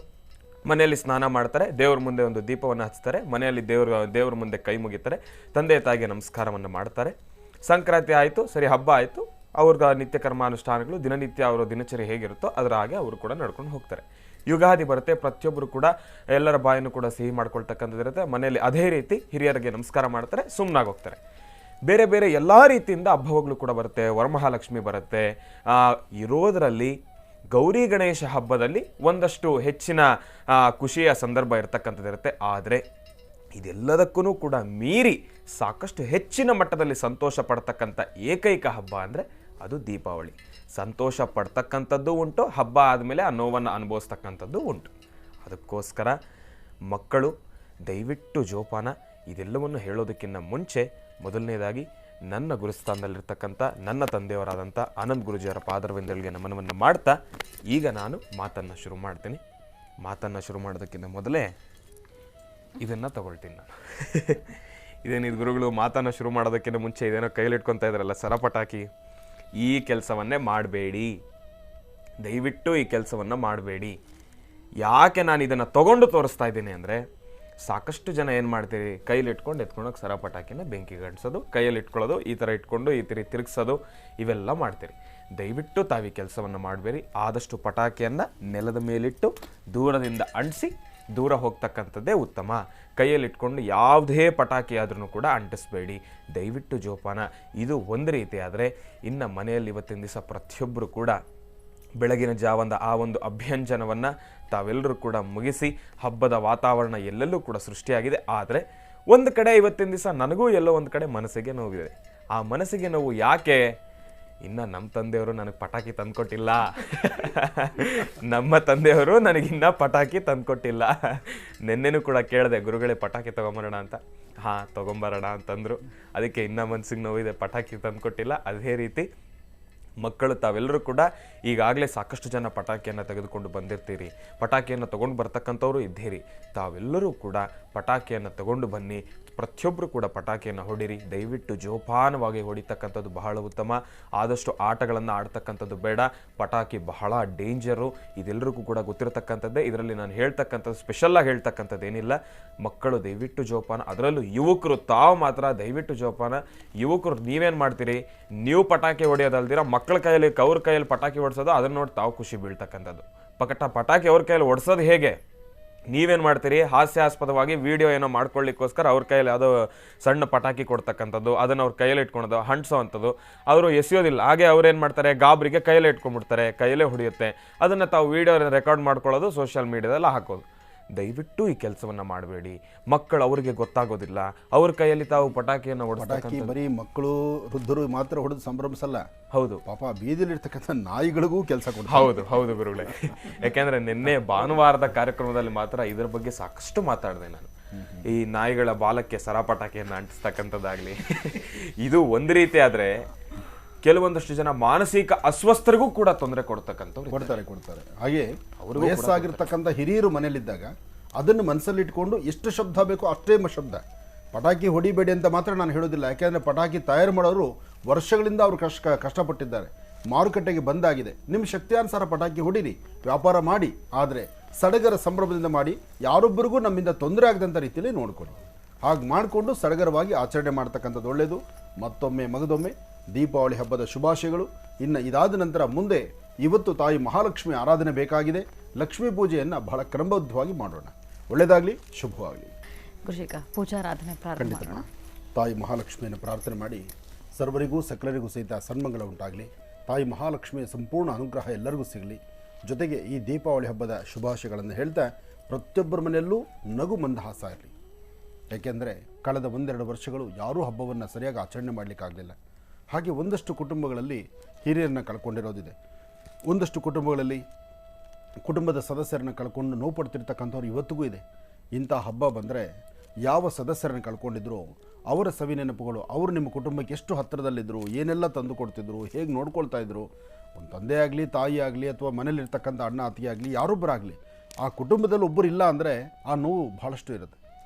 ಮನೆಯಲ್ಲಿ ಸ್ನಾನ ಮಾಡ್ತಾರೆ, ದೇವ್ರ ಮುಂದೆ ಒಂದು ದೀಪವನ್ನು ಹಚ್ತಾರೆ, ಮನೆಯಲ್ಲಿ ದೇವ್ರ ಮುಂದೆ ಕೈ ಮುಗಿತಾರೆ, ತಂದೆ ತಾಯಿಗೆ ನಮಸ್ಕಾರವನ್ನು ಮಾಡ್ತಾರೆ. ಸಂಕ್ರಾಂತಿ ಆಯಿತು, ಸರಿ, ಹಬ್ಬ ಆಯಿತು, ಅವ್ರ ನಿತ್ಯ ಕರ್ಮಾನುಷ್ಠಾನಗಳು ದಿನನಿತ್ಯ ಅವರ ದಿನಚರಿ ಹೇಗಿರುತ್ತೋ ಅದರ ಹಾಗೆ ಅವರು ಕೂಡ ನಡ್ಕೊಂಡು ಹೋಗ್ತಾರೆ. ಯುಗಾದಿ ಬರುತ್ತೆ, ಪ್ರತಿಯೊಬ್ಬರು ಕೂಡ ಎಲ್ಲರ ಬಾಯನ್ನು ಕೂಡ ಸಿಹಿ ಮಾಡ್ಕೊಳ್ತಕ್ಕಂಥದ್ದಿರುತ್ತೆ. ಮನೆಯಲ್ಲಿ ಅದೇ ರೀತಿ ಹಿರಿಯರಿಗೆ ನಮಸ್ಕಾರ ಮಾಡ್ತಾರೆ, ಸುಮ್ಮನಾಗಿ ಹೋಗ್ತಾರೆ. ಬೇರೆ ಬೇರೆ ಎಲ್ಲ ರೀತಿಯಿಂದ ಹಬ್ಬಗಳು ಕೂಡ ಬರುತ್ತೆ, ವರಮಹಾಲಕ್ಷ್ಮಿ ಬರುತ್ತೆ. ಇರೋದರಲ್ಲಿ ಗೌರಿ ಗಣೇಶ ಹಬ್ಬದಲ್ಲಿ ಒಂದಷ್ಟು ಹೆಚ್ಚಿನ ಖುಷಿಯ ಸಂದರ್ಭ ಇರತಕ್ಕಂಥದ್ದಿರುತ್ತೆ. ಆದರೆ ಇದೆಲ್ಲದಕ್ಕೂ ಕೂಡ ಮೀರಿ ಸಾಕಷ್ಟು ಹೆಚ್ಚಿನ ಮಟ್ಟದಲ್ಲಿ ಸಂತೋಷ ಪಡ್ತಕ್ಕಂಥ ಏಕೈಕ ಹಬ್ಬ ಅಂದರೆ ಅದು ದೀಪಾವಳಿ. ಸಂತೋಷ ಪಡ್ತಕ್ಕಂಥದ್ದು ಉಂಟು, ಹಬ್ಬ ಆದಮೇಲೆ ಆ ನೋವನ್ನು ಅನುಭವಿಸ್ತಕ್ಕಂಥದ್ದು ಉಂಟು. ಅದಕ್ಕೋಸ್ಕರ ಮಕ್ಕಳು ದಯವಿಟ್ಟು ಜೋಪಾನ. ಇದೆಲ್ಲವನ್ನು ಹೇಳೋದಕ್ಕಿಂತ ಮುಂಚೆ ಮೊದಲನೇದಾಗಿ ನನ್ನ ಗುರುಸ್ಥಾನದಲ್ಲಿರ್ತಕ್ಕಂಥ ನನ್ನ ತಂದೆಯವರಾದಂಥ ಆನಂದ್ ಗುರುಜಿಯವರ ಪಾದರವಿಂದಗಳಿಗೆ ನಮನವನ್ನು ಮಾಡ್ತಾ ಈಗ ನಾನು ಮಾತನ್ನು ಶುರು ಮಾಡ್ತೀನಿ. ಮಾತನ್ನು ಶುರು ಮಾಡೋದಕ್ಕಿಂತ ಮೊದಲೇ ಇದನ್ನು ತಗೊಳ್ತೀನಿ ನಾನು. ಇದೇನಿದು ಗುರುಗಳು ಮಾತನ್ನು ಶುರು ಮಾಡೋದಕ್ಕಿಂತ ಮುಂಚೆ ಇದೇನೋ ಕೈಲಿಟ್ಕೊತಾ ಇದ್ರಲ್ಲ ಸರಪಟಾಕಿ, ಈ ಕೆಲಸವನ್ನೇ ಮಾಡಬೇಡಿ, ದಯವಿಟ್ಟು ಈ ಕೆಲಸವನ್ನು ಮಾಡಬೇಡಿ. ಯಾಕೆ ನಾನು ಇದನ್ನು ತಗೊಂಡು ತೋರಿಸ್ತಾ ಇದ್ದೀನಿ ಅಂದರೆ, ಸಾಕಷ್ಟು ಜನ ಏನು ಮಾಡ್ತೀರಿ, ಕೈಲಿಟ್ಕೊಂಡು ಎತ್ಕೊಂಡೋಗಿ ಸರಪಟಾಕಿನ ಬೆಂಕಿಗೆ ಅಂಟಿಸೋದು, ಕೈಯಲ್ಲಿ ಇಟ್ಕೊಳ್ಳೋದು, ಈ ಥರ ಇಟ್ಕೊಂಡು ಈ ಥರ ತಿರುಗಿಸೋದು, ಇವೆಲ್ಲ ಮಾಡ್ತೀರಿ. ದಯವಿಟ್ಟು ತಾವು ಈ ಕೆಲಸವನ್ನು ಮಾಡಬೇಡಿ. ಆದಷ್ಟು ಪಟಾಕಿಯನ್ನು ನೆಲದ ಮೇಲಿಟ್ಟು ದೂರದಿಂದ ಅಂಟಿಸಿ ದೂರ ಹೋಗ್ತಕ್ಕಂಥದ್ದೇ ಉತ್ತಮ. ಕೈಯಲ್ಲಿ ಇಟ್ಕೊಂಡು ಯಾವುದೇ ಪಟಾಕಿ ಆದ್ರೂ ಕೂಡ ಅಂಟಿಸ್ಬೇಡಿ, ದಯವಿಟ್ಟು ಜೋಪಾನ. ಇದು ಒಂದು ರೀತಿ. ಆದರೆ ಇನ್ನು ಮನೆಯಲ್ಲಿ ಇವತ್ತಿನ ದಿವಸ ಪ್ರತಿಯೊಬ್ಬರು ಕೂಡ ಬೆಳಗಿನ ಜಾವದ ಆ ಒಂದು ಅಭ್ಯಂಜನವನ್ನು ತಾವೆಲ್ಲರೂ ಕೂಡ ಮುಗಿಸಿ ಹಬ್ಬದ ವಾತಾವರಣ ಎಲ್ಲೆಲ್ಲೂ ಕೂಡ ಸೃಷ್ಟಿಯಾಗಿದೆ. ಆದರೆ ಒಂದು ಕಡೆ ಇವತ್ತಿನ ದಿವಸ ನನಗೂ ಎಲ್ಲೋ ಒಂದು ಕಡೆ ಮನಸ್ಸಿಗೆ ನೋವಿದೆ. ಆ ಮನಸ್ಸಿಗೆ ನೋವು ಯಾಕೆ? ಇನ್ನು ನಮ್ಮ ತಂದೆಯವರು ನನಗೆ ಪಟಾಕಿ ತಂದುಕೊಟ್ಟಿಲ್ಲ. ನಮ್ಮ ತಂದೆಯವರು ನನಗಿನ್ನ ಪಟಾಕಿ ತಂದುಕೊಟ್ಟಿಲ್ಲ. ನೆನ್ನೆನೂ ಕೂಡ ಕೇಳಿದೆ, ಗುರುಗಳೇ ಪಟಾಕಿ ತೊಗೊಂಬರೋಣ ಅಂತ. ಹಾಂ ತೊಗೊಂಬರೋಣ ಅಂತಂದರು. ಅದಕ್ಕೆ ಇನ್ನೂ ಮನಸ್ಸಿಗೆ ನೋವಿದೆ, ಪಟಾಕಿ ತಂದುಕೊಟ್ಟಿಲ್ಲ. ಅದೇ ರೀತಿ ಮಕ್ಕಳು ತಾವೆಲ್ಲರೂ ಕೂಡ ಈಗಾಗಲೇ ಸಾಕಷ್ಟು ಜನ ಪಟಾಕಿಯನ್ನು ತೆಗೆದುಕೊಂಡು ಬಂದಿರ್ತೀರಿ. ಪಟಾಕಿಯನ್ನು ತೊಗೊಂಡು ಬರ್ತಕ್ಕಂಥವ್ರು ಇದ್ದೀರಿ. ತಾವೆಲ್ಲರೂ ಕೂಡ ಪಟಾಕಿಯನ್ನು ತಗೊಂಡು ಬನ್ನಿ. ಪ್ರತಿಯೊಬ್ಬರು ಕೂಡ ಪಟಾಕಿಯನ್ನು ಹೊಡಿರಿ. ದಯವಿಟ್ಟು ಜೋಪಾನವಾಗಿ ಹೊಡಿತಕ್ಕಂಥದ್ದು ಬಹಳ ಉತ್ತಮ. ಆದಷ್ಟು ಆಟಗಳನ್ನು ಆಡ್ತಕ್ಕಂಥದ್ದು ಬೇಡ. ಪಟಾಕಿ ಬಹಳ ಡೇಂಜರು, ಇದೆಲ್ಲರಿಗೂ ಕೂಡ ಗೊತ್ತಿರತಕ್ಕಂಥದ್ದೇ. ಇದರಲ್ಲಿ ನಾನು ಹೇಳ್ತಕ್ಕಂಥದ್ದು ಸ್ಪೆಷಲ್ಲಾಗಿ ಹೇಳ್ತಕ್ಕಂಥದ್ದು ಏನಿಲ್ಲ. ಮಕ್ಕಳು ದಯವಿಟ್ಟು ಜೋಪಾನ. ಅದರಲ್ಲೂ ಯುವಕರು ತಾವು ಮಾತ್ರ ದಯವಿಟ್ಟು ಜೋಪಾನ. ಯುವಕರು ನೀವೇನು ಮಾಡ್ತೀರಿ, ನೀವು ಪಟಾಕಿ ಹೊಡೆಯೋದಲ್ದಿರ ಮಕ್ಕಳ ಕೈಯಲ್ಲಿ ಅವ್ರ ಕೈಯಲ್ಲಿ ಪಟಾಕಿ ಹೊಡ್ಸೋದು, ಅದನ್ನ ನೋಡಿ ತಾವು ಖುಷಿ ಬೀಳ್ತಕ್ಕಂಥದ್ದು. ಪಟಾಕಿ ಅವ್ರ ಕೈಯಲ್ಲಿ ಹೊಡ್ಸೋದು ಹೇಗೆ? ನೀವೇನು ಮಾಡ್ತೀರಿ, ಹಾಸ್ಯಾಸ್ಪದವಾಗಿ ವಿಡಿಯೋ ಏನೋ ಮಾಡ್ಕೊಳ್ಳಿಕ್ಕೋಸ್ಕರ ಅವ್ರ ಕೈಯಲ್ಲಿ ಯಾವುದೋ ಸಣ್ಣ ಪಟಾಕಿ ಕೊಡ್ತಕ್ಕಂಥದ್ದು, ಅದನ್ನು ಅವ್ರ ಕೈಯಲ್ಲಿ ಇಟ್ಕೊಳೋದು, ಹಂಟ್ಸೋ ಅಂಥದ್ದು. ಅವರು ಎಸೆಯೋದಿಲ್ಲ. ಹಾಗೆ ಅವ್ರೇನು ಮಾಡ್ತಾರೆ, ಗಾಬರಿಗೆ ಕೈಯಲ್ಲೇ ಇಟ್ಕೊಂಡ್ಬಿಡ್ತಾರೆ, ಕೈಯಲ್ಲೇ ಹೊಡೆಯುತ್ತೆ. ಅದನ್ನು ತಾವು ವಿಡಿಯೋ ರೆಕಾರ್ಡ್ ಮಾಡ್ಕೊಳ್ಳೋದು, ಸೋಷಿಯಲ್ ಮೀಡಿಯಾದಲ್ಲಿ ಹಾಕೋದು. ದಯವಿಟ್ಟು ಈ ಕೆಲಸವನ್ನು ಮಾಡಬೇಡಿ. ಮಕ್ಕಳು ಅವ್ರಿಗೆ ಗೊತ್ತಾಗೋದಿಲ್ಲ, ಅವ್ರ ಕೈಯಲ್ಲಿ ತಾವು ಪಟಾಕಿಯನ್ನು ಪಟಾಕಿ ಬರೀ ಮಕ್ಕಳು ವೃದ್ಧರು ಮಾತ್ರ ಹೊಡೆದು ಸಂಭ್ರಮಿಸಲ್ಲ. ಹೌದು, ಪಾಪ ಬೀದಿಲಿರ್ತಕ್ಕಂಥ ನಾಯಿಗಳಿಗೂ ಕೆಲಸ ಕೊಡ್ತಾರೆ. ಹೌದು ಹೌದು ಗುರುಗಳೇ. ಯಾಕೆಂದ್ರೆ ನಿನ್ನೆ ಭಾನುವಾರದ ಕಾರ್ಯಕ್ರಮದಲ್ಲಿ ಮಾತ್ರ ಇದ್ರ ಬಗ್ಗೆ ಸಾಕಷ್ಟು ಮಾತಾಡಿದೆ ನಾನು. ಈ ನಾಯಿಗಳ ಬಾಲಕ್ಕೆ ಸರಪಟಾಕಿಯನ್ನು ಅಂಟಿಸ್ತಕ್ಕಂಥದ್ದಾಗ್ಲಿ, ಇದು ಒಂದು ರೀತಿ. ಆದ್ರೆ ಕೆಲವೊಂದಷ್ಟು ಜನ ಮಾನಸಿಕ ಅಸ್ವಸ್ಥರಿಗೂ ಕೂಡ ತೊಂದರೆ ಕೊಡ್ತಕ್ಕಂಥವ್ರು ಕೊಡ್ತಾರೆ. ಹಾಗೆ ವಯಸ್ಸಾಗಿರ್ತಕ್ಕಂಥ ಹಿರಿಯರು ಮನೆಯಲ್ಲಿದ್ದಾಗ ಅದನ್ನು ಮನಸ್ಸಲ್ಲಿ ಇಟ್ಕೊಂಡು ಎಷ್ಟು ಶಬ್ದ ಬೇಕೋ ಅಷ್ಟೇ ಶಬ್ದ. ಪಟಾಕಿ ಹೊಡಿಬೇಡಿ ಅಂತ ಮಾತ್ರ ನಾನು ಹೇಳೋದಿಲ್ಲ. ಯಾಕೆಂದರೆ ಪಟಾಕಿ ತಯಾರು ಮಾಡೋರು ವರ್ಷಗಳಿಂದ ಅವರು ಕಷ್ಟಪಟ್ಟಿದ್ದಾರೆ, ಮಾರುಕಟ್ಟೆಗೆ ಬಂದಾಗಿದೆ. ನಿಮ್ಮ ಶಕ್ತಿಯಾನುಸಾರ ಪಟಾಕಿ ಹೊಡೀರಿ, ವ್ಯಾಪಾರ ಮಾಡಿ. ಆದರೆ ಸಡಗರ ಸಂಭ್ರಮದಿಂದ ಮಾಡಿ, ಯಾರೊಬ್ಬರಿಗೂ ನಮ್ಮಿಂದ ತೊಂದರೆ ಆಗದಂಥ ರೀತಿಯಲ್ಲಿ ನೋಡ್ಕೊಳ್ಳಿ. ಹಾಗೆ ಮಾಡಿಕೊಂಡು ಸಡಗರವಾಗಿ ಆಚರಣೆ ಮಾಡ್ತಕ್ಕಂಥದ್ದು ಒಳ್ಳೆಯದು. ಮತ್ತೊಮ್ಮೆ ಮಗದೊಮ್ಮೆ ದೀಪಾವಳಿ ಹಬ್ಬದ ಶುಭಾಶಯಗಳು. ಇನ್ನು ಇದಾದ ನಂತರ ಮುಂದೆ ಇವತ್ತು ತಾಯಿ ಮಹಾಲಕ್ಷ್ಮಿ ಆರಾಧನೆ ಬೇಕಾಗಿದೆ. ಲಕ್ಷ್ಮೀ ಪೂಜೆಯನ್ನು ಬಹಳ ಕ್ರಮಬದ್ಧವಾಗಿ ಮಾಡೋಣ. ಒಳ್ಳೆಯದಾಗಲಿ, ಶುಭವಾಗಲಿ. ಗುರುಜೀಗ ಪೂಜಾರಾಧನೆ ಪ್ರಾರಂಭ ಮಾಡೋಣ. ತಾಯಿ ಮಹಾಲಕ್ಷ್ಮಿಯನ್ನು ಪ್ರಾರ್ಥನೆ ಮಾಡಿ ಸರ್ವರಿಗೂ ಸಕಲರಿಗೂ ಸಹಿತ ಸನ್ಮಂಗಳ ಉಂಟಾಗಲಿ. ತಾಯಿ ಮಹಾಲಕ್ಷ್ಮಿಯ ಸಂಪೂರ್ಣ ಅನುಗ್ರಹ ಎಲ್ಲರಿಗೂ ಸಿಗಲಿ. ಜೊತೆಗೆ ಈ ದೀಪಾವಳಿ ಹಬ್ಬದ ಶುಭಾಶಯಗಳನ್ನು ಹೇಳ್ತಾ ಪ್ರತಿಯೊಬ್ಬರ ಮನೆಯಲ್ಲೂ ನಗು ಮಂದಹಾಸ ಇರಲಿ. ಏಕೆಂದರೆ ಕಳೆದ 1-2 ವರ್ಷಗಳು ಯಾರೂ ಹಬ್ಬವನ್ನು ಸರಿಯಾಗಿ ಆಚರಣೆ ಮಾಡಲಿಕ್ಕಾಗಲಿಲ್ಲ. ಹಾಗೆ ಒಂದಷ್ಟು ಕುಟುಂಬಗಳಲ್ಲಿ ಹಿರಿಯರನ್ನು ಕಳ್ಕೊಂಡಿರೋದಿದೆ. ಒಂದಷ್ಟು ಕುಟುಂಬಗಳಲ್ಲಿ ಕುಟುಂಬದ ಸದಸ್ಯರನ್ನು ಕಳ್ಕೊಂಡು ನೋವು ಪಡ್ತಿರ್ತಕ್ಕಂಥವ್ರು ಇವತ್ತಿಗೂ ಇದೆ. ಇಂಥ ಹಬ್ಬ ಬಂದರೆ ಯಾವ ಸದಸ್ಯರನ್ನು ಕಳ್ಕೊಂಡಿದ್ರೋ ಅವರ ಸವಿ ನೆನಪುಗಳು, ಅವರು ನಿಮ್ಮ ಕುಟುಂಬಕ್ಕೆ ಎಷ್ಟು ಹತ್ತಿರದಲ್ಲಿದ್ದರು, ಏನೆಲ್ಲ ತಂದು ಕೊಡ್ತಿದ್ರು, ಹೇಗೆ ನೋಡ್ಕೊಳ್ತಾ ಇದ್ರು. ಒಂದು ತಂದೆ ಆಗಲಿ, ತಾಯಿ ಆಗಲಿ, ಅಥವಾ ಮನೇಲಿರ್ತಕ್ಕಂಥ ಅಣ್ಣ ಅತ್ತಿಗೆ ಆಗಲಿ, ಯಾರೊಬ್ಬರಾಗಲಿ ಆ ಕುಟುಂಬದಲ್ಲಿ ಒಬ್ಬರು ಇಲ್ಲ ಅಂದರೆ ಆ ನೋವು ಭಾಳಷ್ಟು ಇರುತ್ತೆ.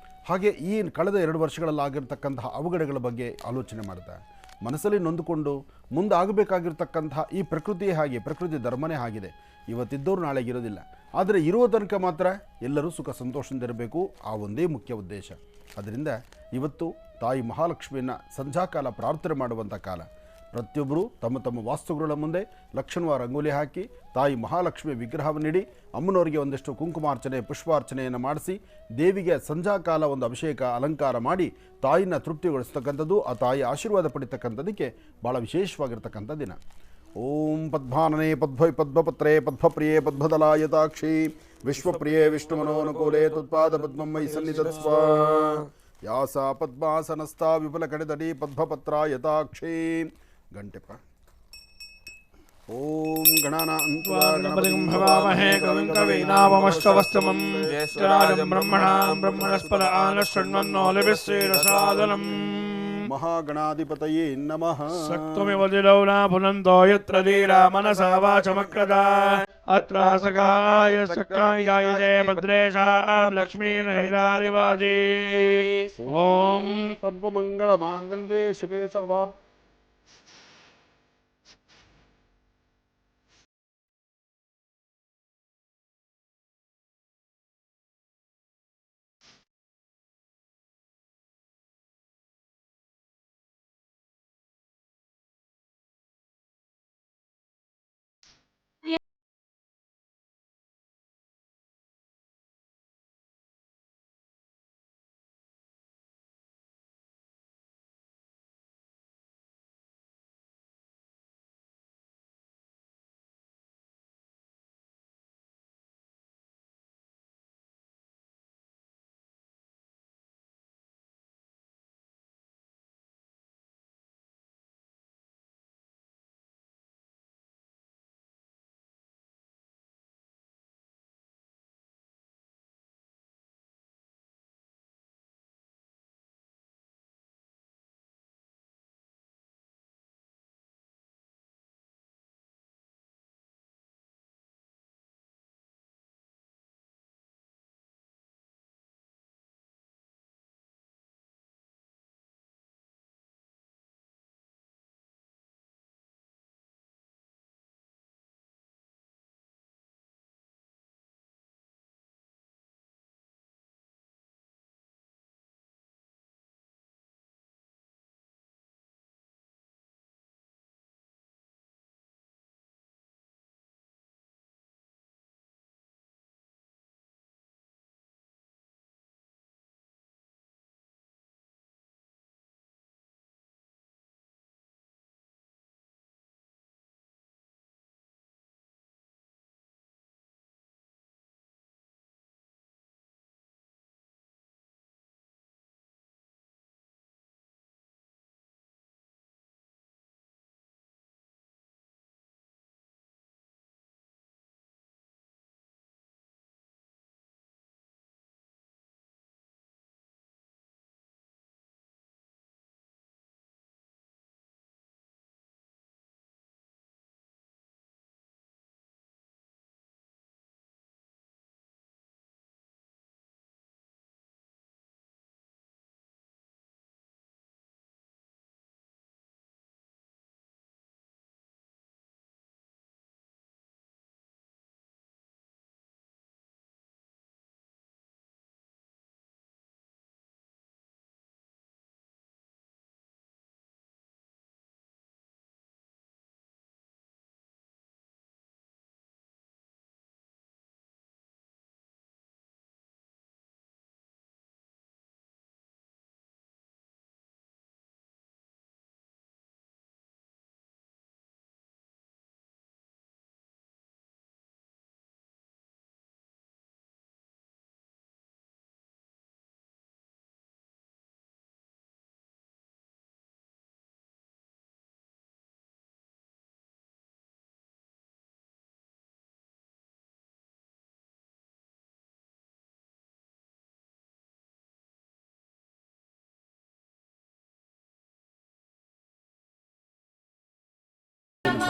ಹಾಗೆ ಈ ಕಳೆದ 2 ವರ್ಷಗಳಲ್ಲಾಗಿರ್ತಕ್ಕಂತಹ ಅವಘಡಗಳ ಬಗ್ಗೆ ಆಲೋಚನೆ ಮಾಡ್ತಾ ಮನಸ್ಸಲ್ಲಿ ನೊಂದುಕೊಂಡು ಮುಂದೆ ಆಗಬೇಕಾಗಿರ್ತಕ್ಕಂತಹ ಈ ಪ್ರಕೃತಿಯೇ ಹಾಗೆ, ಪ್ರಕೃತಿ ಧರ್ಮನೇ ಆಗಿದೆ. ಇವತ್ತಿದ್ದವರು ನಾಳೆಗಿರೋದಿಲ್ಲ. ಆದರೆ ಇರುವ ತನಕ ಮಾತ್ರ ಎಲ್ಲರೂ ಸುಖ ಸಂತೋಷದಿಂದಿರಬೇಕು, ಆ ಒಂದೇ ಮುಖ್ಯ ಉದ್ದೇಶ. ಅದರಿಂದ ಇವತ್ತು ತಾಯಿ ಮಹಾಲಕ್ಷ್ಮಿಯನ್ನು ಸಂಧ್ಯಾಕಾಲ ಪ್ರಾರ್ಥನೆ ಮಾಡುವಂಥ ಕಾಲ. ಪ್ರತಿಯೊಬ್ಬರು ತಮ್ಮ ತಮ್ಮ ವಾಸ್ತುಗಳ ಮುಂದೆ ಲಕ್ಷಣವಾರ ರಂಗೋಲಿ ಹಾಕಿ ತಾಯಿ ಮಹಾಲಕ್ಷ್ಮಿ ವಿಗ್ರಹವನ್ನಿಡಿ ಅಮ್ಮನವರಿಗೆ ಒಂದಷ್ಟು ಕುಂಕುಮಾರ್ಚನೆ, ಪುಷ್ಪಾರ್ಚನೆಯನ್ನು ಮಾಡಿಸಿ ದೇವಿಗೆ ಸಂಧ್ಯಾಕಾಲ ಒಂದು ಅಭಿಷೇಕ ಅಲಂಕಾರ ಮಾಡಿ ತಾಯಿನ ತೃಪ್ತಿಗೊಳಿಸ್ತಕ್ಕಂಥದ್ದು, ಆ ತಾಯಿ ಆಶೀರ್ವಾದ ಪಡಿತಕ್ಕಂಥದ್ದಕ್ಕೆ ಭಾಳ ವಿಶೇಷವಾಗಿರ್ತಕ್ಕಂಥ ದಿನ. ಓಂ ಪದ್ಮಾನನೆ ಪದ್ಮಪತ್ರೇ ಪದ್ಮಪ್ರಿಯೇ ಪದ್ಮದಲಾಯತಾಕ್ಷಿ ವಿಶ್ವಪ್ರಿಯೇ ವಿಷ್ಣುಮನೋನುಕೂಲೆ ತುತ್ಪಾದ ಪದ್ಮಮಯಿ ಸನ್ನಿಧತ್ಸ್ವ ಯಾಸ ಪದ್ಮಾಸನಸ್ಥಾ ವಿಪುಲ ಕಡೆದಡಿ ಪದ್ಮಪತ್ರಾಯತಾಕ್ಷಿ. ಗಂಟೆಪ್ಪ. ಓಂ ಗಣಾನಾನ್ತ್ವಾ ಗಣಪತಿಂ ಭವಾಮಹೇ ಕವಿಂ ಕವೀನಾಮಶ್ರವಸ್ತಮಂ ಜ್ಯೇಷ್ಠರಾಜಂ ಬ್ರಹ್ಮಣಾಂ ಬ್ರಹ್ಮಣಸ್ಪದ ಆನಶೃಣ್ವನ್ನೋ ಲಿಭಿಶ್ರೀರಸಾದನಂ ಮಹಾಗಣಾಧಿಪತಯೇ ನಮಃ. ಸಕ್ತಮಿವ ದಿಲೌನಾ ಪುನಂತೋ ಯತ್ರ ಧೀರಾ ಮನಸಾ ವಾಚಮಕ್ರದಾ ಅತ್ರ ಸಕಾಯ ಸಕಾಯಾಯ ಜಯ ಭದ್ರೇಶಾಂ ಲಕ್ಷ್ಮೀರ್ಹಿರಾದಿವಾದಿ. ಓಂ ಸರ್ವಮಂಗಳ ಮಾಂಗಲ್ಯೇ ಶಿವೆ ಸರ್ವ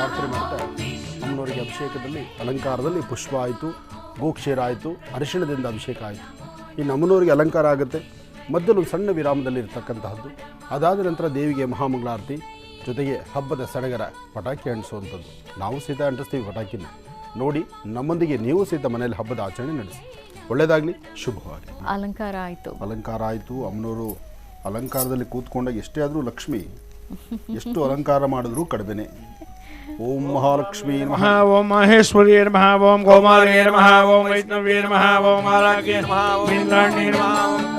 ಪ್ರಾರ್ಥನೆ ಮಾಡ್ತಾ ಅಮ್ಮನವರಿಗೆ ಅಭಿಷೇಕದಲ್ಲಿ ಅಲಂಕಾರದಲ್ಲಿ ಪುಷ್ಪ ಆಯಿತು, ಗೋಕ್ಷೀರ ಆಯಿತು, ಅರಿಶಿಣದಿಂದ ಅಭಿಷೇಕ ಆಯಿತು. ಇನ್ನು ಅಮ್ಮನವರಿಗೆ ಅಲಂಕಾರ ಆಗುತ್ತೆ. ಮಧ್ಯದಲ್ಲಿ ಒಂದು ಸಣ್ಣ ವಿರಾಮದಲ್ಲಿ ಇರ್ತಕ್ಕಂತಹದ್ದು. ಅದಾದ ನಂತರ ದೇವಿಗೆ ಮಹಾಮಂಗಳಾರತಿ, ಜೊತೆಗೆ ಹಬ್ಬದ ಸಡಗರ ಪಟಾಕಿ ಅಂಟಿಸುವಂಥದ್ದು. ನಾವು ಸಹಿತ ಅಂಟಿಸ್ತೀವಿ ಪಟಾಕಿನ. ನೋಡಿ, ನಮ್ಮೊಂದಿಗೆ ನೀವು ಸಹಿತ ಮನೆಯಲ್ಲಿ ಹಬ್ಬದ ಆಚರಣೆ ನಡೆಸಿ. ಒಳ್ಳೆಯದಾಗಲಿ, ಶುಭವಾಗಿ. ಅಲಂಕಾರ ಆಯಿತು, ಅಲಂಕಾರ ಆಯಿತು. ಅಮ್ಮನವರು ಅಲಂಕಾರದಲ್ಲಿ ಕೂತ್ಕೊಂಡಾಗ ಎಷ್ಟೇ ಆದರೂ ಲಕ್ಷ್ಮಿ, ಎಷ್ಟು ಅಲಂಕಾರ ಮಾಡಿದ್ರೂ ಕಡಿಮೆನೆ. ಓಂ ಮಹಾಲಕ್ಷ್ಮೀ ನಮಃ, ಓಂ ಮಹೇಶ್ವರಿ ನಮಃ, ಓಂ ಕೌಮಾರಿ ನಮಃ, ಓಂ ವೈಷ್ಣವಿ ನಮಃ, ಓಂ ಮಾಲಾಕಿ ನಮಃ, ಓಂ ಇಂದ್ರಾಣಿ ನಮಃ.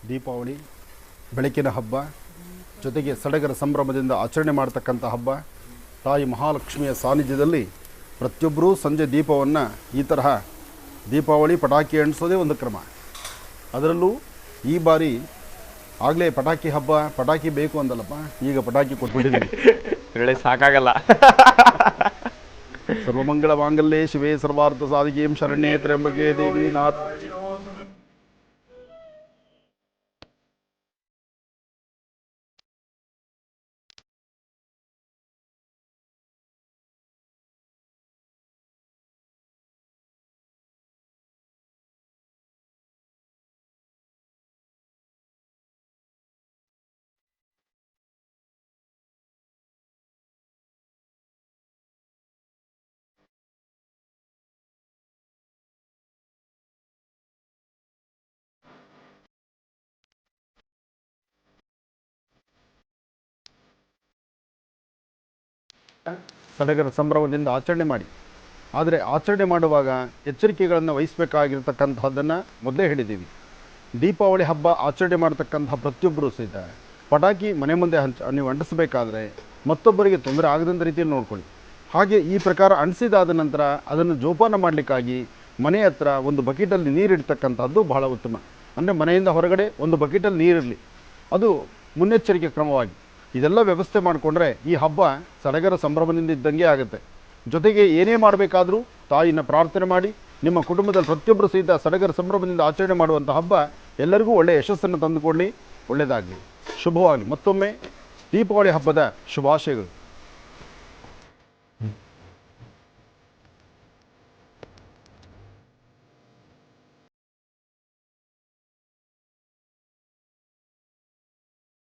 ದೀಪಾವಳಿ ಬೆಳಕಿನ ಹಬ್ಬ, ಜೊತೆಗೆ ಸಡಗರ ಸಂಭ್ರಮದಿಂದ ಆಚರಣೆ ಮಾಡ್ತಕ್ಕಂಥ ಹಬ್ಬ. ತಾಯಿ ಮಹಾಲಕ್ಷ್ಮಿಯ ಸಾನ್ನಿಧ್ಯದಲ್ಲಿ ಪ್ರತಿಯೊಬ್ಬರೂ ಸಂಜೆ ದೀಪವನ್ನು ಈ ತರಹ ದೀಪಾವಳಿ ಪಟಾಕಿ ಅಂಟಿಸೋದೇ ಒಂದು ಕ್ರಮ. ಅದರಲ್ಲೂ ಈ ಬಾರಿ ಆಗಲೇ ಪಟಾಕಿ ಹಬ್ಬ, ಪಟಾಕಿ ಬೇಕು ಅಂದಲ್ಲಪ್ಪ, ಈಗ ಪಟಾಕಿ ಕೊಟ್ಬಿಟ್ಟಿದ್ದೀನಿ. ಗುರುಗಳೇ ಸಾಕಾಗಲ್ಲ. ಸರ್ವಮಂಗಳ ಮಾಂಗಲ್ಯೆ ಶಿವೇ ಸರ್ವಾರ್ಥ ಸಾಧಿಕೆಂ ಶರಣ್ಯೇ ತ್ರ್ಯಂಬಕೆ ದೇವಿ ನಾಥ. ಸಡಗರ ಸಂಭ್ರಮದಿಂದ ಆಚರಣೆ ಮಾಡಿ. ಆದರೆ ಆಚರಣೆ ಮಾಡುವಾಗ ಎಚ್ಚರಿಕೆಗಳನ್ನು ವಹಿಸಬೇಕಾಗಿರ್ತಕ್ಕಂಥದ್ದನ್ನು ಮೊದಲೇ ಹೇಳಿದ್ದೀವಿ. ದೀಪಾವಳಿ ಹಬ್ಬ ಆಚರಣೆ ಮಾಡ್ತಕ್ಕಂಥ ಪ್ರತಿಯೊಬ್ಬರೂ ಸಹಿತ ಪಟಾಕಿ ಮನೆ ಮುಂದೆ ನೀವು ಅಂಟಿಸಬೇಕಾದ್ರೆ ಮತ್ತೊಬ್ಬರಿಗೆ ತೊಂದರೆ ಆಗದಂಥ ರೀತಿಯಲ್ಲಿ ನೋಡ್ಕೊಳ್ಳಿ. ಹಾಗೆ ಈ ಪ್ರಕಾರ ಅಂಟಿಸಿದಾದ ನಂತರ ಅದನ್ನು ಜೋಪಾನ ಮಾಡಲಿಕ್ಕಾಗಿ ಮನೆ ಹತ್ರ ಒಂದು ಬಕೆಟಲ್ಲಿ ನೀರಿಡ್ತಕ್ಕಂಥದ್ದು ಬಹಳ ಉತ್ತಮ. ಅಂದರೆ ಮನೆಯಿಂದ ಹೊರಗಡೆ ಒಂದು ಬಕೆಟಲ್ಲಿ ನೀರಿರಲಿ, ಅದು ಮುನ್ನೆಚ್ಚರಿಕೆ ಕ್ರಮವಾಗಿ. ಇದೆಲ್ಲ ವ್ಯವಸ್ಥೆ ಮಾಡಿಕೊಂಡ್ರೆ ಈ ಹಬ್ಬ ಸಡಗರ ಸಂಭ್ರಮದಿಂದ ಇದ್ದಂಗೆ ಆಗುತ್ತೆ. ಜೊತೆಗೆ ಏನೇ ಮಾಡಬೇಕಾದ್ರೂ ತಾಯಿನ ಪ್ರಾರ್ಥನೆ ಮಾಡಿ ನಿಮ್ಮ ಕುಟುಂಬದಲ್ಲಿ ಪ್ರತಿಯೊಬ್ಬರು ಸಹಿತ ಸಡಗರ ಸಂಭ್ರಮದಿಂದ ಆಚರಣೆ ಮಾಡುವಂಥ ಹಬ್ಬ ಎಲ್ಲರಿಗೂ ಒಳ್ಳೆಯ ಯಶಸ್ಸನ್ನು ತಂದುಕೊಳ್ಳಿ, ಒಳ್ಳೆಯದಾಗಲಿ, ಶುಭವಾಗಲಿ. ಮತ್ತೊಮ್ಮೆ ದೀಪಾವಳಿ ಹಬ್ಬದ ಶುಭಾಶಯಗಳು.